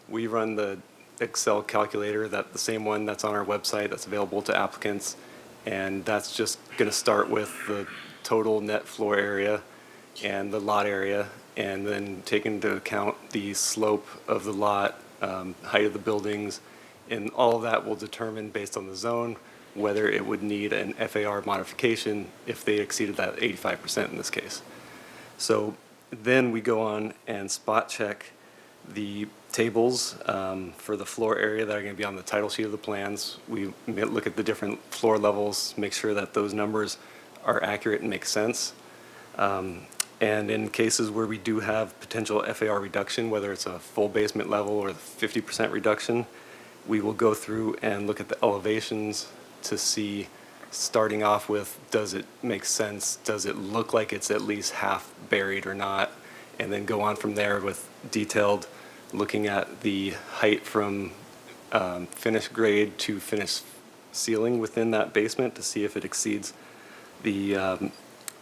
C: we run the Excel calculator, the same one that's on our website that's available to applicants, and that's just going to start with the total net floor area and the lot area, and then take into account the slope of the lot, height of the buildings, and all of that will determine, based on the zone, whether it would need an FAR modification if they exceeded that 85% in this case. So then we go on and spot check the tables for the floor area that are going to be on the title sheet of the plans. We look at the different floor levels, make sure that those numbers are accurate and make sense. And in cases where we do have potential FAR reduction, whether it's a full basement level or the 50% reduction, we will go through and look at the elevations to see, starting off with, does it make sense? Does it look like it's at least half buried or not? And then go on from there with detailed, looking at the height from finished grade to finished ceiling within that basement to see if it exceeds the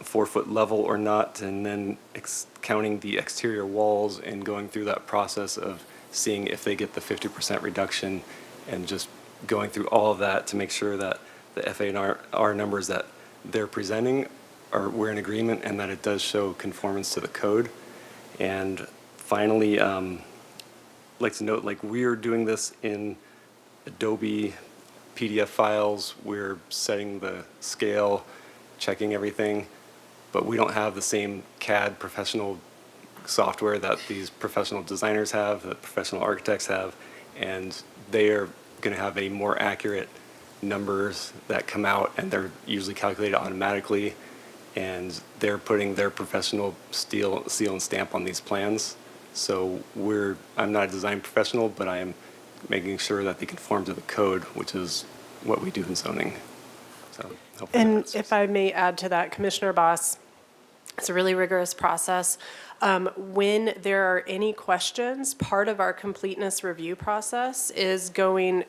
C: 4-foot level or not, and then counting the exterior walls and going through that process of seeing if they get the 50% reduction, and just going through all of that to make sure that the FAR numbers that they're presenting we're in agreement, and that it does show conformance to the code. And finally, I'd like to note, like, we are doing this in Adobe PDF files. We're setting the scale, checking everything, but we don't have the same CAD professional software that these professional designers have, that professional architects have, and they are going to have a more accurate numbers that come out, and they're usually calculated automatically, and they're putting their professional seal and stamp on these plans. So I'm not a design professional, but I am making sure that they conform to the code, which is what we do in zoning. So hopefully
D: And
C: that's-
D: if I may add to that, Commissioner Boss, It's a really rigorous process. When there are any questions, part of our completeness review process is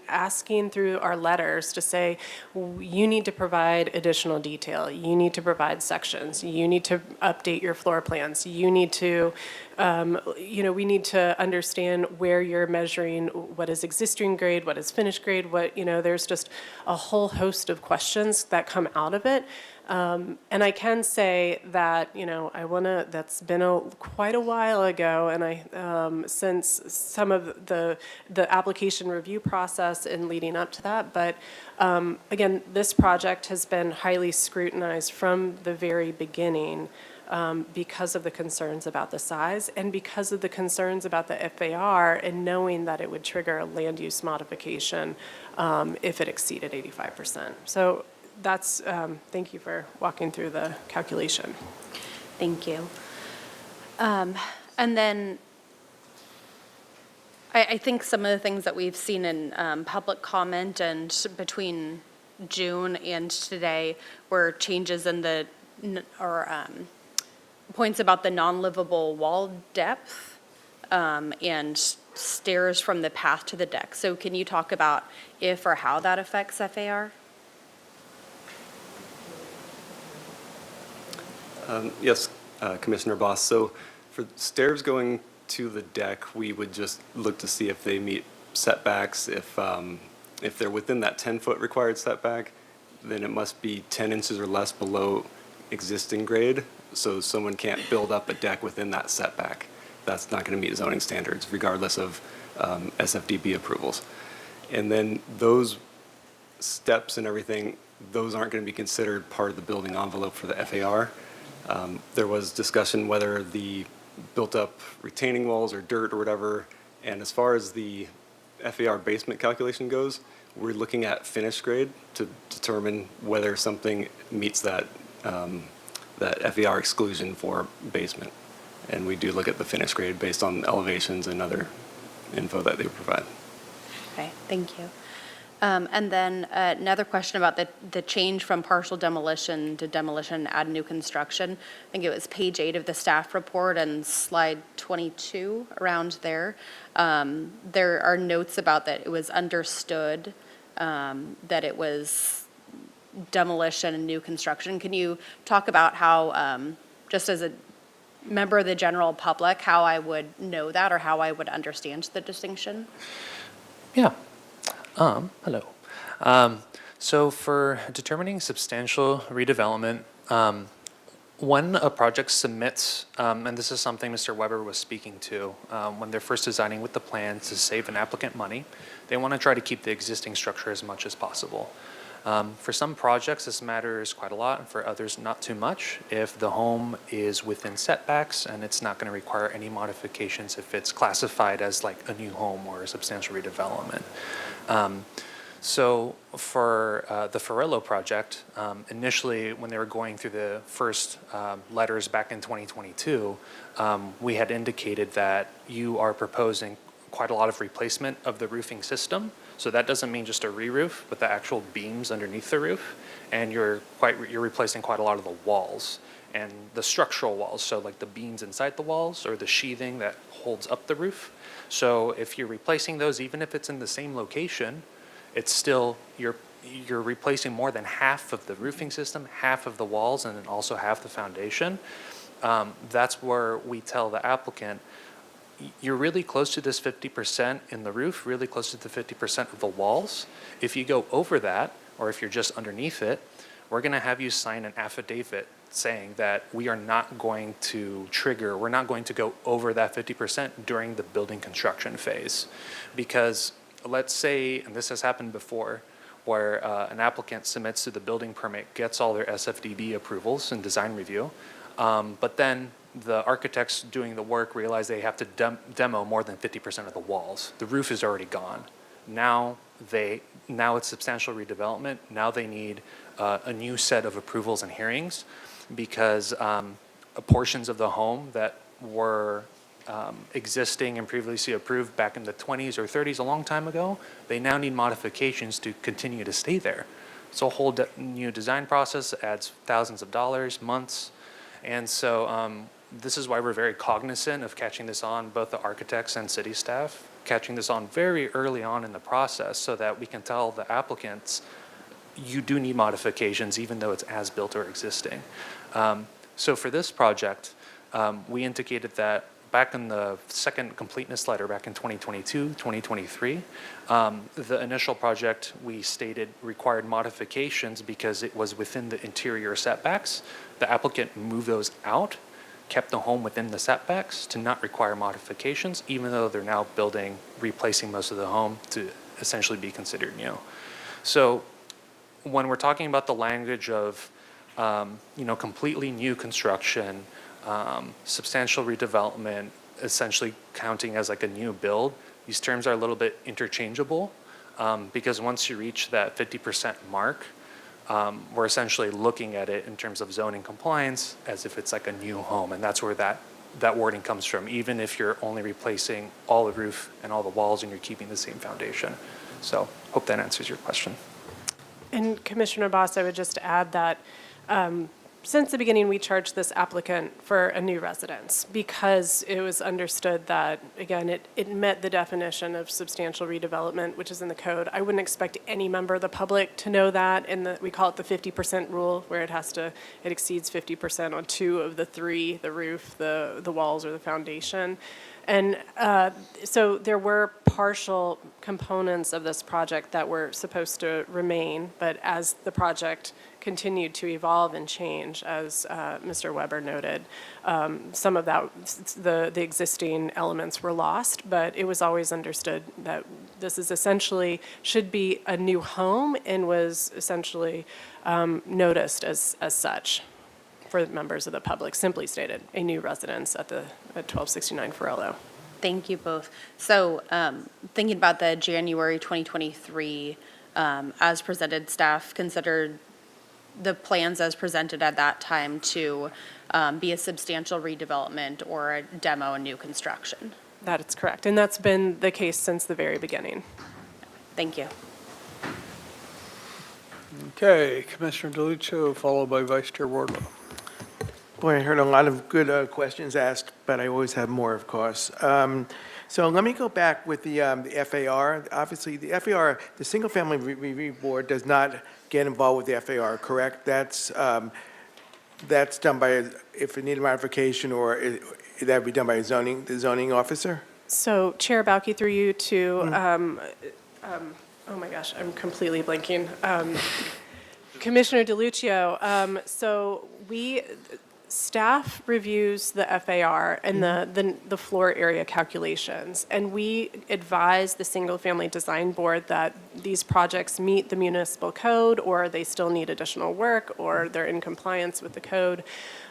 D: asking through our letters to say, you need to provide additional detail, you need to provide sections, you need to update your floor plans, you need to, we need to understand where you're measuring what is existing grade, what is finished grade, there's just a whole host of questions that come out of it. And I can say that, that's been quite a while ago, and since some of the application review process and leading up to that, but again, this project has been highly scrutinized from the very beginning because of the concerns about the size and because of the concerns about the FAR and knowing that it would trigger a land use modification if it exceeded 85%. So that's, thank you for walking through the calculation.
K: Thank you. And then I think some of the things that we've seen in public comment and between June and today were changes in points about the non-livable wall depth and stairs from the path to the deck. So can you talk about if or how that affects FAR?
C: Yes, Commissioner Boss. So for stairs going to the deck, we would just look to see if they meet setbacks. If they're within that 10-foot required setback, then it must be 10 inches or less below existing grade. So someone can't build up a deck within that setback. That's not going to meet zoning standards, regardless of SFDB approvals. And then those steps and everything, those aren't going to be considered part of the building envelope for the FAR. There was discussion whether the built-up retaining walls or dirt or whatever, and as far as the FAR basement calculation goes, we're looking at finished grade to determine whether something meets that FAR exclusion for basement. And we do look at the finished grade based on elevations and other info that they provide.
K: Okay, thank you. And then another question about the change from partial demolition to demolition and add new construction. I think it was page 8 of the staff report and slide 22 around there. There are notes about that it was understood that it was demolition and new construction. Can you talk about how, just as a member of the general public, how I would know that or how I would understand the distinction?
F: Yeah. Hello. So for determining substantial redevelopment, when a project submits, and this is something Mr. Weber was speaking to, when they're first designing with the plan to save an applicant money, they want to try to keep the existing structure as much as possible. For some projects, this matters quite a lot, and for others, not too much. If the home is within setbacks and it's not going to require any modifications if it's classified as like a new home or a substantial redevelopment. So for the Ferrello project, initially when they were going through the first letters back in 2022, we had indicated that you are proposing quite a lot of replacement of the roofing system. So that doesn't mean just a re-roof, but the actual beams underneath the roof. And you're replacing quite a lot of the walls and the structural walls. So like the beams inside the walls or the sheathing that holds up the roof. So if you're replacing those, even if it's in the same location, it's still, you're replacing more than half of the roofing system, half of the walls, and then also half the foundation. That's where we tell the applicant, you're really close to this 50% in the roof, really close to the 50% of the walls. If you go over that, or if you're just underneath it, we're going to have you sign an affidavit saying that we are not going to we're not going to go over that 50% during the building construction phase. Because let's say, and this has happened before, where an applicant submits to the building permit, gets all their SFDB approvals and design review, but then the architects doing the work realize they have to demo more than 50% of the walls. The roof is already gone. Now it's substantial redevelopment. Now they need a new set of approvals and hearings because portions of the home that were existing and previously approved back in the 20s or 30s a long time ago, they now need modifications to continue to stay there. So a whole new design process adds thousands of dollars, months, And so this is why we're very cognizant of catching this on, both the architects and city staff, catching this on very early on in the process so that we can tell the applicants, you do need modifications even though it's as-built or existing. So for this project, we indicated that back in the second completeness letter back in 2022, 2023, the initial project we stated required modifications because it was within the interior setbacks. The applicant moved those out, kept the home within the setbacks to not require modifications, even though they're now building, replacing most of the home to essentially be considered new. So when we're talking about the language of completely new construction, substantial redevelopment, essentially counting as like a new build, these terms are a little bit interchangeable because once you reach that 50% mark, we're essentially looking at it in terms of zoning compliance as if it's like a new home, and that's where that wording comes from, even if you're only replacing all the roof and all the walls and you're keeping the same foundation. So hope that answers your question.
D: And Commissioner Boss, I would just add that since the beginning, we charged this applicant for a new residence because it was understood that, again, it met the definition of substantial redevelopment, which is in the code. I wouldn't expect any member of the public to know that, and we call it the 50% rule, where it exceeds 50% on 2 of the 3, the roof, the walls, or the foundation. And so there were partial components of this project that were supposed to remain, but as the project continued to evolve and change, as Mr. Weber noted, some of that, the existing elements were lost, but it was always understood that this is essentially, should be a new home and was essentially noticed as such for members of the public, simply stated, a new residence at 1269 Farello.
K: Thank you both. So thinking about the January 2023 as presented, staff considered the plans as presented at that time to be a substantial redevelopment or a demo and new construction.
D: That is correct, and that's been the case since the very beginning.
K: Thank you.
A: Okay, Commissioner DeLuccio, followed by Vice Chair Wardlow.
M: Boy, I heard a lot of good questions asked, but I always have more, of course. So let me go back with the FAR. Obviously, the FAR, the Single Family Review Board, does not get involved with the FAR, correct? That's done by, if it needed modification, or that would be done by the zoning officer?
D: So Chair Bauke, through you to, oh my gosh, I'm completely blanking. Commissioner DeLuccio, so staff reviews the FAR and the floor area calculations, and we advise the Single Family Design Board that these projects meet the municipal code, or they still need additional work, or they're in compliance with the code.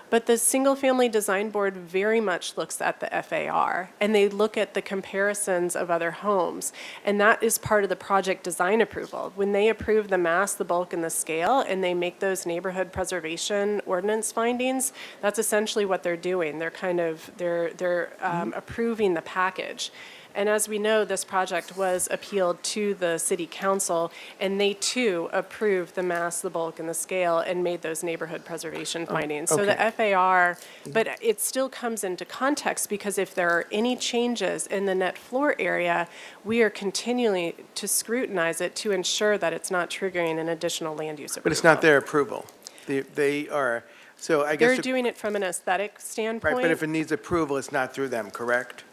D: But the Single Family Design Board very much looks at the FAR, and they look at the comparisons of other homes, and that is part of the project design approval. When they approve the mass, the bulk, and the scale, and they make those neighborhood preservation ordinance findings, that's essentially what they're doing. They're approving the package. And as we know, this project was appealed to the city council, and they too approved the mass, the bulk, and the scale, and made those neighborhood preservation findings. So the FAR, but it still comes into context, because if there are any changes in the net floor area, we are continuing to scrutinize it to ensure that it's not triggering an additional land use approval.
M: But it's not their approval. They are, so I guess.
D: They're doing it from an aesthetic standpoint.
M: Right, but if it needs approval, it's not through them, correct?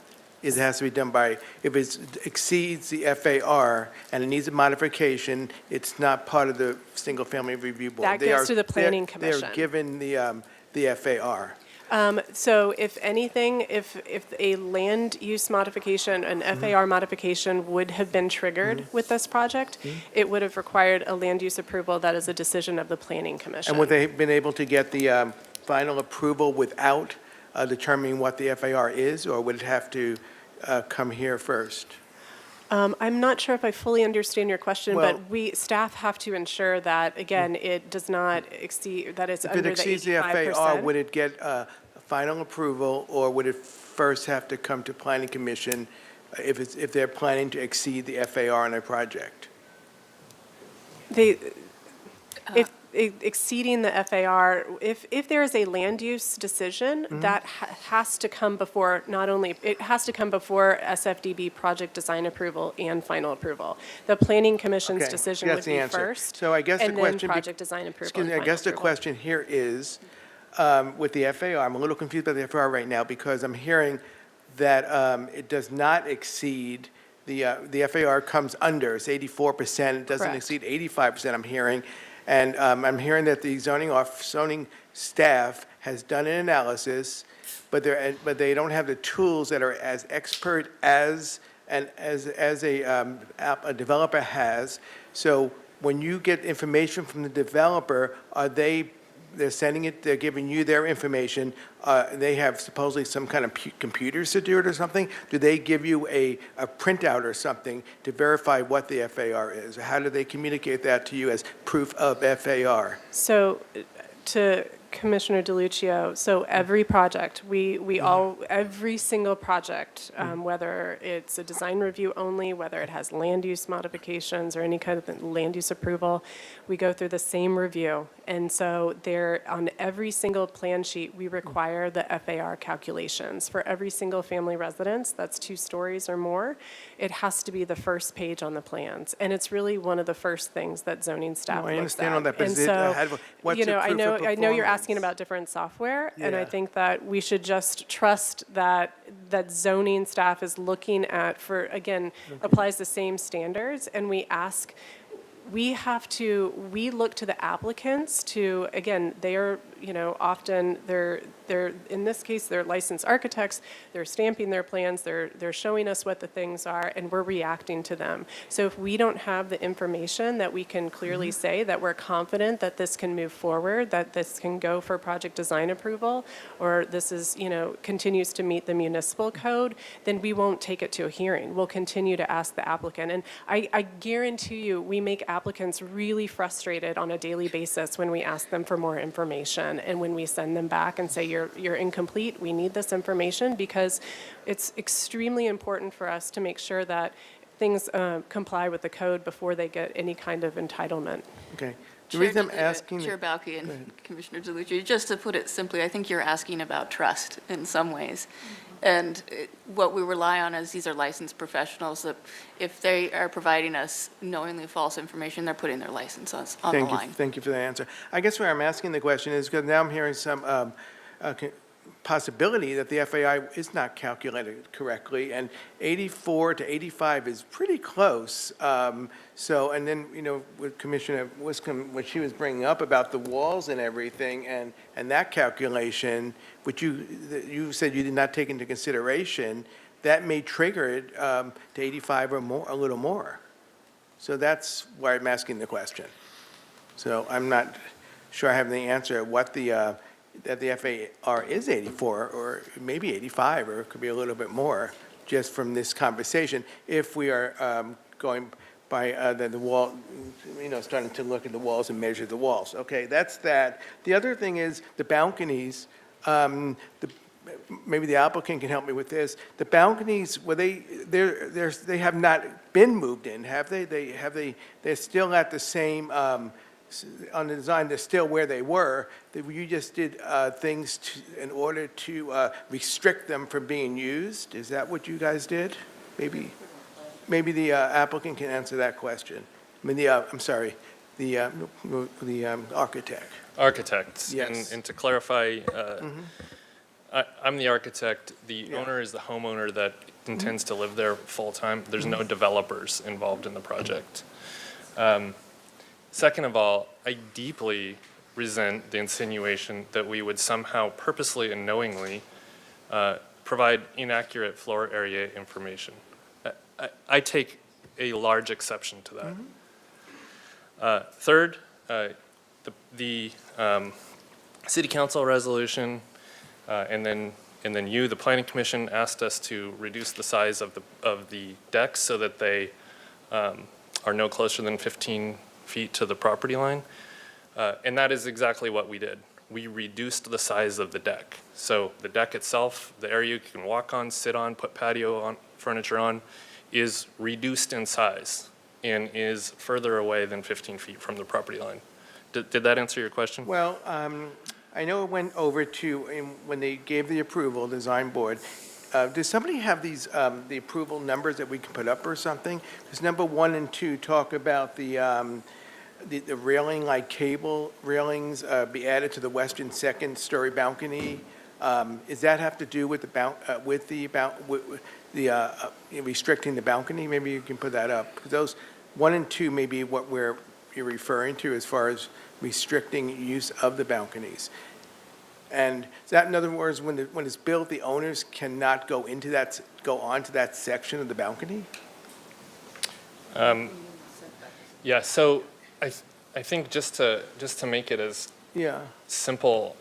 M: It has to be done by, if it exceeds the FAR and it needs a modification, it's not part of the Single Family Review Board.
D: That goes to the Planning Commission.
M: They're given the FAR.
D: So if anything, if a land use modification, an FAR modification would have been triggered with this project, it would have required a land use approval that is a decision of the Planning Commission.
M: And would they have been able to get the final approval without determining what the FAR is, or would it have to come here first?
D: I'm not sure if I fully understand your question,
M: Well,
D: but staff have to ensure that, again, it does not exceed, that it's under the 85%.
M: If it exceeds the FAR, would it get a final approval, or would it first have to come to Planning Commission if they're planning to exceed the FAR on a project?
D: exceeding the FAR, if there is a land use decision, that has to come before, not only, it has to come before SFDB project design approval and final approval. The Planning Commission's
M: Okay,
D: decision
M: that's
D: would
M: the
D: be
M: answer.
D: first,
M: So I guess the
D: and then
M: question.
D: project design approval
M: Excuse
D: and
M: me, I
D: final
M: guess the
D: approval.
M: question here is, with the FAR, I'm a little confused by the FAR right now because I'm hearing that it does not exceed, the FAR comes under, it's 84%, it doesn't
D: Correct.
M: exceed 85%, I'm hearing. And I'm hearing that the zoning staff has done an analysis, but they don't have the tools that are as expert as a developer has. So when you get information from the developer, they're sending it, they're giving you their information, they have supposedly some kind of computers to do it or something? Do they give you a printout or something to verify what the FAR is? How do they communicate that to you as proof of FAR?
D: So, to Commissioner DeLuccio, so every project, every single project, whether it's a design review only, whether it has land use modifications or any kind of land use approval, we go through the same review. And so on every single plan sheet, we require the FAR calculations. For every single family residence that's 2 stories or more, it has to be the first page on the plans. And it's really one of the first things that zoning staff looks at.
M: I understand all that, but
D: And
M: is it,
D: so,
M: what's
D: you
M: the
D: know,
M: proof of
D: I know you're
M: performance?
D: asking about different software, and I
M: Yeah.
D: think that we should just trust that zoning staff is looking at, applies the same standards, and we look to the applicants to, again, they are, often, they're, in this case, they're licensed architects, they're stamping their plans, they're showing us what the things are, and we're reacting to them. So if we don't have the information that we can clearly say that we're confident that this can move forward, that this can go for project design approval, or this is, continues to meet the municipal code, then we won't take it to a hearing. We'll continue to ask the applicant. And I guarantee you, we make applicants really frustrated on a daily basis when we ask them for more information and when we send them back and say, you're incomplete, we need this information, because it's extremely important for us to make sure that things comply with the code before they get any kind of entitlement.
M: Okay. The reason I'm asking.
J: Chair Balke and Commissioner DeLuccio, just to put it simply, I think you're asking about trust in some ways. And what we rely on is these are licensed professionals that if they are providing us knowingly false information, they're putting their license on the line.
M: Thank you for that answer. I guess where I'm asking the question is because now I'm hearing some possibility that the FAI is not calculated correctly, and 84 to 85 is pretty close. So, and then, with Commissioner Wiscombe, what she was bringing up about the walls and everything, and that calculation, which you said you did not take into consideration, that may trigger it to 85 or more, a little more. So that's why I'm asking the question. So I'm not sure I have the answer what that the FAR is 84 or maybe 85, or it could be a little bit more just from this conversation if we are going by the wall, starting to look at the walls and measure the walls. Okay, that's that. The other thing is the balconies. Maybe the applicant can help me with this. The balconies, they have not been moved in, have they? They're still at the same, on the design, they're still where they were. You just did things in order to restrict them from being used. Is that what you guys did? Maybe the applicant can answer that question. I mean, I'm sorry, the architect.
O: Architects.
M: Yes.
O: And to clarify, I'm the architect. The owner is the homeowner that intends to live there full-time. There's no developers involved in the project. Second of all, I deeply resent the insinuation that we would somehow purposely and knowingly provide inaccurate floor area information. I take a large exception to that. Third, the City Council resolution and then you, the Planning Commission, asked us to reduce the size of the decks so that they are no closer than 15 feet to the property line. And that is exactly what we did. We reduced the size of the deck. So the deck itself, the area you can walk on, sit on, put patio furniture on, is reduced in size and is further away than 15 feet from the property line. Did that answer your question?
M: Well, I know it went over to, when they gave the approval, design board, does somebody have these, the approval numbers that we can put up or something? Because number 1 and 2 talk about the railing, like cable railings, be added to the western second-story balcony. Does that have to do with restricting the balcony? Maybe you can put that up. Because those 1 and 2 may be what you're referring to as far as restricting use of the balconies. And is that, in other words, when it's built, the owners cannot go onto that section of the balcony?
O: Yeah, so I think just to make it as simple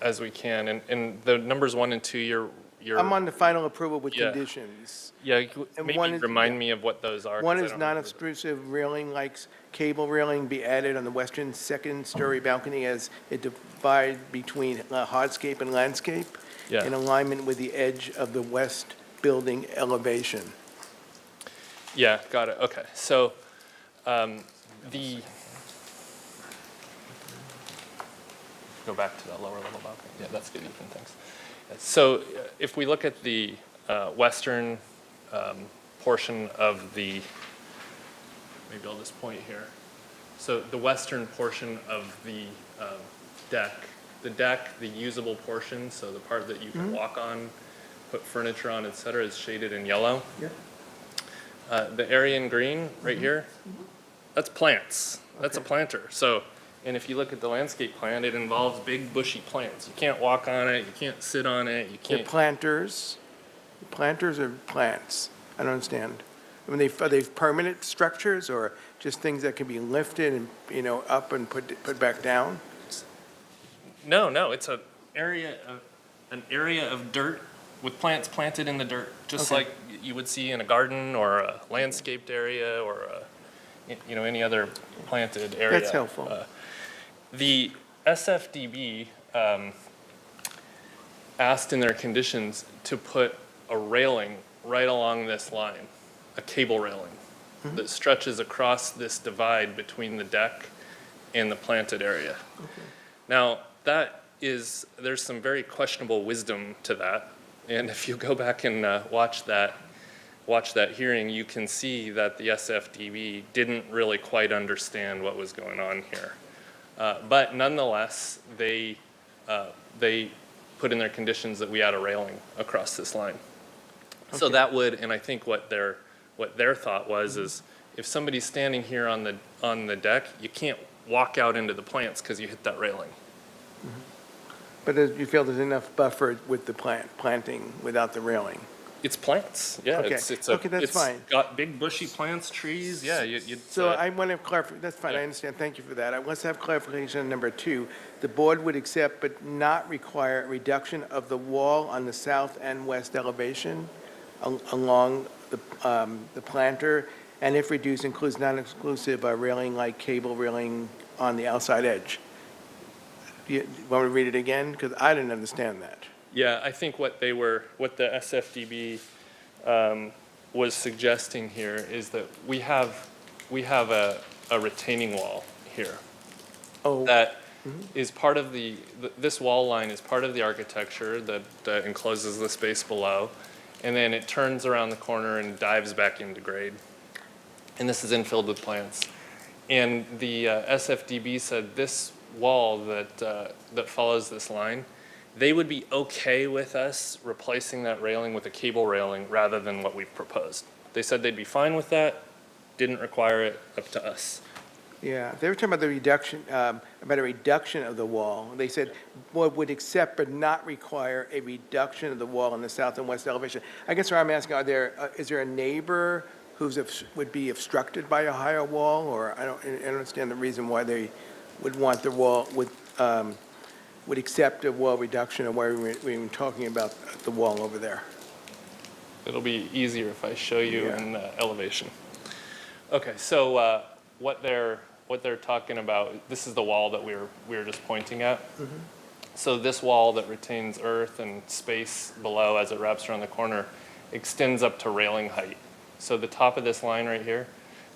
O: as we can, and the numbers 1 and 2, you're
M: I'm on the final approval with
O: Yeah.
M: conditions.
O: Yeah,
M: And
O: maybe
M: one is-
O: remind me of what those are. 'cause
M: One
O: I
M: is
O: don't remember.
M: non-obtrusive railing, like cable railing, be added on the western second-story balcony as it divides between hardscape and landscape
O: Yeah.
M: in alignment with the edge of the west building elevation.
O: Yeah, got it, okay. So go back to that lower level balcony. Yeah, that's good, Ethan, thanks. So if we look at the western portion of the, maybe I'll just point here. So the western portion of the deck, the usable portion, so the part that you can walk on, put furniture on, et cetera, is shaded in yellow.
M: Yeah.
O: The area in green right here, that's plants. That's a planter. So, and if you look at the landscape plan, it involves big bushy plants. You can't walk on it, you can't sit on it, you
M: They're
O: can't.
M: planters. Planters or plants? I don't understand. I mean, are they permanent structures or just things that can be lifted and, up and put back down?
O: No, it's an area of dirt with plants planted in the dirt, just
M: Okay.
O: like you would see in a garden or a landscaped area or any other planted area.
M: That's helpful.
O: The SFDB asked in their conditions to put a railing right along this line, a cable railing that stretches across this divide between the deck and the planted area. Now, there's some very questionable wisdom to that. And if you go back and watch that hearing, you can see that the SFDB didn't really quite understand what was going on here. But nonetheless, they put in their conditions that we add a railing across this line. So that would, and I think what their thought was is, if somebody's standing here on the deck, you can't walk out into the plants because you hit that railing.
M: But you feel there's enough buffer with the planting without the railing?
O: It's plants, yeah.
M: Okay. Okay, that's fine.
O: It's got big bushy plants, trees, yeah.
M: So I want to clarify, that's fine, I understand, thank you for that. I want to have clarification on number 2. The board would accept but not require a reduction of the wall on the south and west elevation along the planter, and if reduced, includes non-exclusive railing like cable railing on the outside edge. You want me to read it again? Because I didn't understand that.
O: Yeah, I think what the SFDB was suggesting here is that we have a retaining wall here.
M: Oh.
O: That is part of this wall line is part of the architecture that encloses the space below, and then it turns around the corner and dives back into grade. And this is infilled with plants. And the SFDB said this wall that follows this line, they would be okay with us replacing that railing with a cable railing rather than what we've proposed. They said they'd be fine with that, didn't require it, up to us.
M: Yeah, they were talking about the reduction, about a reduction of the wall. They said board would accept but not require a reduction of the wall in the south and west elevation. I guess what I'm asking, is there a neighbor would be obstructed by a higher wall? Or I don't understand the reason why they would want the wall, would accept a wall reduction, or why we're even talking about the wall over there.
O: It'll be easier if I show you in elevation. Okay, so what they're talking about, this is the wall that we were just pointing at. So this wall that retains earth and space below as it wraps around the corner extends up to railing height. So the top of this line right here,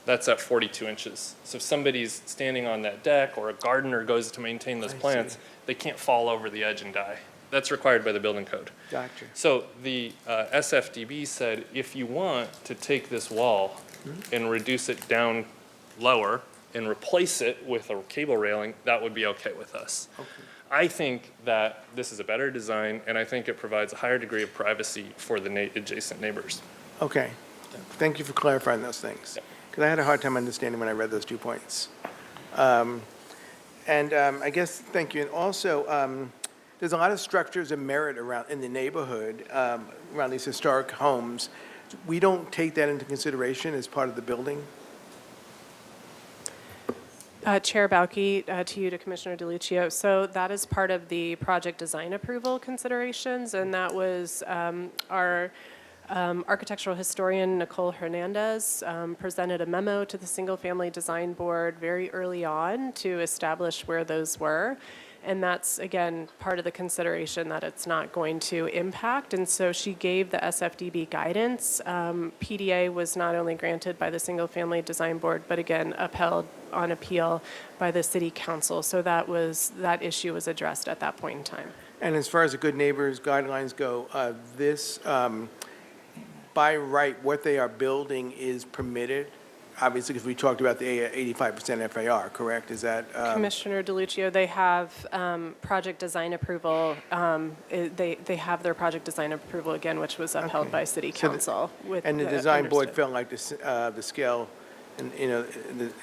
O: That's at 42 inches. So if somebody's standing on that deck or a gardener goes to maintain those plants, they can't fall over the edge and die. That's required by the building code.
M: Gotcha.
O: So the SFDB said, if you want to take this wall and reduce it down lower and replace it with a cable railing, that would be okay with us.
M: Okay.
O: I think that this is a better design, and I think it provides a higher degree of privacy for the adjacent neighbors.
M: Okay. Thank you for clarifying those things. Because I had a hard time understanding when I read those 2 points. I guess, thank you. And also, there's a lot of structures of merit around in the neighborhood, around these historic homes. We don't take that into consideration as part of the building?
D: Chair Bauke, to you, to Commissioner DeLucio. So that is part of the project design approval considerations, and that was our architectural historian, Nicole Hernandez, presented a memo to the Single Family Design Board very early on to establish where those were. And that's, again, part of the consideration that it's not going to impact. And so she gave the SFDB guidance. PDA was not only granted by the Single Family Design Board, but again, upheld on appeal by the City Council. So that issue was addressed at that point in time.
M: And as far as the good neighbors guidelines go, by right, what they are building is permitted? Obviously, because we talked about the 85% FAR, correct? Is that?
D: Commissioner DeLucio, they have project design approval. They have their project design approval again, which was upheld by City Council.
M: And the design board felt like the scale, and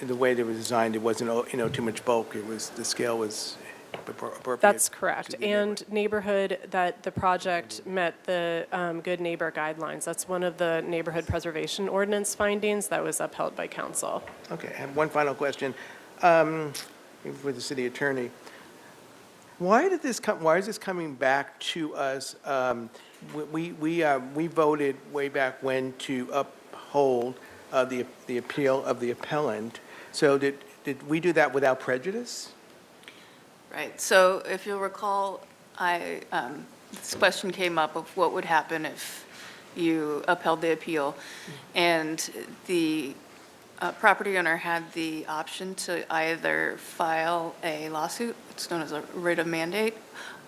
M: the way they were designed, it wasn't too much bulk. The scale was appropriate.
D: That's correct. And neighborhood, that the project met the good neighbor guidelines. That's one of the neighborhood preservation ordinance findings that was upheld by council.
M: Okay, I have one final question for the city attorney. Why is this coming back to us? We voted way back when to uphold the appeal of the appellant. So did we do that without prejudice?
J: Right, so if you'll recall, this question came up of what would happen if you upheld the appeal. And the property owner had the option to either file a lawsuit, it's known as a writ of mandate,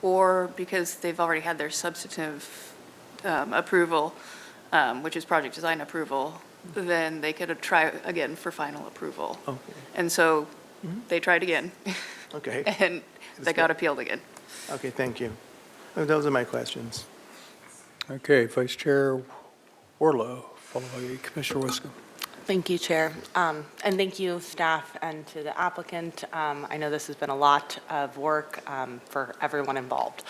J: or because they've already had their substantive approval, which is project design approval, then they could try again for final approval.
M: Okay.
J: And so they tried again.
M: Okay.
J: And they got appealed again.
M: Okay, thank you. Those are my questions.
A: Okay, Vice Chair Warlow, followed by Commissioner Wiscombe.
P: Thank you, Chair. And thank you, staff, and to the applicant. I know this has been a lot of work for everyone involved.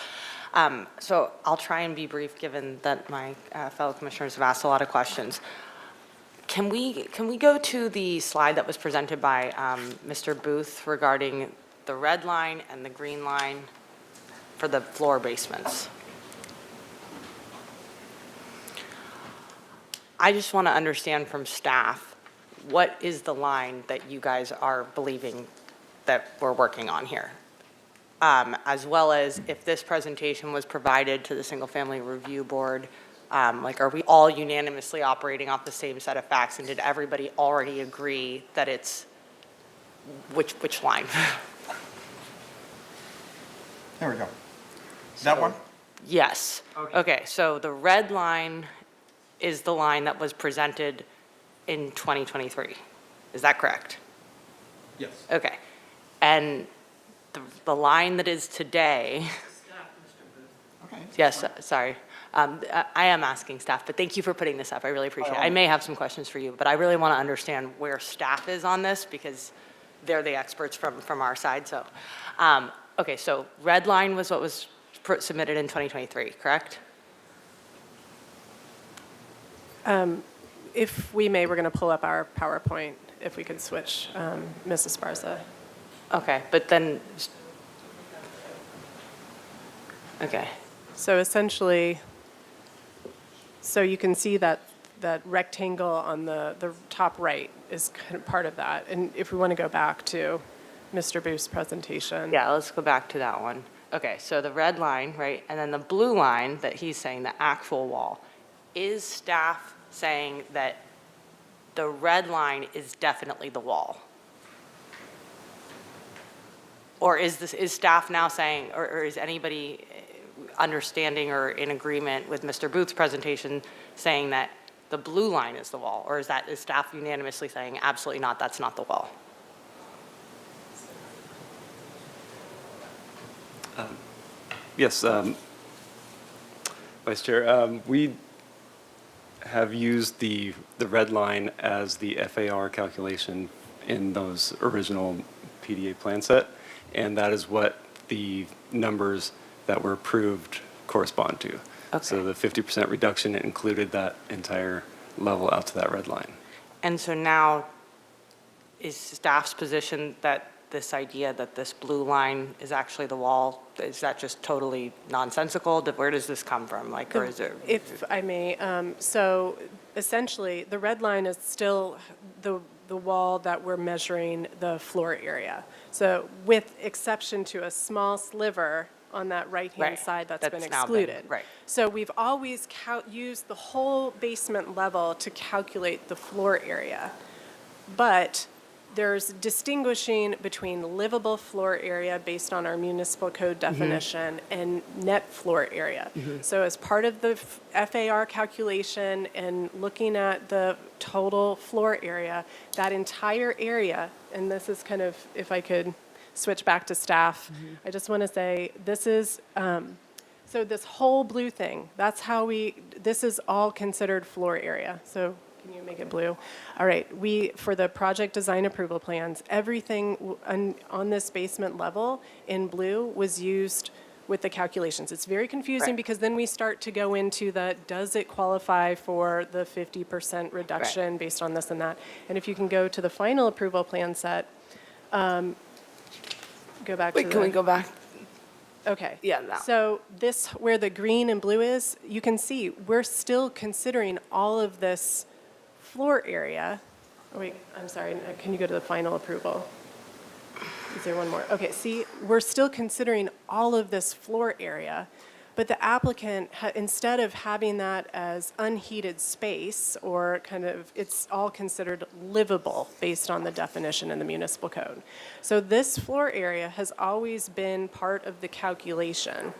P: So I'll try and be brief, given that my fellow commissioners have asked a lot of questions. Can we go to the slide that was presented by Mr. Booth regarding the red line and the green line for the floor basements? I just want to understand from staff, what is the line that you guys are believing that we're working on here? As well as if this presentation was provided to the Single Family Review Board, are we all unanimously operating off the same set of facts, and did everybody already agree that it's which line?
L: There we go. That one?
P: Yes. Okay, so the red line is the line that was presented in 2023. Is that correct?
L: Yes.
P: Okay. And the line that is today.
L: Okay.
P: Yes, sorry. I am asking staff, but thank you for putting this up. I really appreciate it. I may have some questions for you, but I really want to understand where staff is on this, because they're the experts from our side. So, okay, so red line was what was submitted in 2023, correct?
D: If we may, we're going to pull up our PowerPoint, if we could switch, Mrs. Sparza.
P: Okay, but then, okay.
D: So essentially, so you can see that rectangle on the top right is kind of part of that. And if we want to go back to Mr. Booth's presentation.
P: Yeah, let's go back to that one. Okay, so the red line, right, and then the blue line that he's saying, the actual wall, is staff saying that the red line is definitely the wall? Or is staff now saying, or is anybody understanding or in agreement with Mr. Booth's presentation saying that the blue line is the wall? Or is staff unanimously saying, absolutely not, that's not the wall?
C: Yes, Vice Chair, we have used the red line as the FAR calculation in those original PDA plan set, and that is what the numbers that were approved correspond to.
P: Okay.
C: So the 50% reduction included that entire level out to that red line.
P: And so now, is staff's position that this idea that this blue line is actually the wall, is that just totally nonsensical? Where does this come from? Like, or is it?
D: If I may, so essentially, the red line is still the wall that we're measuring the floor area. So with exception to a small sliver on that right-hand side that's been
P: now been-
D: excluded.
P: right.
D: So we've always used the whole basement level to calculate the floor area. But there's distinguishing between livable floor area based on our municipal code definition and net floor area. So as part of the FAR calculation and looking at the total floor area, that entire area, and this is kind of, if I could switch back to staff, I just want to say this is, so this whole blue thing, that's how this is all considered floor area. So can you make it blue? All right, for the project design approval plans, everything on this basement level in blue was used with the calculations. It's very confusing because then we start to go into does it qualify for the 50% reduction based on this and that? And if you can go to the final approval plan set, go back to
P: Wait, can we go back?
D: Okay.
P: Yeah, that.
D: So this, where the green and blue is, you can see we're still considering all of this floor area. Oh, wait, I'm sorry. Can you go to the final approval? Is there one more? Okay, see, we're still considering all of this floor area, but the applicant, instead of having that as unheated space or kind of, it's all considered livable based on the definition in the municipal code. So this floor area has always been part of the calculation.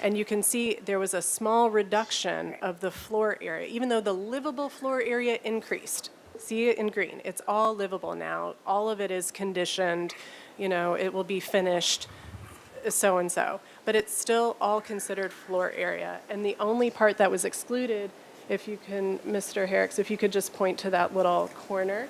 D: And you can see there was a small reduction of the floor area, even though the livable floor area increased. See it in green. It's all livable now. All of it is conditioned. It will be finished so-and-so. But it's still all considered floor area. And the only part that was excluded, if you can, Mr. Herrick, if you could just point to that little corner,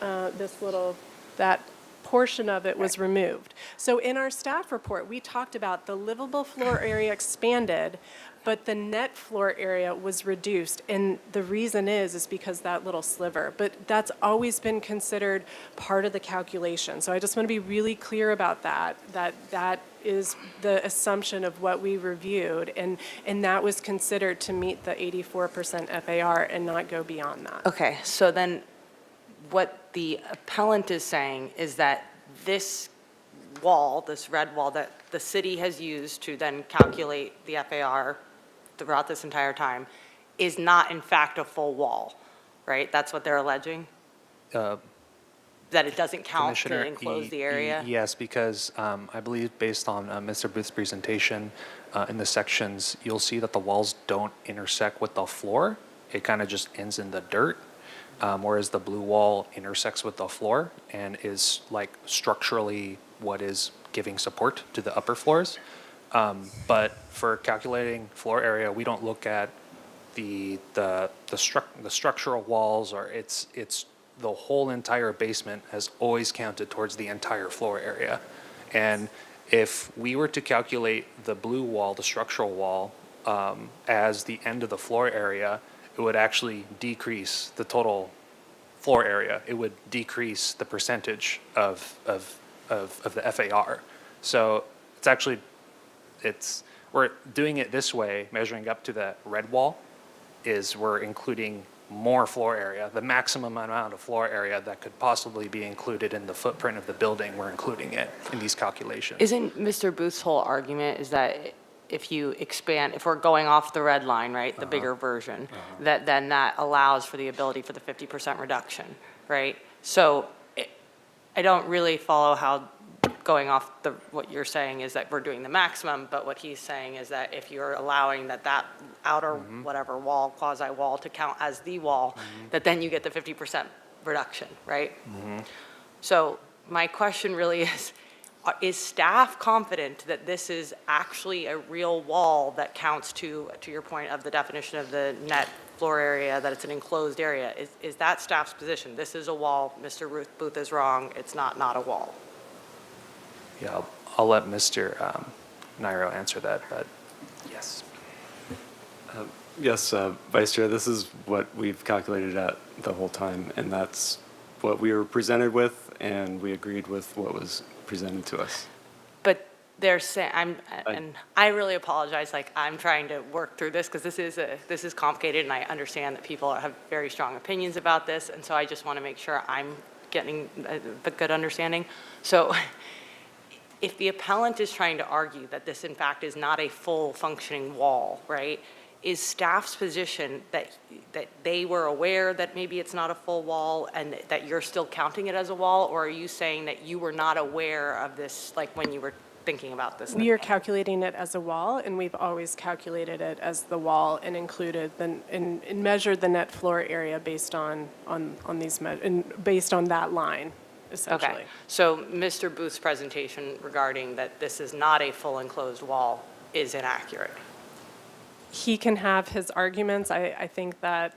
D: that portion of it was removed. So in our staff report, we talked about the livable floor area expanded, but the net floor area was reduced. And the reason is because that little sliver. But that's always been considered part of the calculation. So I just want to be really clear about that is the assumption of what we reviewed, and that was considered to meet the 84% FAR and not go beyond that.
P: Okay, so then what the appellant is saying is that this wall, this red wall that the city has used to then calculate the FAR throughout this entire time, is not in fact a full wall, right? That's what they're alleging? That it doesn't count to
F: Commissioner,
P: enclose the area?
F: Yes, because I believe based on Mr. Booth's presentation, in the sections, you'll see that the walls don't intersect with the floor. It kind of just ends in the dirt, whereas the blue wall intersects with the floor and is like structurally what is giving support to the upper floors. But for calculating floor area, we don't look at the structural walls, or it's the whole entire basement has always counted towards the entire floor area. And if we were to calculate the blue wall, the structural wall, as the end of the floor area, it would actually decrease the total floor area. It would decrease the percentage of the FAR. So it's actually, we're doing it this way, measuring up to the red wall, is we're including more floor area, the maximum amount of floor area that could possibly be included in the footprint of the building, we're including it in these calculations.
P: Isn't Mr. Booth's whole argument is that if you expand, if we're going off the red line, right, the bigger version, then that allows for the ability for the 50% reduction, right? So I don't really follow how going off what you're saying is that we're doing the maximum, but what he's saying is that if you're allowing that outer whatever wall, quasi-wall to count as the wall, that then you get the 50% reduction, right? So my question really is staff confident that this is actually a real wall that counts to your point of the definition of the net floor area, that it's an enclosed area? Is that staff's position? This is a wall, Mr. Booth is wrong, it's not a wall?
F: Yeah, I'll let Mr. Nairo answer that, but yes.
C: Yes, Vice Chair, this is what we've calculated at the whole time, and that's what we were presented with, and we agreed with what was presented to us.
P: But they're saying, and I really apologize, like, I'm trying to work through this, because this is complicated, and I understand that people have very strong opinions about this, and so I just want to make sure I'm getting a good understanding. So if the appellant is trying to argue that this, in fact, is not a full functioning wall, right, is staff's position that they were aware that maybe it's not a full wall and that you're still counting it as a wall, or are you saying that you were not aware of this, like, when you were thinking about this?
D: We are calculating it as a wall, and we've always calculated it as the wall and included and measured the net floor area based on these based on that line, essentially.
P: Okay, so Mr. Booth's presentation regarding that this is not a full enclosed wall is inaccurate.
D: He can have his arguments, I think that,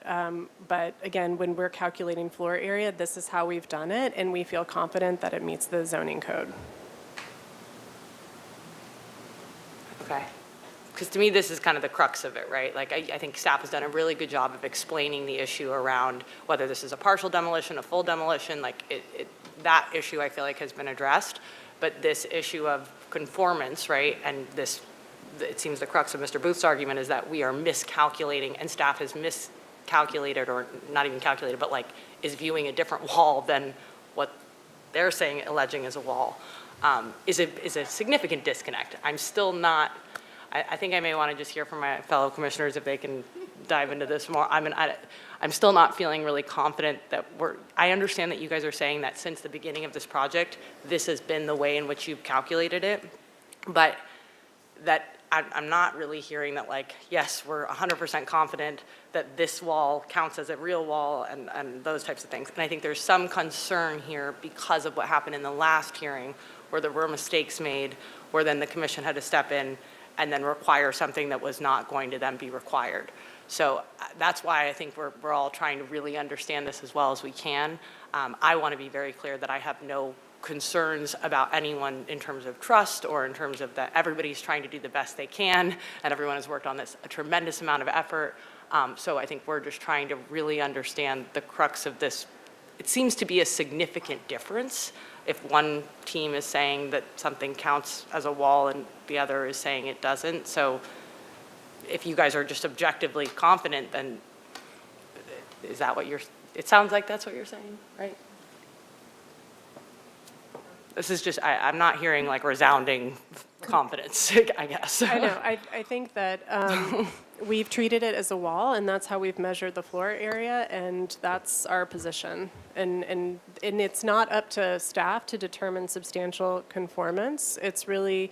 D: but again, when we're calculating floor area, this is how we've done it, and we feel confident that it meets the zoning code.
P: Okay. Because to me, this is kind of the crux of it, right? Like, I think staff has done a really good job of explaining the issue around whether this is a partial demolition, a full demolition, like, that issue I feel like has been addressed, but this issue of conformance, right, and this, it seems the crux of Mr. Booth's argument is that we are miscalculating, and staff has miscalculated, or not even calculated, but like is viewing a different wall than what they're saying, alleging is a wall, is a significant disconnect. I'm still not, I think I may want to just hear from my fellow commissioners if they can dive into this more. I'm still not feeling really confident that I understand that you guys are saying that since the beginning of this project, this has been the way in which you've calculated it, but that I'm not really hearing that, like, yes, we're 100% confident that this wall counts as a real wall and those types of things. And I think there's some concern here because of what happened in the last hearing where there were mistakes made, where then the commission had to step in and then require something that was not going to then be required. So that's why I think we're all trying to really understand this as well as we can. I want to be very clear that I have no concerns about anyone in terms of trust or in terms of that everybody's trying to do the best they can, and everyone has worked on this a tremendous amount of effort. So I think we're just trying to really understand the crux of this. It seems to be a significant difference if one team is saying that something counts as a wall and the other is saying it doesn't. So if you guys are just objectively confident, then is that what it sounds like that's what you're saying, right? This is just, I'm not hearing like resounding confidence, I guess.
D: I know. I think that we've treated it as a wall, and that's how we've measured the floor area, and that's our position. And it's not up to staff to determine substantial conformance. It's really,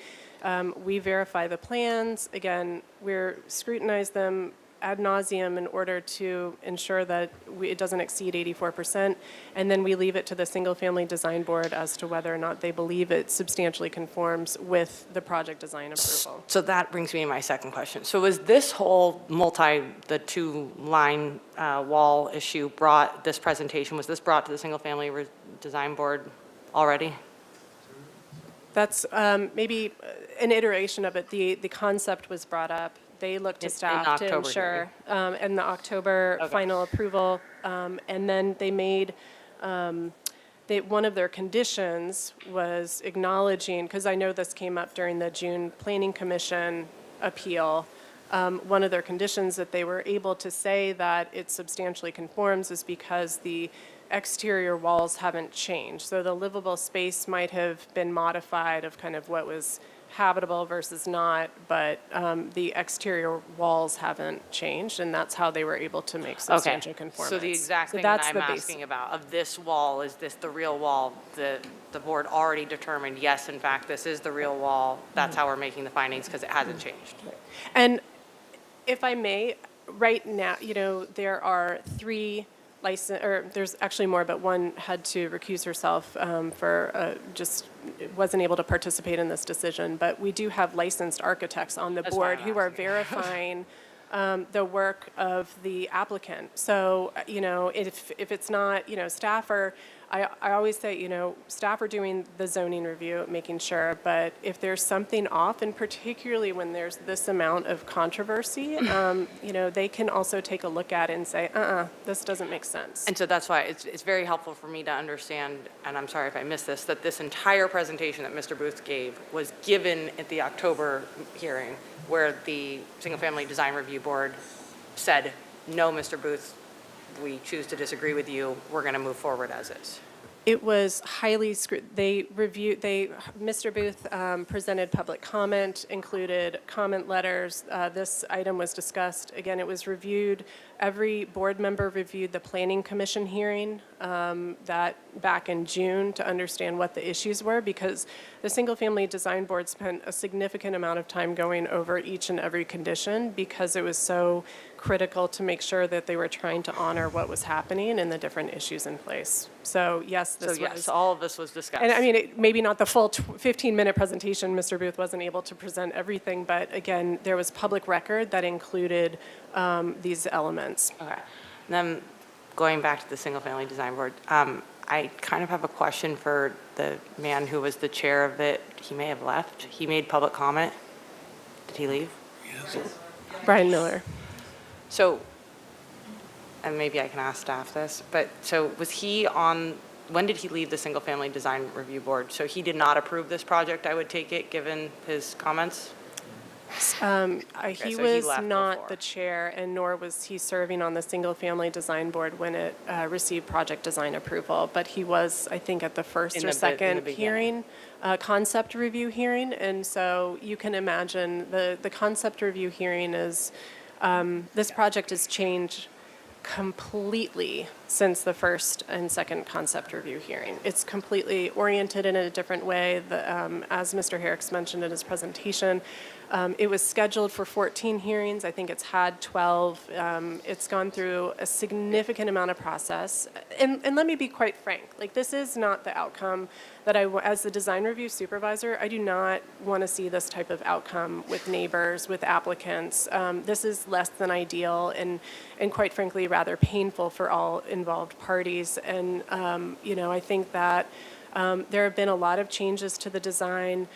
D: we verify the plans. Again, we're scrutinize them ad nauseum in order to ensure that it doesn't exceed 84%, and then we leave it to the single-family design board as to whether or not they believe it substantially conforms with the project design approval.
P: So that brings me to my second question. So was this whole the two-line wall issue this presentation, was this brought to the single-family design board already?
D: That's maybe an iteration of it. The concept was brought up. They looked to staff to ensure, in the October final approval, and then they made, one of their conditions was acknowledging, because I know this came up during the June Planning Commission appeal, one of their conditions that they were able to say that it substantially conforms is because the exterior walls haven't changed. So the livable space might have been modified of kind of what was habitable versus not, but the exterior walls haven't changed, and that's how they were able to make substantial conformance.
P: So the exact
D: So
P: thing that
D: that's
P: I'm
D: the base.
P: asking about, of this wall, is this the real wall? The board already determined, yes, in fact, this is the real wall. That's how we're making the findings, because it hasn't changed.
D: And if I may, right now, there are 3 there's actually more, but one had to recuse herself wasn't able to participate in this decision. But we do have licensed architects on the
P: That's why
D: board
P: I'm
D: who are
P: asking.
D: verifying the work of the applicant. So, if it's not, staff are, I always say, staff are doing the zoning review, making sure, but if there's something off, and particularly when there's this amount of controversy, they can also take a look at it and say, this doesn't make sense.
P: And so that's why it's very helpful for me to understand, and I'm sorry if I missed this, that this entire presentation that Mr. Booth gave was given at the October hearing, where the Single Family Design Review Board said, no, Mr. Booth, we choose to disagree with you, we're going to move forward as is.
D: It was highly, Mr. Booth presented public comment, included comment letters. This item was discussed. Again, it was reviewed. Every board member reviewed the Planning Commission hearing that back in June to understand what the issues were, because the Single Family Design Board spent a significant amount of time going over each and every condition, because it was so critical to make sure that they were trying to honor what was happening and the different issues in place. So yes, this was.
P: All of this was discussed.
D: And I mean, maybe not the full 15-minute presentation. Mr. Booth wasn't able to present everything, but again, there was public record that included these elements.
P: Okay. And then going back to the Single Family Design Board, I kind of have a question for the man who was the chair of it. He may have left. He made public comment. Did he leave?
D: Yes. Brian Miller.
P: So, and maybe I can ask staff this, but so was he on, when did he leave the Single Family Design Review Board? So he did not approve this project, I would take it, given his comments?
D: He was not the chair, and nor was he serving on the Single Family Design Board when it received project design approval. But he was, I think, at the first or second hearing, concept review hearing. And so you can imagine the concept review hearing is, this project has changed completely since the first and second concept review hearing. It's completely oriented in a different way. As Mr. Herrick's mentioned in his presentation, it was scheduled for 14 hearings. I think it's had 12. It's gone through a significant amount of process. And let me be quite frank, like, this is not the outcome that as the design review supervisor, I do not want to see this type of outcome with neighbors, with applicants. This is less than ideal and quite frankly, rather painful for all involved parties. And, I think that there have been a lot of changes to the design.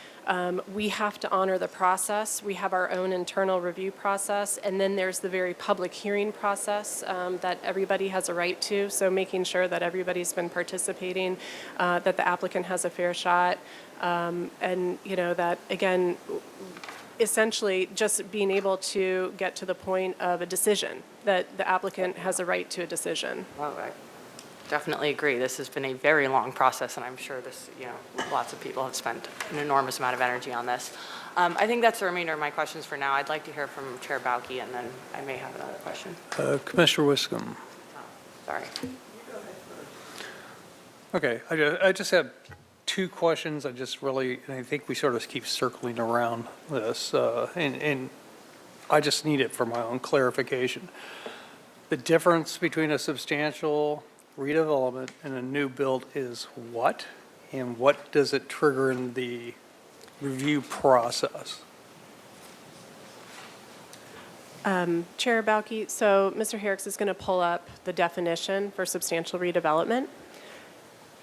D: We have to honor the process. We have our own internal review process, and then there's the very public hearing process that everybody has a right to. So making sure that everybody's been participating, that the applicant has a fair shot, and that, again, essentially just being able to get to the point of a decision, that the applicant has a right to a decision.
P: Well, I definitely agree. This has been a very long process, and I'm sure lots of people have spent an enormous amount of energy on this. I think that's the remainder of my questions for now. I'd like to hear from Chair Bauke, and then I may have another question.
A: Commissioner Wiscombe.
P: Sorry.
A: Okay, I just have 2 questions. I think we sort of keep circling around this, and I just need it for my own clarification. The difference between a substantial redevelopment and a new build is what? And what does it trigger in the review process?
D: Chair Bauke, so Mr. Herrick's is going to pull up the definition for substantial redevelopment.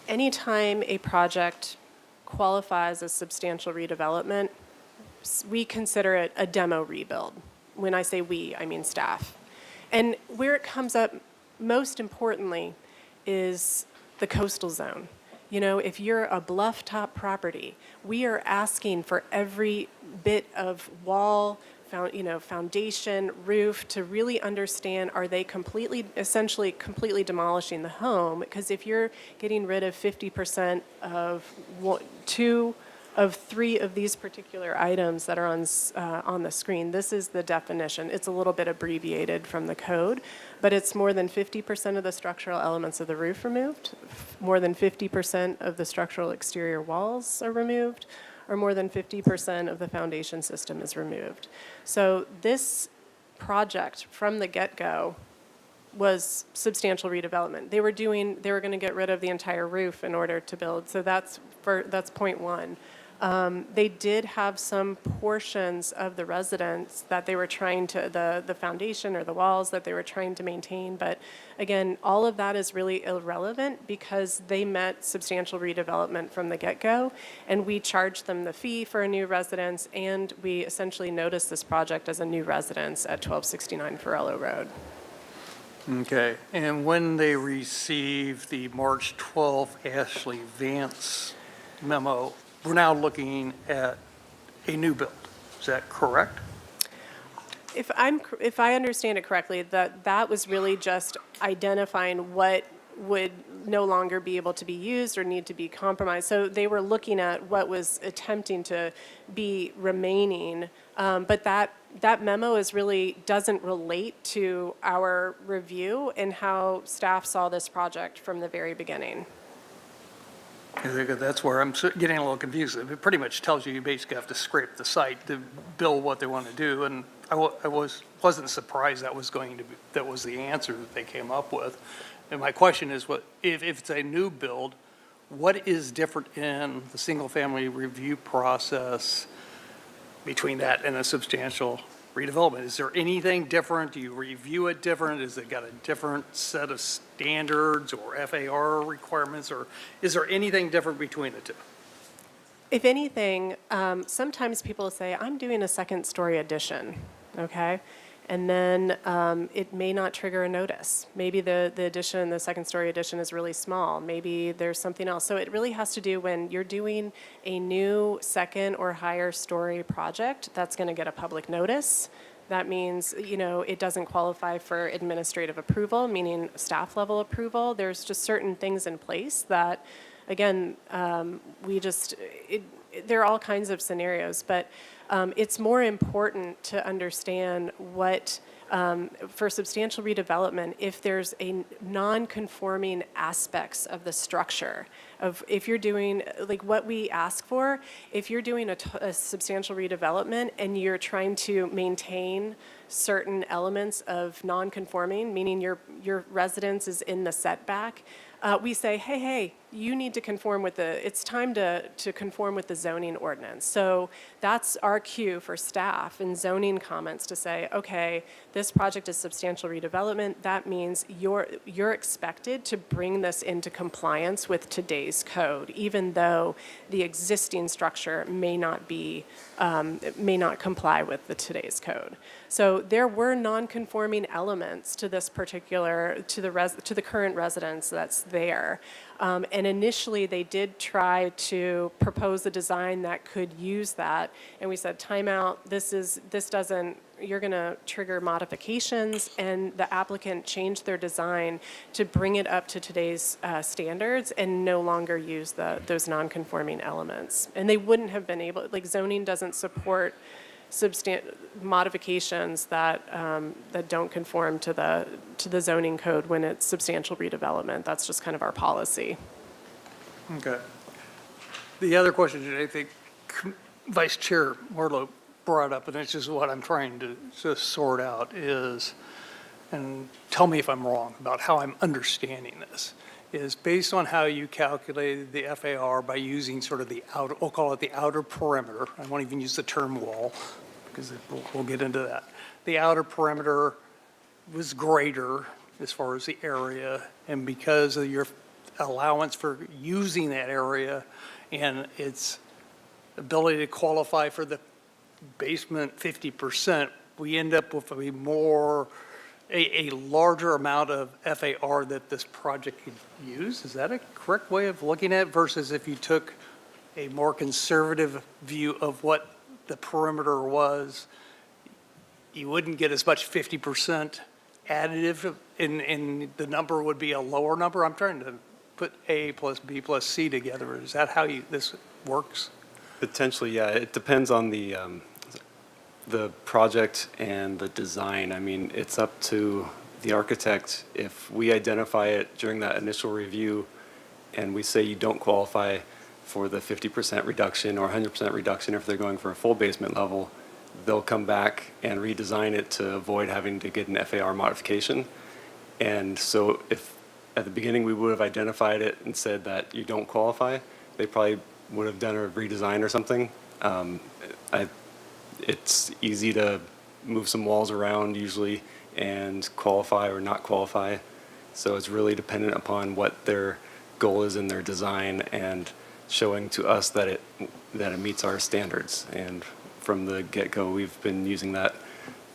D: Anytime a project qualifies as substantial redevelopment, we consider it a demo rebuild. When I say we, I mean staff. And where it comes up most importantly is the coastal zone. If you're a bluff top property, we are asking for every bit of wall, foundation, roof, to really understand, are they essentially completely demolishing the home? Because if you're getting rid of 50% of 2 of 3 of these particular items that are on the screen. This is the definition. It's a little bit abbreviated from the code, but it's more than 50% of the structural elements of the roof removed, more than 50% of the structural exterior walls are removed, or more than 50% of the foundation system is removed. So this project from the get-go was substantial redevelopment. They were going to get rid of the entire roof in order to build. So that's point one. They did have some portions of the residence that they were trying to, the foundation or the walls that they were trying to maintain. But again, all of that is really irrelevant because they met substantial redevelopment from the get-go, and we charged them the fee for a new residence, and we essentially noticed this project as a new residence at 1269 Farello Road.
A: Okay, and when they received the March 12th Ashley Vance memo, we're now looking at a new build. Is that correct?
D: If I understand it correctly, that was really just identifying what would no longer be able to be used or need to be compromised. So they were looking at what was attempting to be remaining, but that memo doesn't relate to our review and how staff saw this project from the very beginning.
A: That's where I'm getting a little confused. It pretty much tells you basically have to scrape the site to build what they want to do, and I wasn't surprised that was the answer that they came up with. And my question is, if it's a new build, what is different in the single-family review process between that and a substantial redevelopment? Is there anything different? Do you review it different? Is it got a different set of standards or FAR requirements, or is there anything different between the two?
D: If anything, sometimes people say, I'm doing a second-story addition, okay? And then it may not trigger a notice. Maybe the addition, the second-story addition is really small. Maybe there's something else. So it really has to do when you're doing a new second or higher story project that's going to get a public notice. That means, it doesn't qualify for administrative approval, meaning staff level approval. There's just certain things in place that, again, there are all kinds of scenarios, but it's more important to understand what, for substantial redevelopment, if there's a non-conforming aspects of the structure of if you're doing, like what we ask for, if you're doing a substantial redevelopment and you're trying to maintain certain elements of non-conforming, meaning your residence is in the setback, we say, hey, you need to conform with it's time to conform with the zoning ordinance. So that's our cue for staff in zoning comments to say, okay, this project is substantial redevelopment. That means you're expected to bring this into compliance with today's code, even though the existing structure may not comply with today's code. So there were non-conforming elements to this particular, to the current residence that's there. And initially, they did try to propose a design that could use that. And we said, time out, you're going to trigger modifications. And the applicant changed their design to bring it up to today's standards and no longer use those non-conforming elements. And they wouldn't have been able, like zoning doesn't support modifications that don't conform to the zoning code when it's substantial redevelopment. That's just kind of our policy.
A: Okay. The other question that I think Vice Chair Marlowe brought up, and it's just what I'm trying to just sort out is, and tell me if I'm wrong about how I'm understanding this, is based on how you calculated the FAR by using sort of the outer, we'll call it the outer perimeter. I won't even use the term wall because we'll get into that. The outer perimeter was greater as far as the area, and because of your allowance for using that area and its ability to qualify for the basement 50%, we end up with a larger amount of FAR that this project could use. Is that a correct way of looking at it versus if you took a more conservative view of what the perimeter was, you wouldn't get as much 50% additive and the number would be a lower number? I'm trying to put A plus B plus C together. Is that how this works?
C: Potentially, yeah. It depends on the project and the design. I mean, it's up to the architect. If we identify it during that initial review and we say you don't qualify for the 50% reduction or 100% reduction if they're going for a full basement level, they'll come back and redesign it to avoid having to get an FAR modification. And so if at the beginning we would have identified it and said that you don't qualify, they probably would have done a redesign or something. It's easy to move some walls around usually and qualify or not qualify. So it's really dependent upon what their goal is in their design and showing to us that it meets our standards. And from the get-go, we've been using that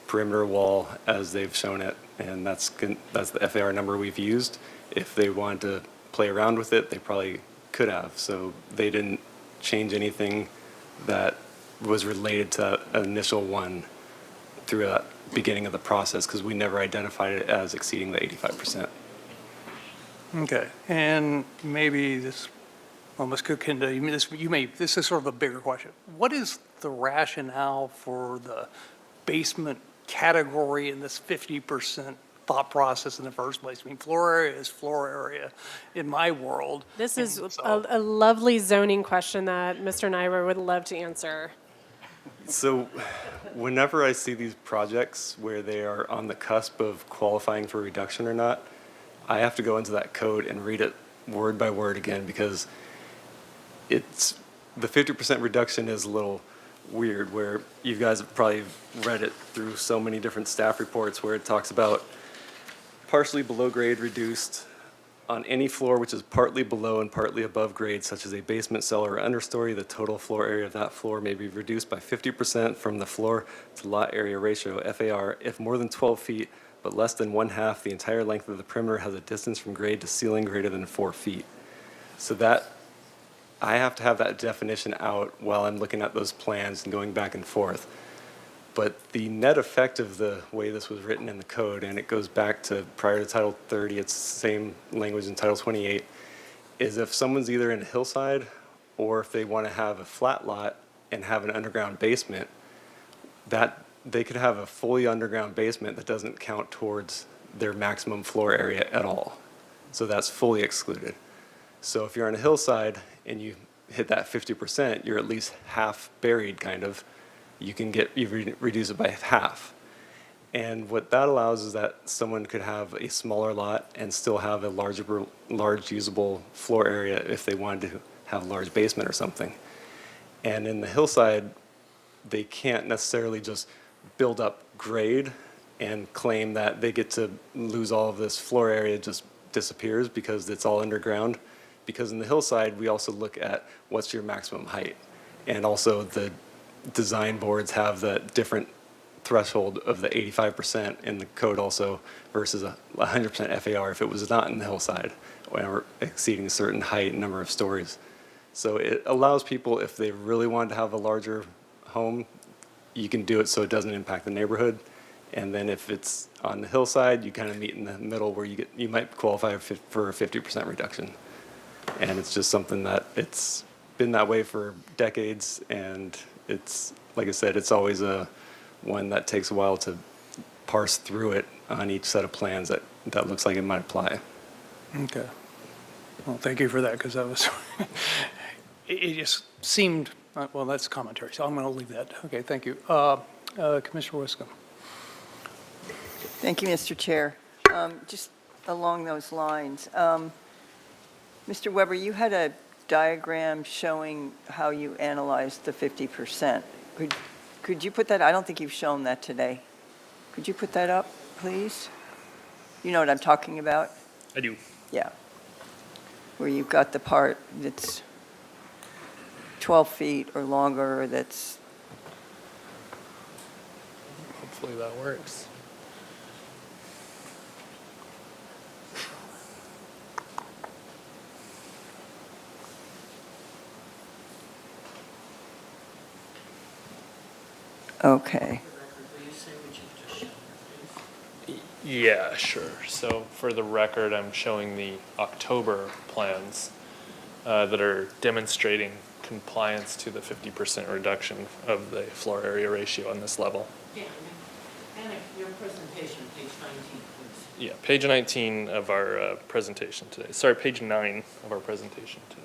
C: perimeter wall as they've shown it, and that's the FAR number we've used. If they wanted to play around with it, they probably could have. So they didn't change anything that was related to that initial one through that beginning of the process, because we never identified it as exceeding the 85%.
A: Okay, and maybe this, well, Ms. Kukinda, this is sort of a bigger question. What is the rationale for the basement category in this 50% thought process in the first place? I mean, floor area is floor area in my world.
D: This is
A: So-
D: a lovely zoning question that Mr. Nywer would love to answer.
C: So whenever I see these projects where they are on the cusp of qualifying for reduction or not, I have to go into that code and read it word by word again, because it's, the 50% reduction is a little weird, where you guys have probably read it through so many different staff reports where it talks about partially below grade reduced on any floor which is partly below and partly above grade, such as a basement, cellar, or understory. The total floor area of that floor may be reduced by 50% from the floor to lot area ratio, FAR, if more than 12 feet, but less than 1/2 the entire length of the perimeter has a distance from grade to ceiling greater than 4 feet. So that, I have to have that definition out while I'm looking at those plans and going back and forth. But the net effect of the way this was written in the code, and it goes back to prior to Title 30, it's the same language in Title 28, is if someone's either in a hillside or if they want to have a flat lot and have an underground basement, that they could have a fully underground basement that doesn't count towards their maximum floor area at all. So that's fully excluded. So if you're on a hillside and you hit that 50%, you're at least half buried, kind of. You can reduce it by half. And what that allows is that someone could have a smaller lot and still have a large usable floor area if they wanted to have a large basement or something. And in the hillside, they can't necessarily just build up grade and claim that they get to lose all of this floor area, just disappears because it's all underground. Because in the hillside, we also look at what's your maximum height. And also the design boards have the different threshold of the 85% in the code also versus a 100% FAR if it was not in the hillside or exceeding a certain height and number of stories. So it allows people, if they really wanted to have a larger home, you can do it so it doesn't impact the neighborhood. And then if it's on the hillside, you kind of meet in the middle where you might qualify for a 50% reduction. And it's just something that it's been that way for decades, and it's, like I said, it's always one that takes a while to parse through it on each set of plans that looks like it might apply.
A: Okay. Well, thank you for that, because that was, it just seemed, well, that's commentary, so I'm going to leave that. Okay, thank you. Commissioner Wiscombe.
I: Thank you, Mr. Chair. Just along those lines, Mr. Weber, you had a diagram showing how you analyzed the 50%. Could you put that, I don't think you've shown that today. Could you put that up, please? You know what I'm talking about?
O: I do.
I: Yeah. Where you've got the part that's 12 feet or longer, that's,
O: Hopefully that works.
I: okay.
O: Yeah, sure. So for the record, I'm showing the October plans. that are demonstrating compliance to the 50% reduction of the floor area ratio on this level.
N: Yeah, and your presentation, page 19, please.
O: Yeah, page 19 of our presentation today. Sorry, page 9 of our presentation today.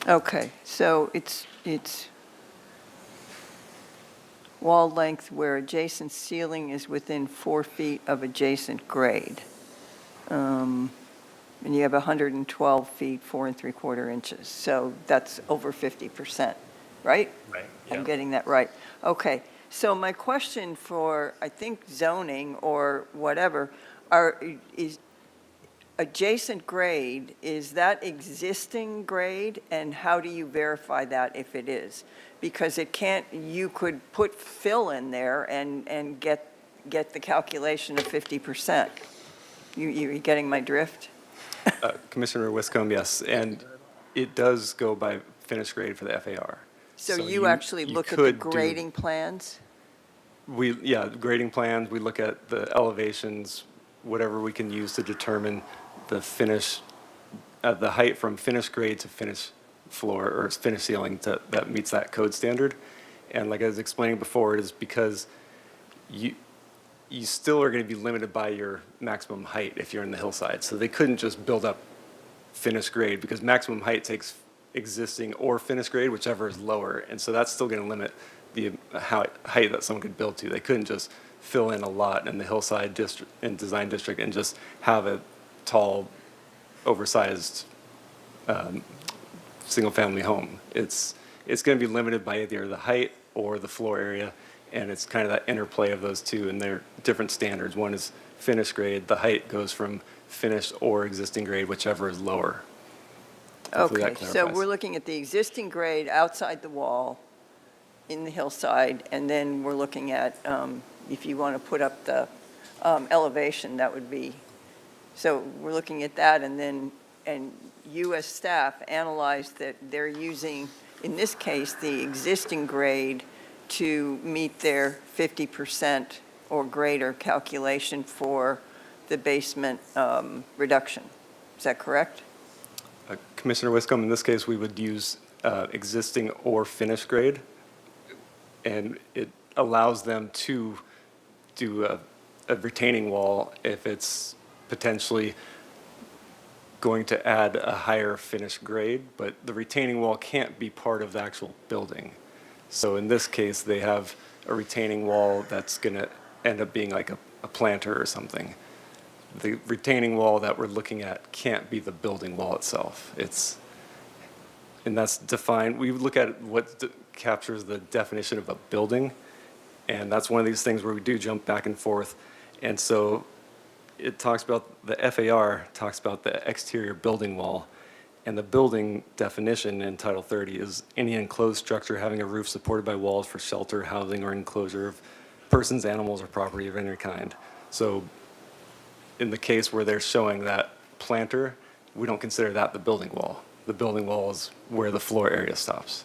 I: Okay, so it's wall length where adjacent ceiling is within 4 feet of adjacent grade. And you have 112 feet, 4 3/4 inches. So that's over 50%, right?
O: Right.
I: I'm getting that right. Okay, so my question for, I think zoning or whatever, is adjacent grade, is that existing grade? And how do you verify that if it is? Because it can't, you could put fill in there and get the calculation of 50%. You getting my drift?
C: Commissioner Wiscombe, yes, and it does go by finished grade for the FAR.
I: So you actually look at the grading plans?
C: Grading plans, we look at the elevations, whatever we can use to determine the finish, the height from finished grade to finished floor or finished ceiling that meets that code standard. And like I was explaining before, it is because you still are going to be limited by your maximum height if you're in the hillside. So they couldn't just build up finished grade because maximum height takes existing or finished grade, whichever is lower. And so that's still going to limit the height that someone could build to. They couldn't just fill in a lot in the hillside district and design district and just have a tall, oversized single-family home. It's going to be limited by either the height or the floor area. And it's kind of that interplay of those two, and they're different standards. One is finished grade. The height goes from finished or existing grade, whichever is lower. Hopefully that
I: Okay, so
C: clarifies.
I: we're looking at the existing grade outside the wall in the hillside, and then we're looking at, if you want to put up the elevation, that would be, so we're looking at that, and you as staff analyze that they're using, in this case, the existing grade to meet their 50% or greater calculation for the basement reduction. Is that correct?
C: Commissioner Wiscombe, in this case, we would use existing or finished grade, and it allows them to do a retaining wall if it's potentially going to add a higher finished grade, but the retaining wall can't be part of the actual building. So in this case, they have a retaining wall that's going to end up being like a planter or something. The retaining wall that we're looking at can't be the building wall itself. And that's defined. We look at what captures the definition of a building, and that's one of these things where we do jump back and forth. And so it talks about, the FAR talks about the exterior building wall. And the building definition in Title 30 is any enclosed structure having a roof supported by walls for shelter, housing, or enclosure of persons, animals, or property of any kind. So in the case where they're showing that planter, we don't consider that the building wall. The building wall is where the floor area stops.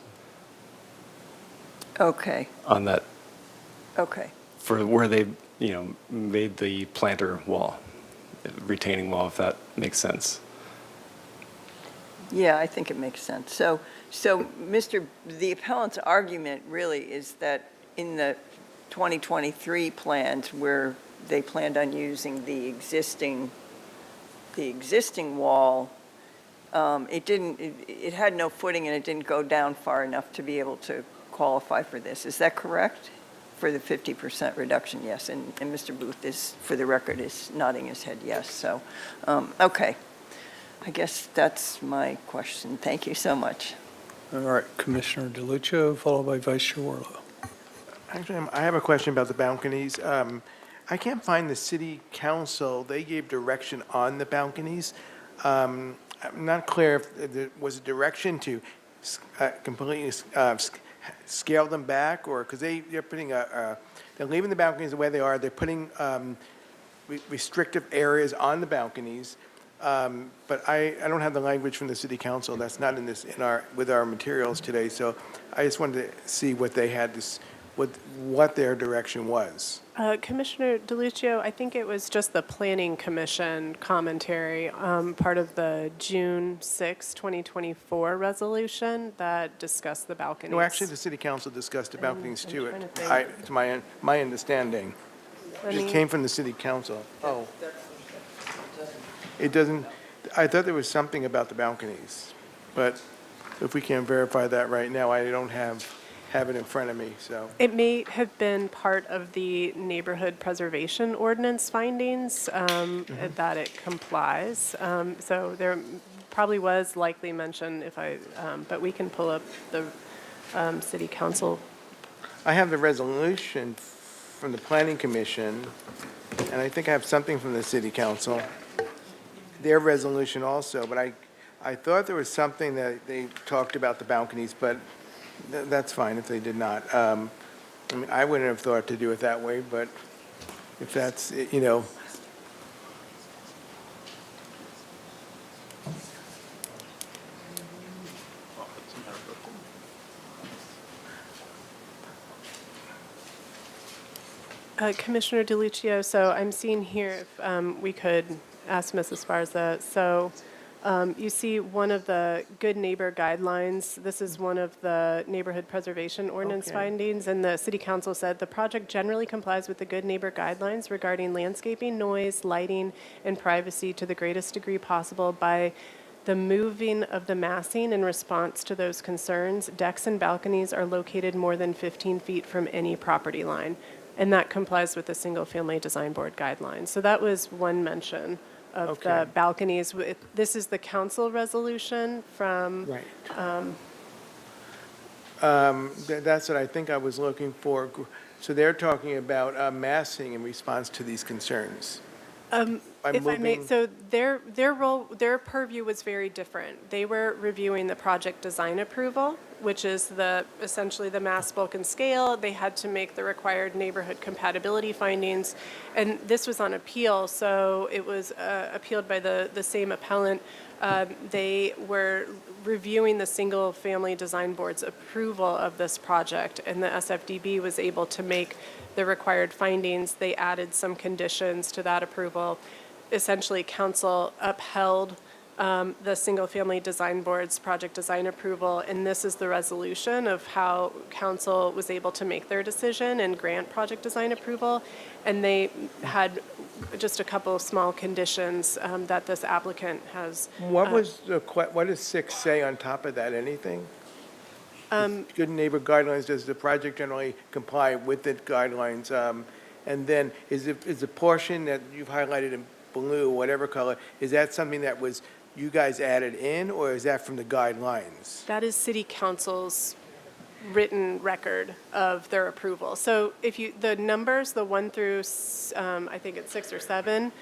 I: Okay,
C: On that,
I: okay.
C: for where they, made the planter wall, retaining wall, if that makes sense.
I: Yeah, I think it makes sense. So the appellant's argument really is that in the 2023 plans where they planned on using the existing wall, it had no footing and it didn't go down far enough to be able to qualify for this. Is that correct? For the 50% reduction, yes. And Mr. Booth is, for the record, is nodding his head yes. So, okay. I guess that's my question. Thank you so much.
A: All right, Commissioner DeLucia, followed by Vice Chair Warlow.
M: Actually, I have a question about the balconies. I can't find the city council. They gave direction on the balconies. I'm not clear if there was a direction to completely scale them back, or because they're putting they're leaving the balconies the way they are. They're putting restrictive areas on the balconies. But I don't have the language from the city council. That's not with our materials today. So I just wanted to see what they had what their direction was.
D: Commissioner DeLuccio, I think it was just the Planning Commission commentary, part of the June 6, 2024 resolution that discussed the balconies.
M: No, actually, the city council discussed the balconies
D: I'm
M: too.
D: trying to think.
M: To my understanding. It came from the city council. Oh. It doesn't, I thought there was something about the balconies, but if we can't verify that right now, I don't have it in front of me, so.
D: It may have been part of the neighborhood preservation ordinance findings that it complies. So there probably was likely mention but we can pull up the city council.
M: I have the resolution from the planning commission, and I think I have something from the city council. Their resolution also, but I thought there was something that they talked about the balconies, but that's fine if they did not. I mean, I wouldn't have thought to do it that way, but if that's, you know.
D: Commissioner DeLuccio, so I'm seeing here if we could ask Mrs. Sparza. So you see one of the good neighbor guidelines. This is one of the neighborhood preservation ordinance findings, and the city council said the project generally complies with the good neighbor guidelines regarding landscaping, noise, lighting, and privacy to the greatest degree possible by the moving of the massing in response to those concerns. Decks and balconies are located more than 15 feet from any property line, and that complies with the single-family design board guidelines. So that was one mention of the balconies. This is the council resolution from.
M: Right. That's what I think I was looking for. So they're talking about massing in response to these concerns.
D: If I may, so their role, their purview was very different. They were reviewing the project design approval, which is essentially the mass, bulk, and scale. They had to make the required neighborhood compatibility findings, and this was on appeal, so it was appealed by the same appellant. They were reviewing the single-family design board's approval of this project, and the SFDB was able to make the required findings. They added some conditions to that approval. Essentially, council upheld the single-family design board's project design approval, and this is the resolution of how council was able to make their decision and grant project design approval. And they had just a couple of small conditions that this applicant has.
M: What does 6 say on top of that? Anything? Good neighbor guidelines, does the project generally comply with the guidelines? And then is the portion that you've highlighted in blue, whatever color, is that something that was you guys added in, or is that from the guidelines?
D: That is city council's written record of their approval. So if the numbers, the 1 through, I think it's 6 or 7,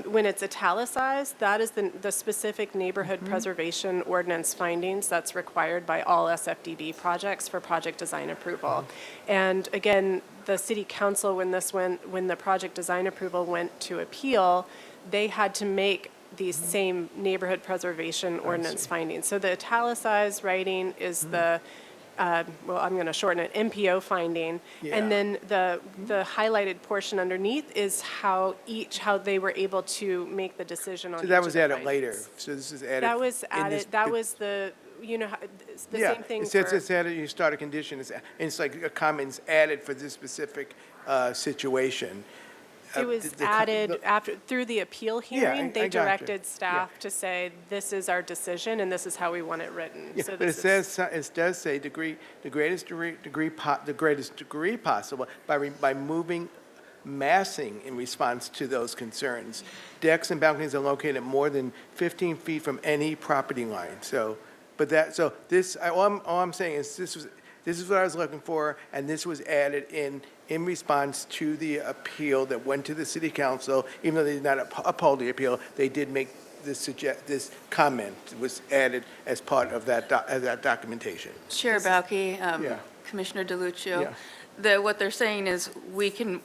D: when it's italicized, that is the specific neighborhood preservation ordinance findings that's required by all SFDB projects for project design approval. And again, the city council, when the project design approval went to appeal, they had to make these same neighborhood preservation ordinance findings. So the italicized writing is the well, I'm going to shorten it, MPO finding.
M: Yeah.
D: And then the highlighted portion underneath is how they were able to make the decision on
M: So
D: each
M: that
D: of
M: was
D: the
M: added
D: findings.
M: later, so this is added.
D: That was added, that was the, it's the same thing for.
M: It's added, you start a condition, it's like a comment's added for this specific situation.
D: It was added through the appeal hearing.
M: I
D: They
M: gotcha.
D: directed staff to say, this is our decision and this is how we want it written.
M: Yeah,
D: So
M: but it
D: this is-
M: does say the greatest degree possible by moving massing in response to those concerns. Decks and balconies are located more than 15 feet from any property line. So, all I'm saying is this is what I was looking for, and this was added in response to the appeal that went to the city council. Even though they did not uphold the appeal, they did make this comment was added as part of that documentation.
J: Chair Bauke,
M: Yeah.
J: Commissioner DeLuccio,
M: Yeah.
J: what they're saying is we can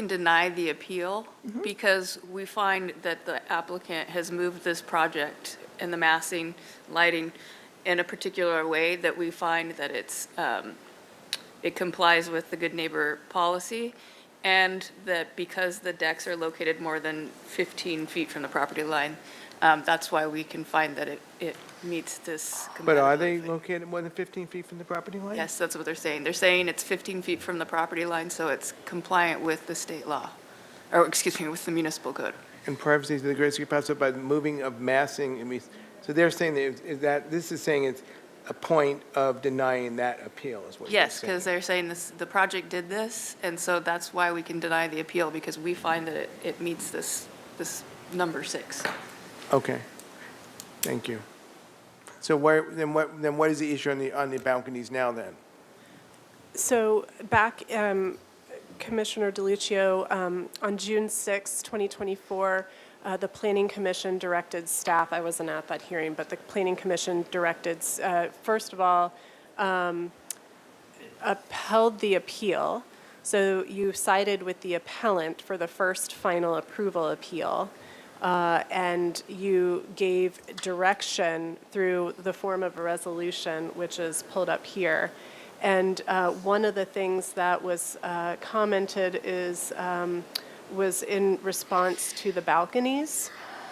J: deny the appeal because we find that the applicant has moved this project and the massing, lighting in a particular way that we find that it's it complies with the good neighbor policy, and that because the decks are located more than 15 feet from the property line, that's why we can find that it meets this.
M: But are they located more than 15 feet from the property line?
J: Yes, that's what they're saying. They're saying it's 15 feet from the property line, so it's compliant with the state law, or excuse me, with the municipal code.
M: And privacy to the greatest degree possible by moving of massing, so they're saying that this is saying it's a point of denying that appeal is what you're
J: Yes,
M: saying.
J: because they're saying the project did this, and so that's why we can deny the appeal, because we find that it meets this number 6.
M: Okay, thank you. So then what is the issue on the balconies now then?
D: So back, Commissioner DeLuccio, on June 6, 2024, the Planning Commission directed staff, I wasn't at that hearing, but the Planning Commission directed, first of all, upheld the appeal. So you sided with the appellant for the first final approval appeal. And you gave direction through the form of a resolution, which is pulled up here. And one of the things that was commented was in response to the balconies.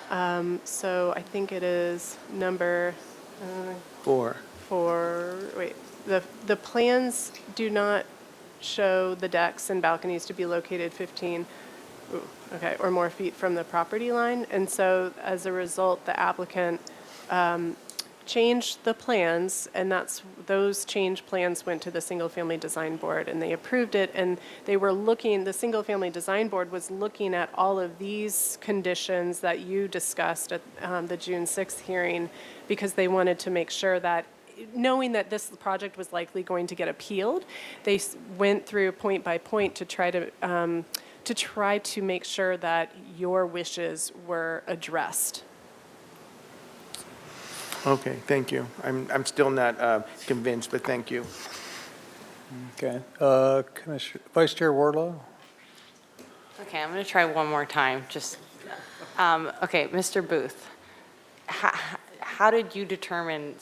D: So I think it is number
M: 4.
D: The plans do not show the decks and balconies to be located 15 or more feet from the property line. And so as a result, the applicant changed the plans, and those changed plans went to the Single Family Design Board, and they approved it. And they were the Single Family Design Board was looking at all of these conditions that you discussed at the June 6th hearing, because they wanted to make sure that, knowing that this project was likely going to get appealed, they went through point by point to try to make sure that your wishes were addressed.
M: Okay, thank you. I'm still not convinced, but thank you.
A: Okay. Vice Chair Wardlaw?
P: Okay, I'm going to try one more time. Okay, Mr. Booth, how did you determine,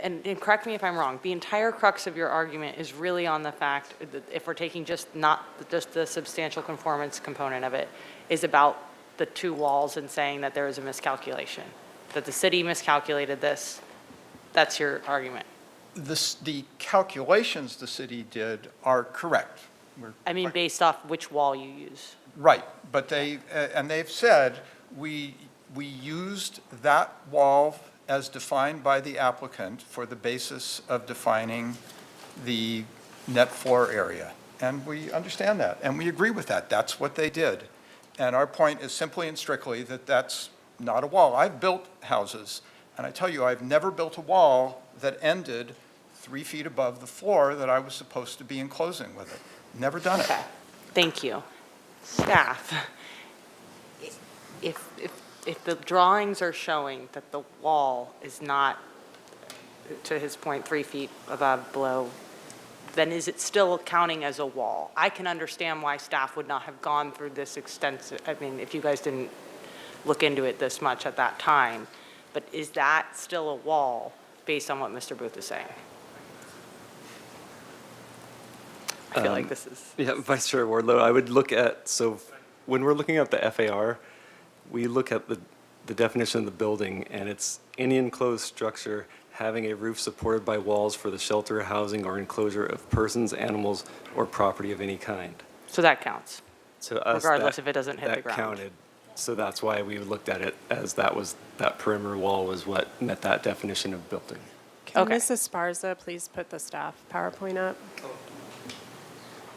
P: and correct me if I'm wrong, the entire crux of your argument is really on the fact that if we're taking just the substantial conformance component of it, is about the 2 walls and saying that there is a miscalculation, that the city miscalculated this. That's your argument.
L: The calculations the city did are correct.
P: I mean, based off which wall you use.
L: Right, but they've said we used that wall as defined by the applicant for the basis of defining the net floor area. And we understand that, and we agree with that. That's what they did. And our point is simply and strictly that that's not a wall. I've built houses, and I tell you, I've never built a wall that ended 3 feet above the floor that I was supposed to be enclosing with it. Never done it.
P: Okay, thank you. Staff, if the drawings are showing that the wall is not, to his point, 3 feet below, then is it still counting as a wall? I can understand why staff would not have gone through this extensive, I mean, if you guys didn't look into it this much at that time, but is that still a wall based on what Mr. Booth is saying? I feel like this is.
C: Yeah, Vice Chair Wardlow, I would look at, so when we're looking at the FAR, we look at the definition of the building, and it's any enclosed structure having a roof supported by walls for the shelter, housing, or enclosure of persons, animals, or property of any kind.
P: So that counts,
C: So us,
P: regardless if it doesn't hit the
C: that
P: ground.
C: counted. So that's why we looked at it as that perimeter wall was what met that definition of building.
D: Can Mrs. Sparza please put the staff PowerPoint up?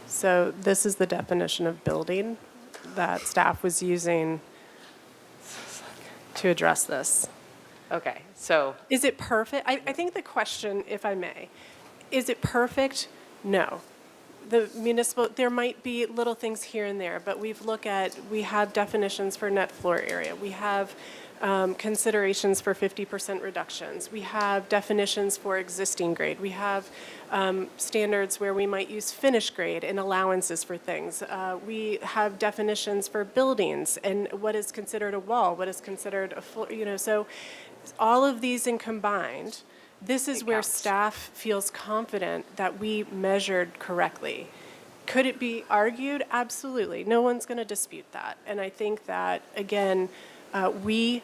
D: So this is the definition of building that staff was using to address this.
P: Okay, so.
D: Is it perfect? I think the question, if I may, is it perfect? No. The municipal, there might be little things here and there, but we have definitions for net floor area. We have considerations for 50% reductions. We have definitions for existing grade. We have standards where we might use finished grade and allowances for things. We have definitions for buildings and what is considered a wall, what is considered a floor, so all of these in combined This is where staff feels confident that we measured correctly. Could it be argued? Absolutely. No one's going to dispute that. And I think that, again, we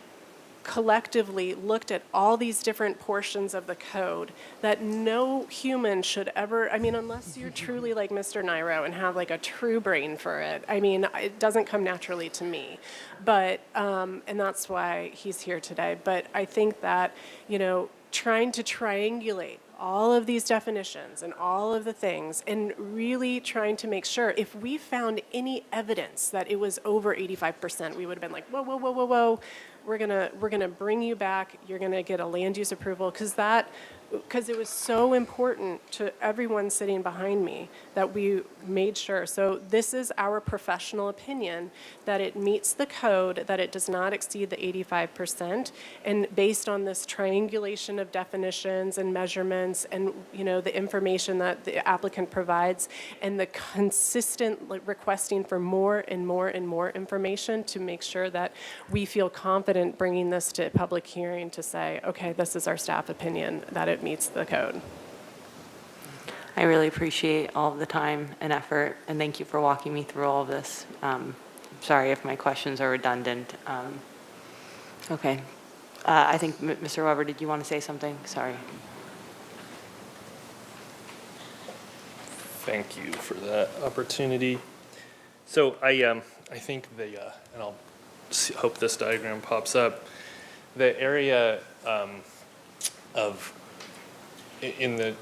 D: collectively looked at all these different portions of the code that no human should ever, I mean, unless you're truly like Mr. Nairo and have like a true brain for it, I mean, it doesn't come naturally to me. But, and that's why he's here today. But I think that, you know, trying to triangulate all of these definitions and all of the things and really trying to make sure if we found any evidence that it was over 85%, we would have been like, whoa, whoa, whoa, whoa, whoa. We're gonna bring you back. You're gonna get a land use approval because it was so important to everyone sitting behind me that we made sure. So this is our professional opinion that it meets the code, that it does not exceed the 85%. And based on this triangulation of definitions and measurements and, you know, the information that the applicant provides and the consistent requesting for more and more and more information to make sure that we feel confident bringing this to public hearing to say, okay, this is our staff opinion, that it meets the code.
P: I really appreciate all of the time and effort, and thank you for walking me through all of this. Sorry if my questions are redundant. Okay. I think, Mr. Weber, did you want to say something? Sorry.
O: Thank you for that opportunity. So I think and I'll hope this diagram pops up, the area in the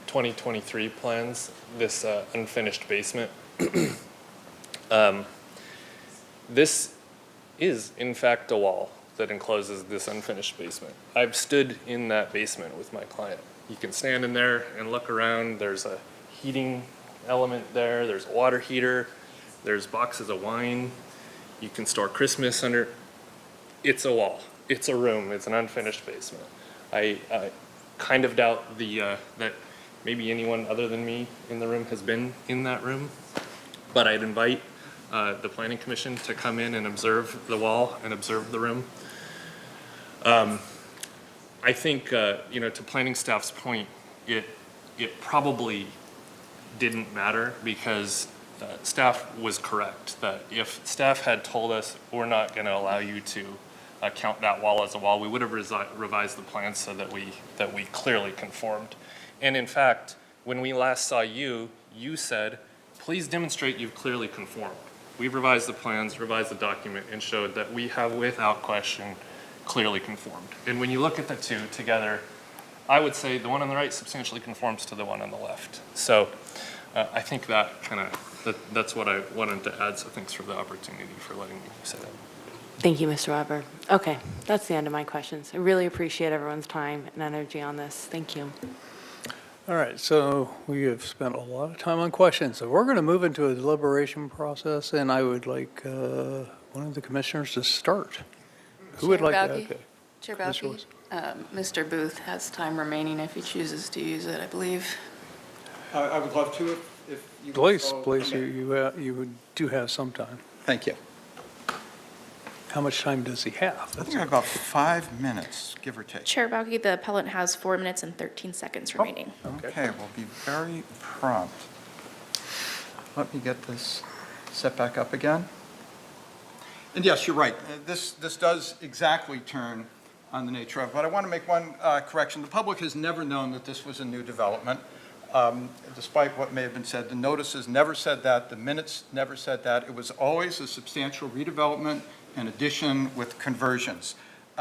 O: 2023 plans, this unfinished basement, this is in fact a wall that encloses this unfinished basement. I've stood in that basement with my client. You can stand in there and look around. There's a heating element there. There's a water heater. There's boxes of wine. You can store Christmas under. It's a wall. It's a room. It's an unfinished basement. I kind of doubt that maybe anyone other than me in the room has been in that room, but I'd invite the Planning Commission to come in and observe the wall and observe the room. I think, you know, to planning staff's point, it probably didn't matter because staff was correct that if staff had told us we're not going to allow you to count that wall as a wall, we would have revised the plan so that we clearly conformed. And in fact, when we last saw you, you said, please demonstrate you've clearly conformed. We've revised the plans, revised the document, and showed that we have without question clearly conformed. And when you look at the two together, I would say the one on the right substantially conforms to the one on the left. So I think that that's what I wanted to add. So thanks for the opportunity for letting me say that.
P: Thank you, Mr. Weber. Okay, that's the end of my questions. I really appreciate everyone's time and energy on this. Thank you.
A: All right, so we have spent a lot of time on questions. So we're going to move into a deliberation process, and I would like one of the commissioners to start. Who would like that? Okay.
J: Chair Balke, Mr. Booth has time remaining if he chooses to use it, I believe.
L: I would love to if you would.
A: Please,
L: Okay.
A: you do have some time.
L: Thank you.
A: How much time does he have?
L: I think I have about 5 minutes, give or take.
B: Chair Balke, the appellant has 4 minutes and 13 seconds remaining.
L: Okay, we'll be very prompt. Let me get this set back up again. And yes, you're right. This does exactly turn on the nature of, but I want to make one correction. The public has never known that this was a new development. Despite what may have been said, the notices never said that, the minutes never said that. It was always a substantial redevelopment and addition with conversions.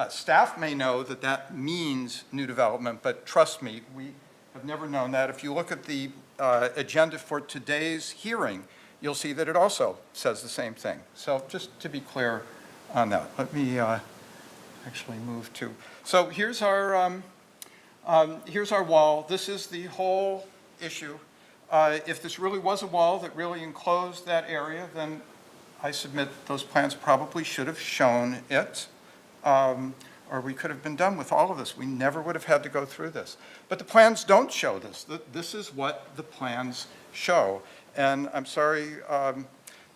L: Staff may know that that means new development, but trust me, we have never known that. If you look at the agenda for today's hearing, you'll see that it also says the same thing. So just to be clear on that, let me actually move to. So here's our wall. This is the whole issue. If this really was a wall that really enclosed that area, then I submit those plans probably should have shown it, or we could have been done with all of this. We never would have had to go through this. But the plans don't show this. This is what the plans show. And I'm sorry,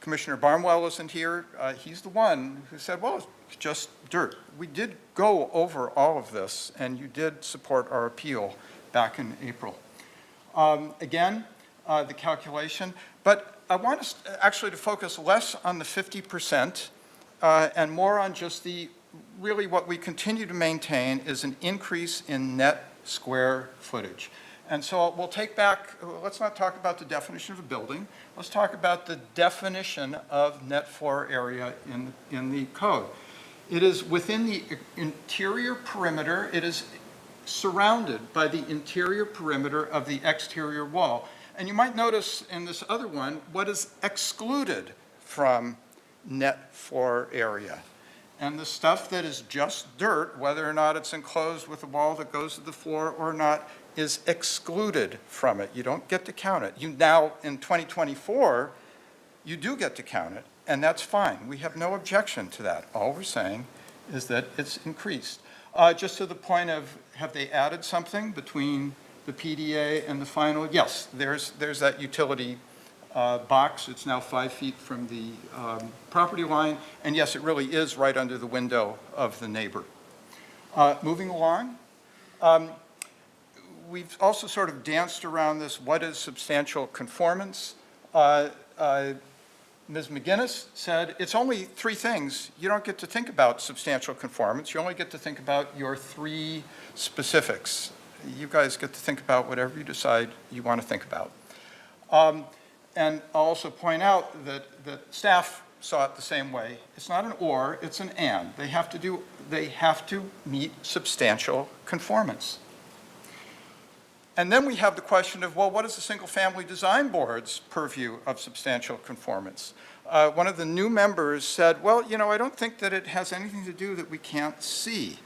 L: Commissioner Barnwell isn't here. He's the one who said, well, just dirt. We did go over all of this, and you did support our appeal back in April. Again, the calculation, but I want us actually to focus less on the 50% and more on just really what we continue to maintain is an increase in net square footage. And so we'll take back, let's not talk about the definition of a building, let's talk about the definition of net floor area in the code. It is within the interior perimeter, it is surrounded by the interior perimeter of the exterior wall. And you might notice in this other one, what is excluded from net floor area. And the stuff that is just dirt, whether or not it's enclosed with a wall that goes to the floor or not, is excluded from it. You don't get to count it. You now, in 2024, you do get to count it, and that's fine. We have no objection to that. All we're saying is that it's increased. Just to the point of, have they added something between the PDA and the final? Yes, there's that utility box. It's now 5 feet from the property line, and yes, it really is right under the window of the neighbor. Moving along, we've also sort of danced around this, what is substantial conformance? Ms. McGinnis said, it's only 3 things. You don't get to think about substantial conformance. You only get to think about your 3 specifics. You guys get to think about whatever you decide you want to think about. And I'll also point out that staff saw it the same way. It's not an or, it's an and. They have to meet substantial conformance. And then we have the question of, well, what is the single-family design board's purview of substantial conformance? One of the new members said, well, you know, I don't think that it has anything to do that we can't see.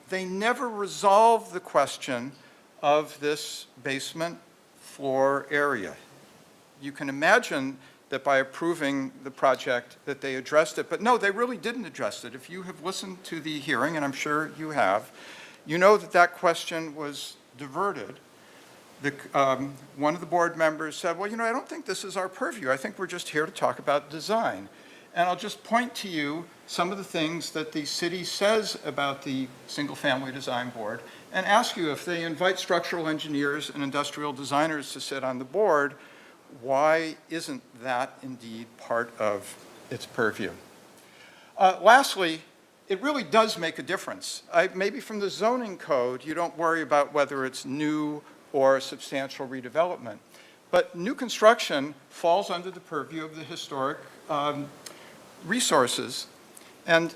L: They never resolved the question of this basement floor area. You can imagine that by approving the project that they addressed it, but no, they really didn't address it. If you have listened to the hearing, and I'm sure you have, you know that that question was diverted. One of the board members said, well, you know, I don't think this is our purview. I think we're just here to talk about design. And I'll just point to you some of the things that the city says about the single-family design board and ask you if they invite structural engineers and industrial designers to sit on the board, why isn't that indeed part of its purview? Lastly, it really does make a difference. Maybe from the zoning code, you don't worry about whether it's new or substantial redevelopment. But new construction falls under the purview of the historic resources. And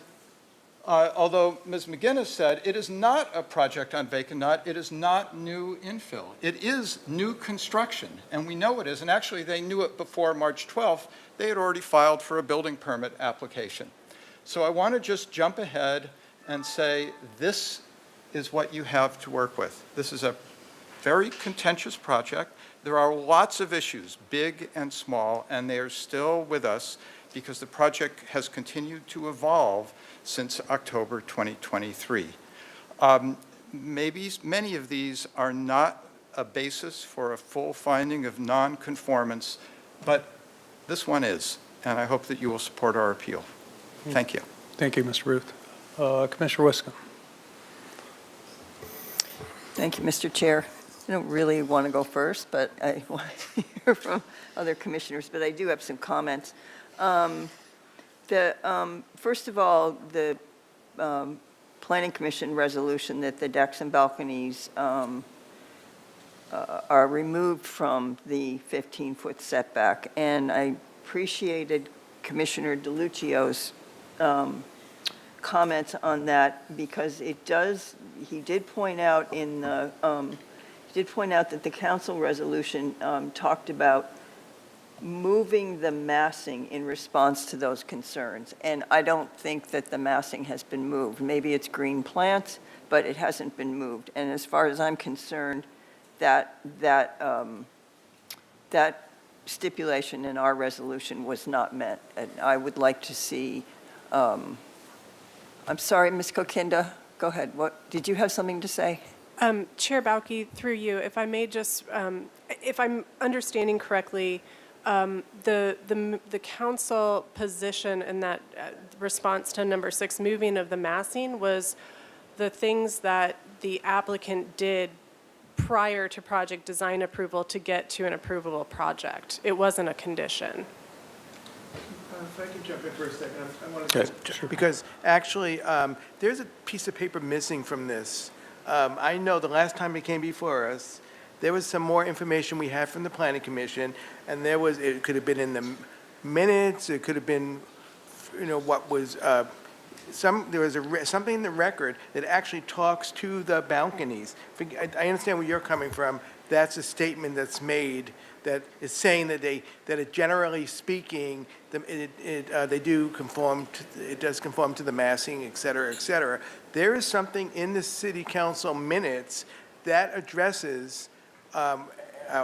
L: although Ms. McGinnis said it is not a project on vacant lot, it is not new infill. It is new construction, and we know it is. And actually, they knew it before March 12th. They had already filed for a building permit application. So I want to just jump ahead and say this is what you have to work with. This is a very contentious project. There are lots of issues, big and small, and they are still with us because the project has continued to evolve since October 2023. Maybe many of these are not a basis for a full finding of non-conformance, but this one is, and I hope that you will support our appeal. Thank you.
A: Thank you, Mr. Ruth. Commissioner Wiscombe.
I: Thank you, Mr. Chair. I don't really want to go first, but I want to hear from other commissioners, but I do have some comments. First of all, the Planning Commission resolution that the decks and balconies are removed from the 15-foot setback, and I appreciated Commissioner DeLuccio's comments on that because it does, he did point out in the, that the council resolution talked about moving the massing in response to those concerns. And I don't think that the massing has been moved. Maybe it's green plants, but it hasn't been moved. And as far as I'm concerned, that stipulation in our resolution was not met. And I would like to see, I'm sorry, Ms. Kokinda, go ahead. What, did you have something to say?
D: Chair Bauke, through you, if I may just, if I'm understanding correctly, The council position in that response to number 6, moving of the massing, was the things that the applicant did prior to project design approval to get to an approvable project. It wasn't a condition.
M: If I can jump in for a second, I want
A: Okay,
M: to,
A: sure.
M: because actually, there's a piece of paper missing from this. I know the last time it came before us, there was some more information we had from the planning commission, and it could have been in the minutes, it could have been, what was, there was something in the record that actually talks to the balconies. I understand where you're coming from. That's a statement that's made that is saying that generally speaking, they do conform to, it does conform to the massing, et cetera, et cetera. There is something in the city council minutes that addresses,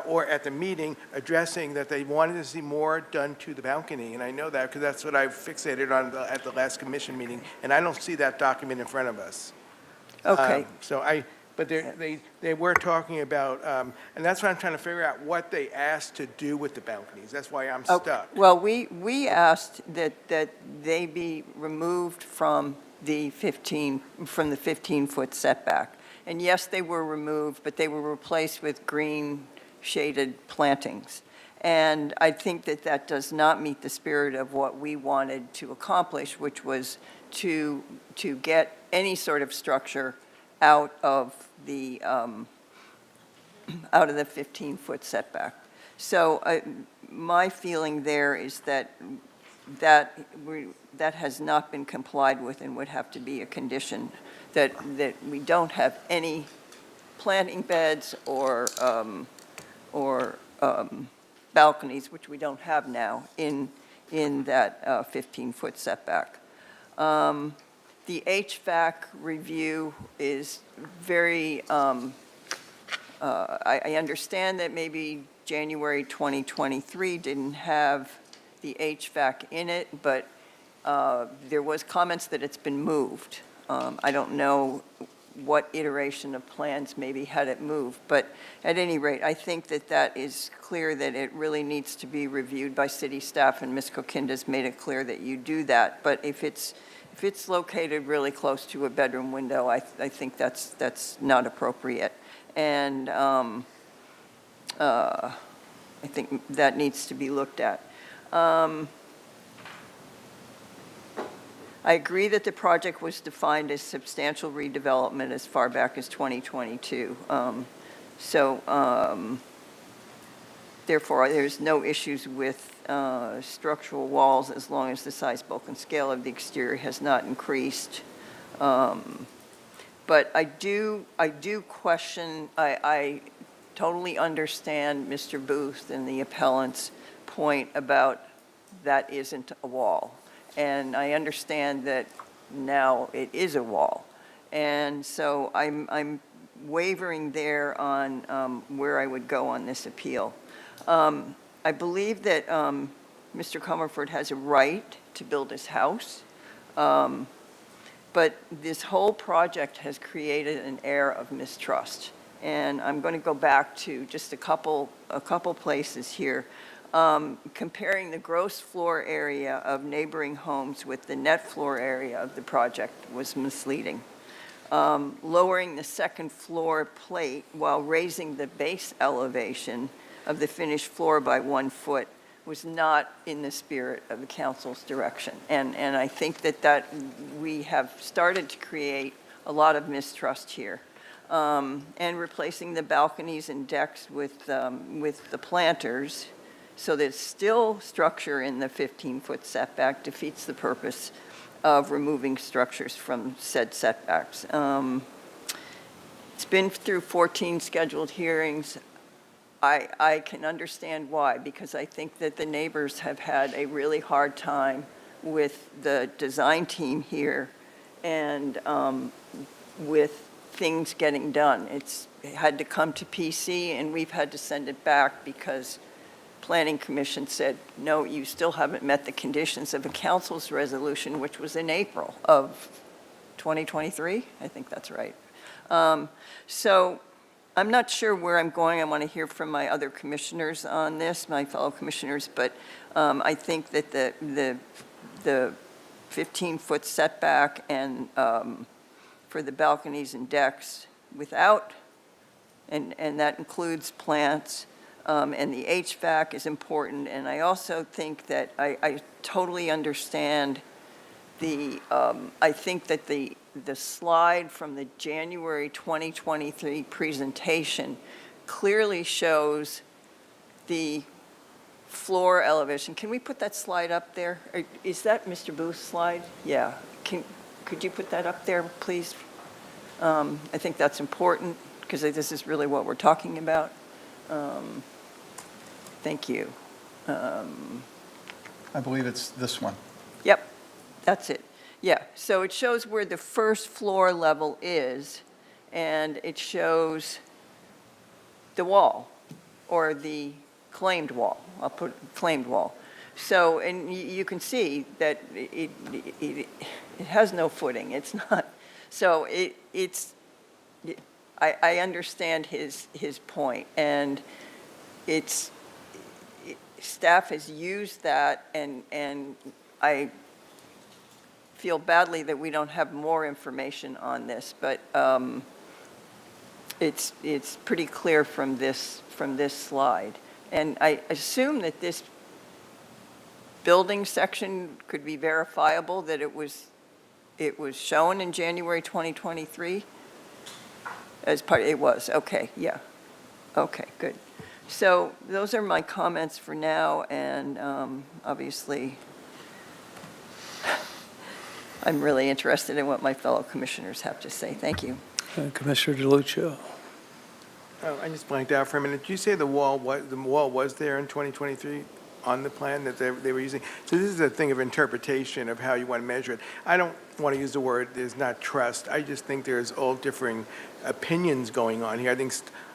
M: or at the meeting, addressing that they wanted to see more done to the balcony. And I know that because that's what I fixated on at the last commission meeting. And I don't see that document in front of us.
I: Okay.
M: But they were talking about, and that's what I'm trying to figure out, what they asked to do with the balconies. That's why I'm stuck.
I: Well, we asked that they be removed from the 15-foot setback. And yes, they were removed, but they were replaced with green shaded plantings. And I think that does not meet the spirit of what we wanted to accomplish, which was to get any sort of structure out of the 15-foot setback. So my feeling there is that has not been complied with and would have to be a condition, that we don't have any planting beds or balconies, which we don't have now, in that 15-foot setback. The HVAC review is very, I understand that maybe January 2023 didn't have the HVAC in it, but there was comments that it's been moved. I don't know what iteration of plans maybe had it moved, but at any rate, I think that is clear that it really needs to be reviewed by city staff, and Ms. Kokinda's made it clear that you do that. But if it's located really close to a bedroom window, I think that's not appropriate. And I think that needs to be looked at. I agree that the project was defined as substantial redevelopment as far back as 2022. Therefore, there's no issues with structural walls as long as the size, bulk, and scale of the exterior has not increased. But I do question, I totally understand Mr. Booth and the appellant's point about that isn't a wall. And I understand that now it is a wall. And so I'm wavering there on where I would go on this appeal. I believe that Mr. Comerford has a right to build his house, but this whole project has created an air of mistrust. And I'm going to go back to just a couple places here. Comparing the gross floor area of neighboring homes with the net floor area of the project was misleading. Lowering the second floor plate while raising the base elevation of the finished floor by 1 foot was not in the spirit of the council's direction. And I think that we have started to create a lot of mistrust here. And replacing the balconies and decks with the planters so that it's still structure in the 15-foot setback defeats the purpose of removing structures from said setbacks. It's been through 14 scheduled hearings. I can understand why, because I think that the neighbors have had a really hard time with the design team here and with things getting done. It had to come to PC, and we've had to send it back because Planning Commission said, no, you still haven't met the conditions of a council's resolution, which was in April of 2023. I think that's right. So I'm not sure where I'm going. I want to hear from my other commissioners on this, my fellow commissioners, but I think that the 15-foot setback and for the balconies and decks without, and that includes plants, and the HVAC is important. And I also think that I totally understand I think that the slide from the January 2023 presentation clearly shows the floor elevation. Can we put that slide up there? Is that Mr. Booth's slide? Yeah. Could you put that up there, please? I think that's important because this is really what we're talking about. Thank you.
L: I believe it's this one.
I: Yep, that's it. Yeah, so it shows where the first floor level is, and it shows the wall, or the claimed wall. I'll put claimed wall. So, and you can see that it has no footing. It's not, so I understand his point, and staff has used that, and I feel badly that we don't have more information on this, but it's pretty clear from this slide. And I assume that this building section could be verifiable, that it was shown in January 2023 as part. It was, okay, yeah, okay, good. So those are my comments for now, and obviously I'm really interested in what my fellow commissioners have to say. Thank you.
A: Commissioner DeLucia.
M: Oh, I just blanked out for a minute. Did you say the wall was there in 2023 on the plan that they were using? So this is a thing of interpretation of how you want to measure it. I don't want to use the word, there's not trust. I just think there's all differing opinions going on here.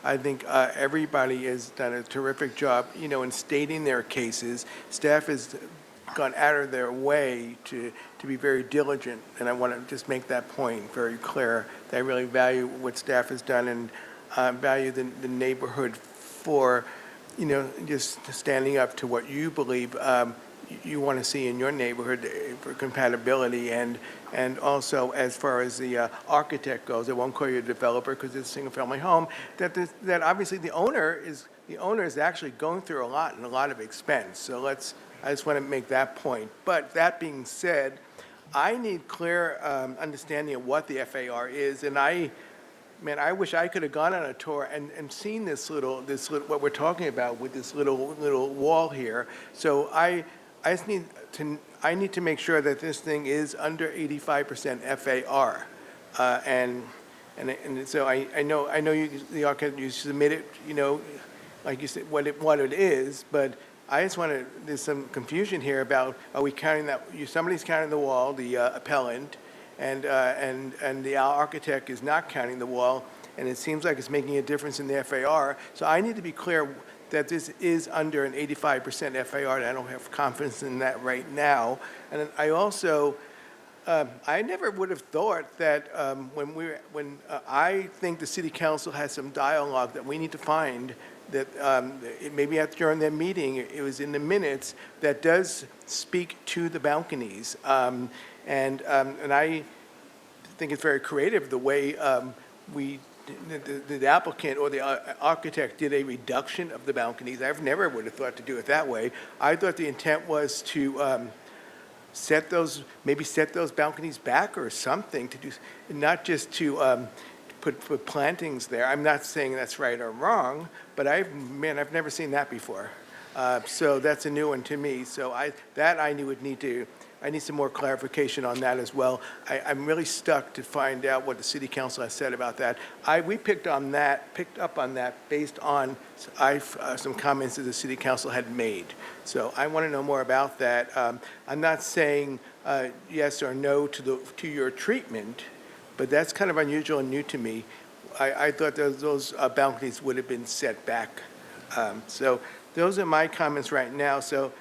M: I think everybody has done a terrific job, in stating their cases. Staff has gone out of their way to be very diligent, and I want to just make that point very clear, that I really value what staff has done and value the neighborhood for, just standing up to what you believe you want to see in your neighborhood for compatibility, and also as far as the architect goes. I won't call you a developer because it's a single-family home. That obviously the owner is actually going through a lot of expense. So I just want to make that point. But that being said, I need clear understanding of what the FAR is, and I wish I could have gone on a tour and seen this little what we're talking about with this little wall here. So I need to make sure that this thing is under 85% FAR, and so I know the architect, you submit it, like you said, what it is, but I just want to, there's some confusion here about, are we counting that, somebody's counting the wall, the appellant, and the architect is not counting the wall, and it seems like it's making a difference in the FAR. So I need to be clear that this is under an 85% FAR, and I don't have confidence in that right now. And I also, I never would have thought that when I think the city council has some dialogue that we need to find, that maybe during their meeting, it was in the minutes, that does speak to the balconies. And I think it's very creative the way the applicant or the architect did a reduction of the balconies. I've never would have thought to do it that way. I thought the intent was to set those balconies back or something, to do, not just to put plantings there. I'm not saying that's right or wrong, but I've never seen that before. So that's a new one to me. So I need some more clarification on that as well. I'm really stuck to find out what the city council has said about that. We picked up on that based on some comments that the city council had made. So I want to know more about that. I'm not saying yes or no to your treatment, but that's kind of unusual and new to me. I thought those balconies would have been set back. So those are my comments right now. So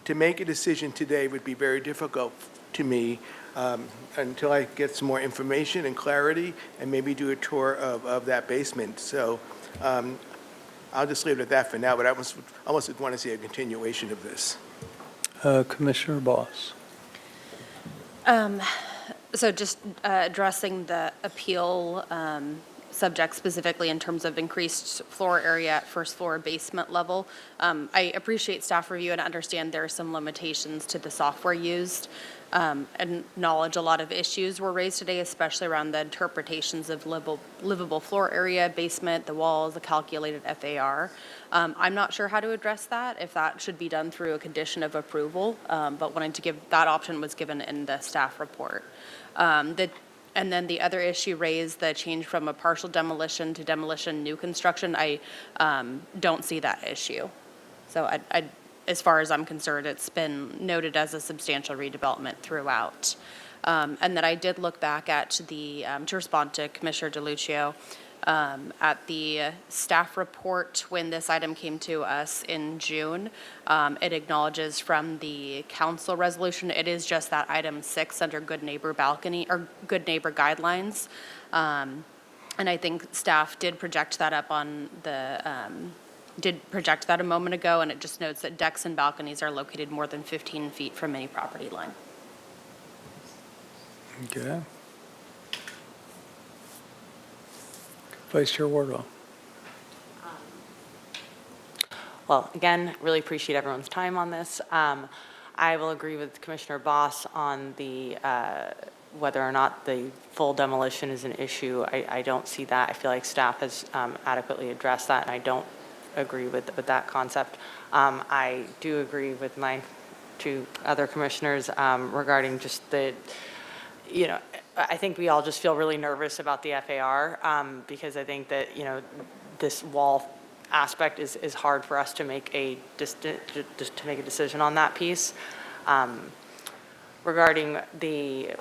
M: to make a decision today would be very difficult to me. until I get some more information and clarity, and maybe do a tour of that basement. So I'll just leave it at that for now, but I almost would want to see a continuation of this.
A: Commissioner Boss.
K: So just addressing the appeal subject specifically in terms of increased floor area at first floor basement level. I appreciate staff review and understand there are some limitations to the software used. And acknowledge a lot of issues were raised today, especially around the interpretations of livable floor area, basement, the walls, the calculated FAR. I'm not sure how to address that, if that should be done through a condition of approval, but wanted to give, that option was given in the staff report. And then the other issue raised, the change from a partial demolition to demolition new construction, I don't see that issue. So as far as I'm concerned, it's been noted as a substantial redevelopment throughout. And then I did look back at the, to respond to Commissioner DeLuccio, at the staff report when this item came to us in June. It acknowledges from the council resolution, it is just that item 6 under good neighbor balcony or good neighbor guidelines. And I think staff did project that up on the, did project that a moment ago, and it just notes that decks and balconies are located more than 15 feet from any property line.
A: Okay. Vice Chair Wardwell.
P: Well, again, really appreciate everyone's time on this. I will agree with Commissioner Boss on the whether or not the full demolition is an issue. I don't see that. I feel like staff has adequately addressed that, and I don't agree with that concept. I do agree with my two other commissioners regarding just the, you know, I think we all just feel really nervous about the FAR because I think that, you know, this wall aspect is hard for us to make a decision on that piece. Regarding the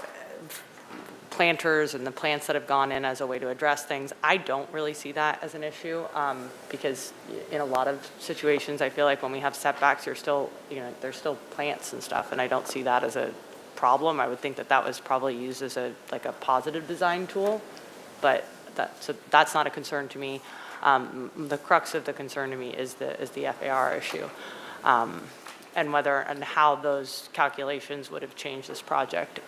P: planters and the plants that have gone in as a way to address things, I don't really see that as an issue because in a lot of situations, I feel like when we have setbacks, you're still, you know, there's still plants and stuff, and I don't see that as a problem. I would think that that was probably used as a positive design tool, but that's not a concern to me. The crux of the concern to me is the FAR issue, and whether and how those calculations would have changed this project.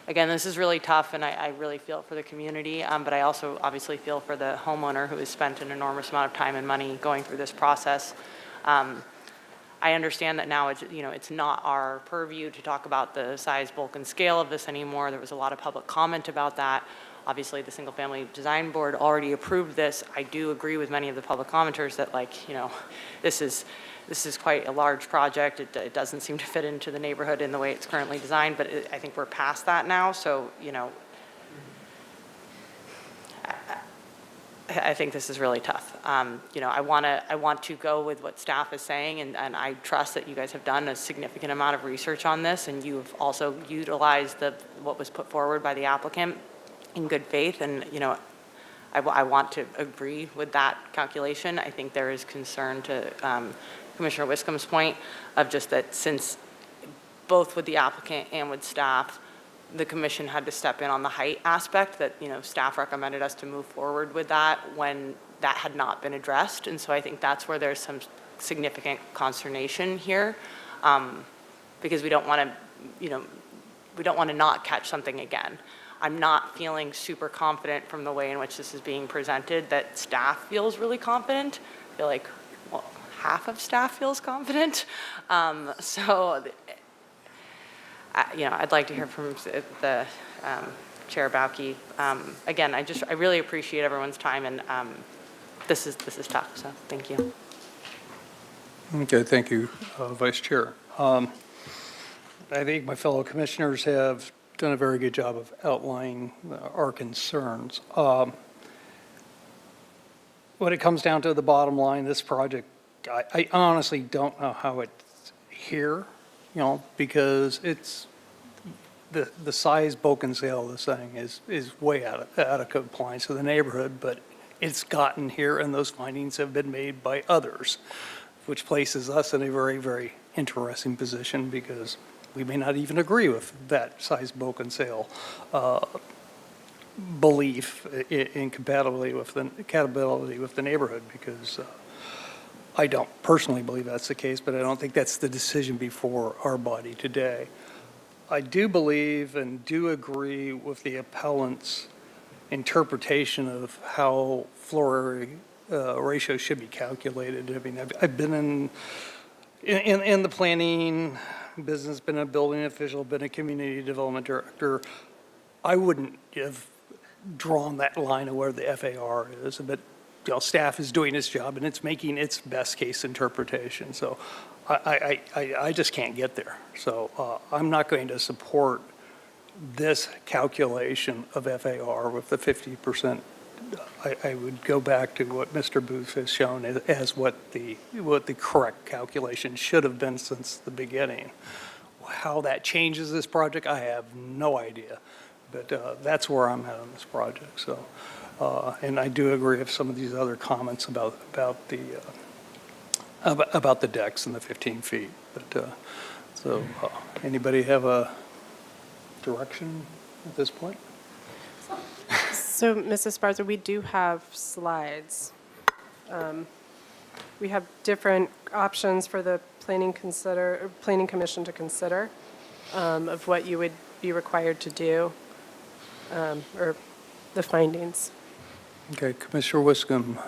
P: Again, this is really tough, and I really feel for the community, but I also obviously feel for the homeowner who has spent an enormous amount of time and money going through this process. I understand that now it's not our purview to talk about the size, bulk, and scale of this anymore. There was a lot of public comment about that. Obviously, the Single Family Design Board already approved this. I do agree with many of the public commenters that, like, you know, this is quite a large project. It doesn't seem to fit into the neighborhood in the way it's currently designed, but I think we're past that now. So, you know, I think this is really tough. You know, I want to go with what staff is saying, and I trust that you guys have done a significant amount of research on this, and you've also utilized what was put forward by the applicant in good faith. And, you know, I want to agree with that calculation. I think there is concern to Commissioner Wiscombe's point of just that since both with the applicant and with staff, the commission had to step in on the height aspect that, you know, staff recommended us to move forward with that when that had not been addressed. And so I think that's where there's some significant consternation here because we don't want to, you know, we don't want to not catch something again. I'm not feeling super confident from the way in which this is being presented that staff feels really confident. I feel like, well, half of staff feels confident. So, you know, I'd like to hear from the Chair Bauke. Again, I really appreciate everyone's time, and this is tough. So, thank you.
A: Okay, thank you, Vice Chair. I think my fellow commissioners have done a very good job of outlining our concerns. When it comes down to the bottom line, this project, I honestly don't know how it's here, you know, because it's the size, bulk, and scale of this thing is way out of compliance with the neighborhood, but it's gotten here, and those findings have been made by others, which places us in a very, very interesting position because we may not even agree with that size bulk and sale belief in compatibility with the neighborhood, because I don't personally believe that's the case, but I don't think that's the decision before our body today. I do believe and do agree with the appellant's interpretation of how floor area ratio should be calculated. I mean, I've been in the planning business, been a building official, been a community development director. I wouldn't have drawn that line of where the FAR is, but staff is doing its job and it's making its best case interpretation. So I just can't get there. So I'm not going to support this calculation of FAR with the 50%. I would go back to what Mr. Booth has shown as what the correct calculation should have been since the beginning. How that changes this project, I have no idea. But that's where I'm at on this project. So, and I do agree with some of these other comments about the decks and the 15 feet. But anybody have a direction at this point?
D: So, Mrs. Sparza, we do have slides. We have different options for the planning commission to consider of what you would be required to do, or the findings.
A: Okay, Commissioner Wiscombe.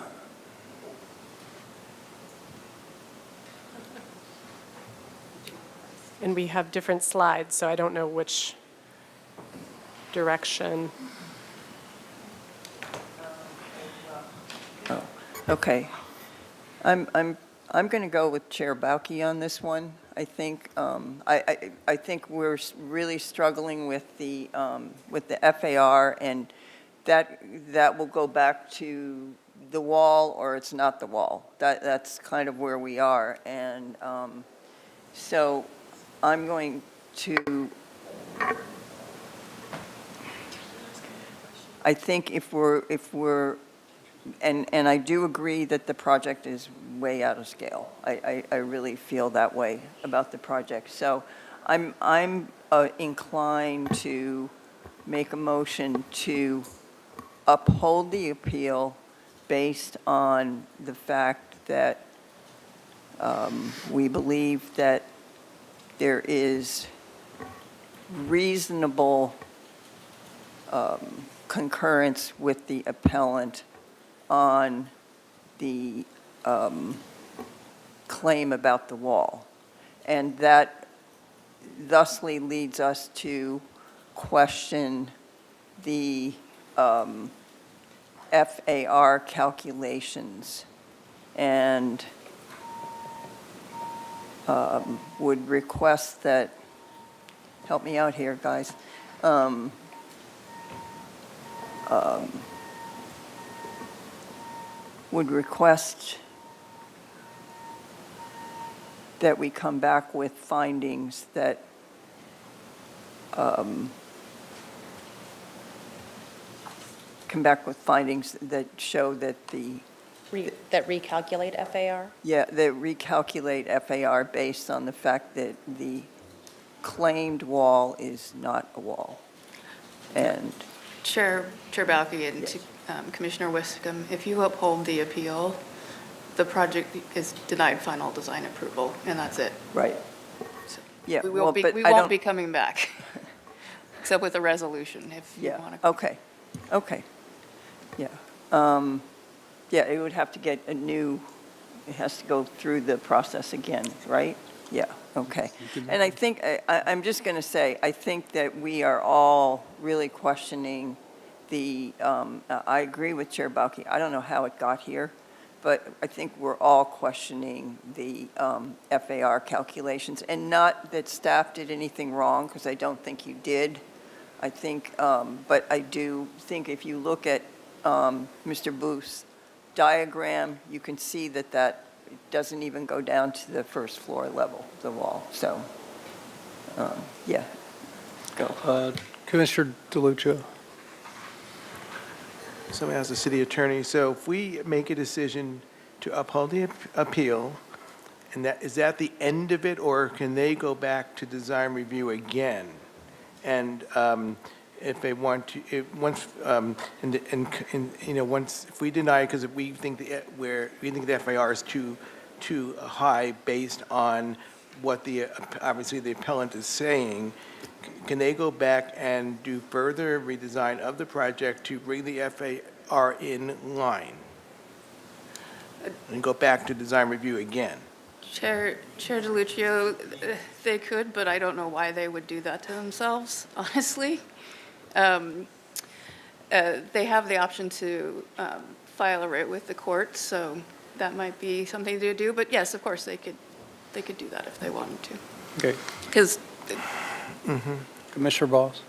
D: And we have different slides, so I don't know which direction.
I: Oh, okay. I'm going to go with Chair Bauke on this one. I think I think we're really struggling with the FAR, and that will go back to the wall or it's not the wall. That's kind of where we are, and so I'm going to. I think if we're and I do agree that the project is way out of scale. I really feel that way about the project. So I'm inclined to make a motion to uphold the appeal based on the fact that we believe that there is reasonable concurrence with the appellant on the claim about the wall. And that thusly leads us to question the FAR calculations, and would request that, help me out here, guys, would request that we come back with findings that show that the
K: That recalculate FAR?
I: that recalculate FAR based on the fact that the claimed wall is not a wall. And
J: Chair Bauke and to Commissioner Wiscombe, if you uphold the appeal, the project is denied final design approval, and that's it.
I: right.
J: So
I: Yeah,
J: We
I: well,
J: won't be,
I: but
J: we
I: I
J: won't
I: don't-
J: be coming back, except with a resolution if you
I: Yeah,
J: want to.
I: okay, yeah. Yeah, it would have to get a new, it has to go through the process again, right? Yeah, okay. And I think, I'm just going to say, I think that we are all really questioning I agree with Chair Bauke, I don't know how it got here, but I think we're all questioning the FAR calculations, and not that staff did anything wrong, because I don't think you did. I think, but I do think if you look at Mr. Booth's diagram, you can see that doesn't even go down to the first floor level, the wall. So, yeah, go.
A: Commissioner DeLucia.
M: So as the city attorney, so if we make a decision to uphold the appeal And is that the end of it, or can they go back to design review again? And if they want to, once, if we deny, because if we think the FAR is too high based on what obviously the appellant is saying, can they go back and do further redesign of the project to bring the FAR in line? And go back to design review again?
J: Chair DeLuccio, they could, but I don't know why they would do that to themselves, honestly. They have the option to file a writ with the court, so that might be something to do. But yes, of course, they could do that if they wanted to.
A: Okay.
J: Because
A: Commissioner Boss?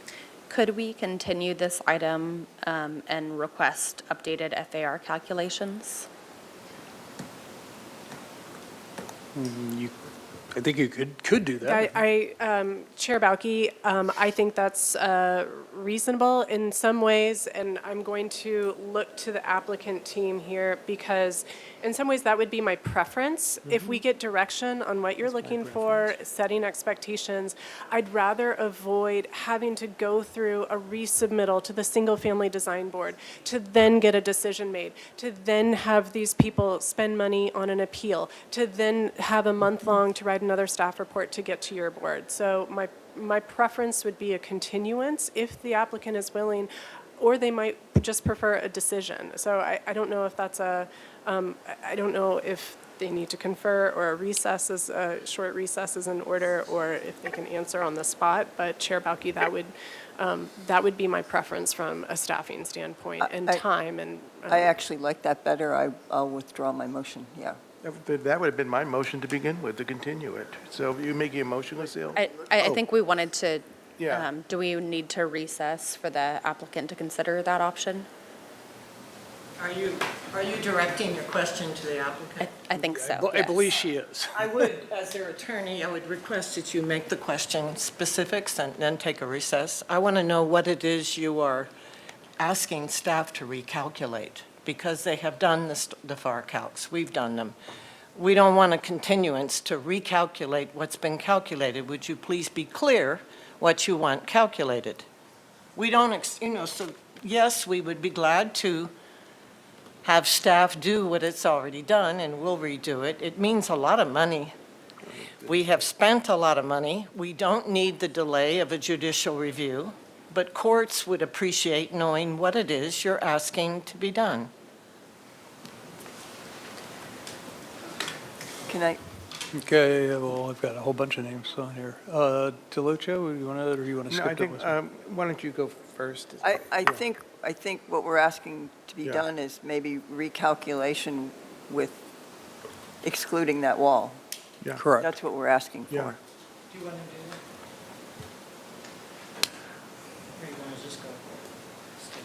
K: Could we continue this item and request updated FAR calculations?
A: I think you could do that.
D: Chair Bauke, I think that's reasonable in some ways, and I'm going to look to the applicant team here because in some ways that would be my preference. If we get direction on what you're looking for, setting expectations, I'd rather avoid having to go through a resubmittal to the single-family design board to then get a decision made, to then have these people spend money on an appeal, to then have a month-long to write another staff report to get to your board. So my preference would be a continuance if the applicant is willing, or they might just prefer a decision. So I don't know if that's I don't know if they need to confer or a short recess is in order, or if they can answer on the spot. But Chair Bauke, that would be my preference from a staffing standpoint and time. And
I: I actually like that better. I'll withdraw my motion, yeah.
M: That would have been my motion to begin with, to continue it. So you're making a motion, Lucille?
K: I think we wanted to,
M: Yeah.
K: do we need to recess for the applicant to consider that option?
N: Are you directing your question to the applicant?
K: I think so,
A: I believe she is.
N: I would, as their attorney, I would request that you make the question specifics and then take a recess. I want to know what it is you are asking staff to recalculate, because they have done the FAR calcs. We've done them. We don't want a continuance to recalculate what's been calculated. Would you please be clear what you want calculated? We don't, so yes, we would be glad to have staff do what it's already done, and we'll redo it. It means a lot of money. We have spent a lot of money. We don't need the delay of a judicial review, but courts would appreciate knowing what it is you're asking to be done.
I: Can I?
A: Okay, well, I've got a whole bunch of names on here. DeLuccio, you want to, or you want to
M: No,
A: skip
M: I think,
A: that?
M: why don't you go first?
I: I think what we're asking to be done is maybe recalculation with excluding that wall.
M: Yeah.
A: Correct.
I: That's what we're asking for.
M: Yeah.
N: Do you want to do that? Or you want to just go for it?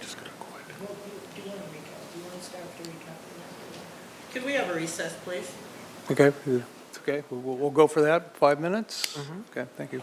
A: Just gonna go ahead.
N: Well, do you want to recalculate? Do you want staff to recalculate? Could we have a recess, please?
A: Okay, it's okay. We'll go for that. 5 minutes? Okay, thank you.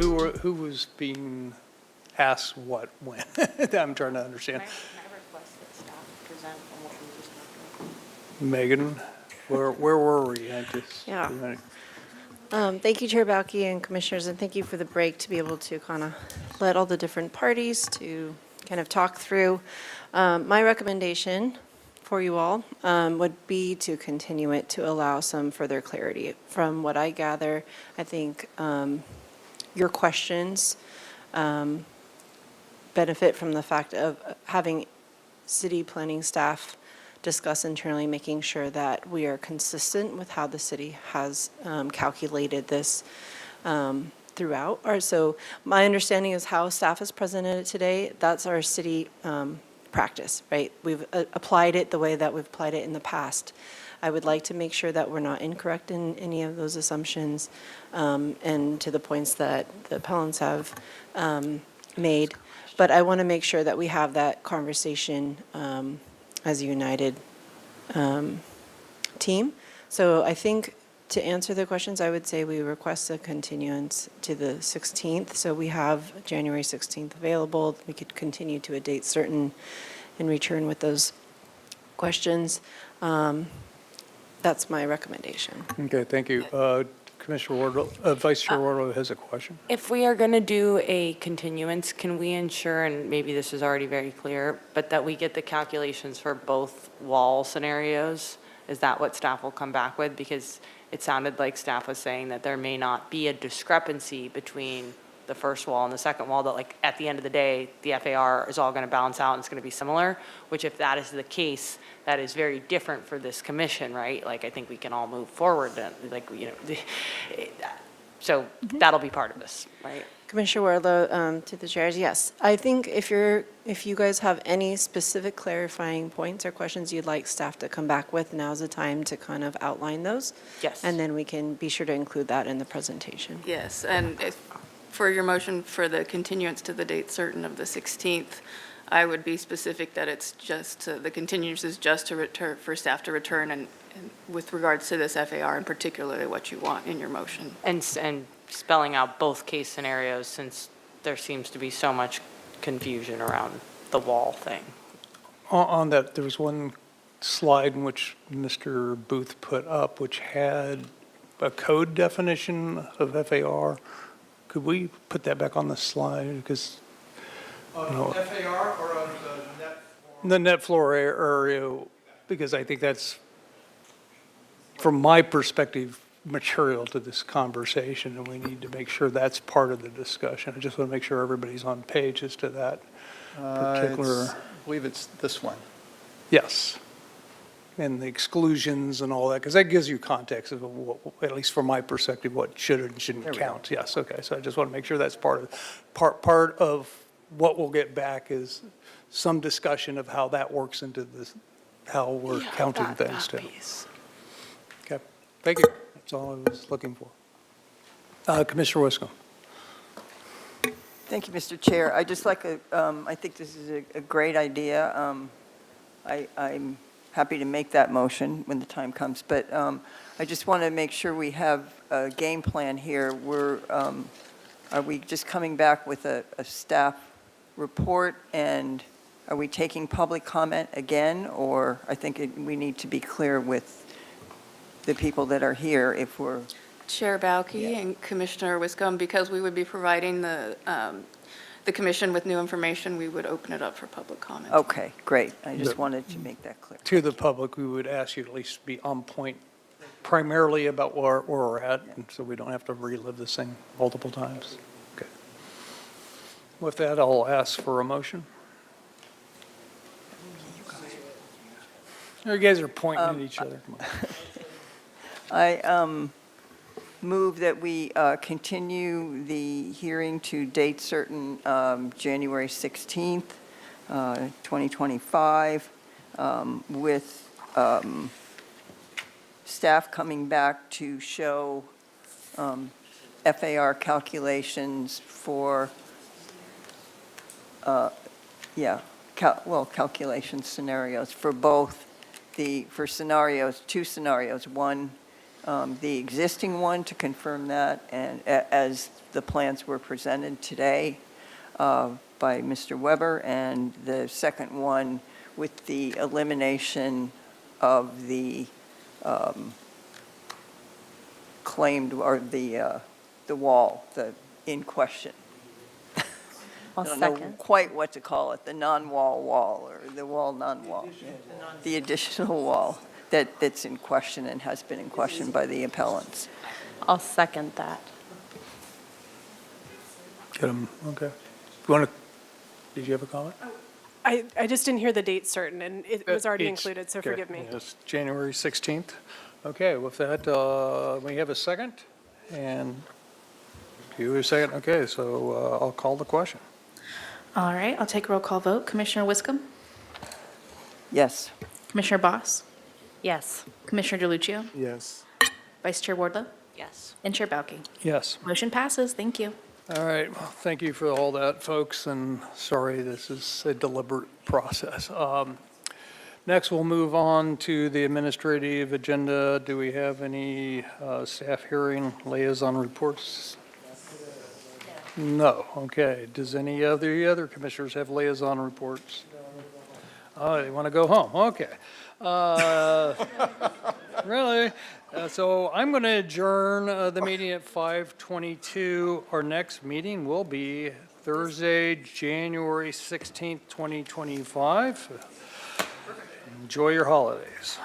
A: who was being asked what, when? I'm trying to understand.
P: request that staff present on what we just talked about?
A: Megan, where were we at this?
Q: Yeah.
A: minute?
Q: Thank you, Chair Balke and Commissioners, and thank you for the break to be able to kind of let all the different parties to kind of talk through. My recommendation for you all would be to continue it to allow some further clarity. From what I gather, I think your questions benefit from the fact of having city planning staff discuss internally, making sure that we are consistent with how the city has calculated this throughout. So my understanding is how staff has presented it today. That's our city practice, right? We've applied it the way that we've applied it in the past. I would like to make sure that we're not incorrect in any of those assumptions, and to the points that the appellants have made. But I want to make sure that we have that conversation as a united team. So I think to answer the questions, I would say we request a continuance to the 16th. So we have January 16th available. We could continue to a date certain and return with those questions. That's my recommendation.
A: Okay, thank you. Commissioner Wardle, Vice Chair Wardle has a question.
P: If we are going to do a continuance, can we ensure, and maybe this is already very clear, but that we get the calculations for both wall scenarios? Is that what staff will come back with? Because it sounded like staff was saying that there may not be a discrepancy between the first wall and the second wall, that like at the end of the day, the FAR is all going to balance out and it's going to be similar, which if that is the case, that is very different for this commission, right? Like, I think we can all move forward, like, you know, so that'll be part of this, right?
Q: Commissioner Warlow, to the chairs, yes. I think if you guys have any specific clarifying points or questions you'd like staff to come back with, now's the time to kind of outline those.
P: Yes.
Q: And then we can be sure to include that in the presentation.
J: Yes, and for your motion for the continuance to the date certain of the 16th, I would be specific that it's just, the continuance is just to return, for staff to return, and with regards to this FAR in particular, what you want in your motion.
P: And spelling out both case scenarios, since there seems to be so much confusion around the wall thing.
A: On that, there was one slide in which Mr. Booth put up, which had a code definition of FAR. Could we put that back on the slide? Because
L: FAR or of the net?
A: the net floor area, because I think that's, from my perspective, material to this conversation, and we need to make sure that's part of the discussion. I just want to make sure everybody's on page as to that particular.
L: I believe it's this one.
A: Yes. And the exclusions and all that, because that gives you context of what, at least from my perspective, what should and shouldn't count. Yes, okay, so I just want to make sure that's part of what we'll get back is some discussion of how that works into this, how we're counting things too. Okay, thank you. That's all I was looking for. Commissioner Wiscombe.
I: Thank you, Mr. Chair. I just like I think this is a great idea. I'm happy to make that motion when the time comes, but I just want to make sure we have a game plan here. Are we just coming back with a staff report, and are we taking public comment again? Or I think we need to be clear with the people that are here if we're.
J: Chair Balke and Commissioner Wiscombe, because we would be providing the commission with new information, we would open it up for public comment.
I: Okay, great. I just wanted to make that clear.
A: To the public, we would ask you to at least be on point primarily about where we're at, and so we don't have to relive this thing multiple times. Okay. With that, I'll ask for a motion. You guys are pointing at each other. Come on.
I: I move that we continue the hearing to date certain January 16th, 2025, with staff coming back to show FAR calculations for, calculation scenarios for both two scenarios. One the existing one to confirm that, and as the plans were presented today by Mr. Weber, and the second one with the elimination of the claimed, or the wall, in question.
K: I'll
I: I don't know
K: second.
I: quite what to call it, the non-wall wall, or the wall non-wall. The additional wall that's in question and has been in question by the appellants.
K: I'll second that.
A: Get 'em, okay. You want to, did you have a comment?
D: I just didn't hear the date certain, and it was already
A: Each-
D: included, so
A: okay,
D: forgive me.
A: Yes, January 16th. Okay, with that, we have a second, and you a second, okay, so I'll call the question.
B: All right, I'll take a roll call vote. Commissioner Wiscom?
I: Yes.
B: Commissioner Boss?
K: Yes.
B: Commissioner DeLuccio?
M: Yes.
B: Vice Chair Wardlow?
K: Yes.
B: And Chair Bauke?
A: Yes.
B: Motion passes. Thank you.
A: All right, well, thank you for all that, folks, and sorry, this is a deliberate process. Next, we'll move on to the administrative agenda. Do we have any staff hearing liaison reports? No, okay. Does any of the other commissioners have liaison reports? Oh, they want to go home, okay. Really? So I'm going to adjourn the meeting at 5:22. Our next meeting will be Thursday, January 16th, 2025. Enjoy your holidays.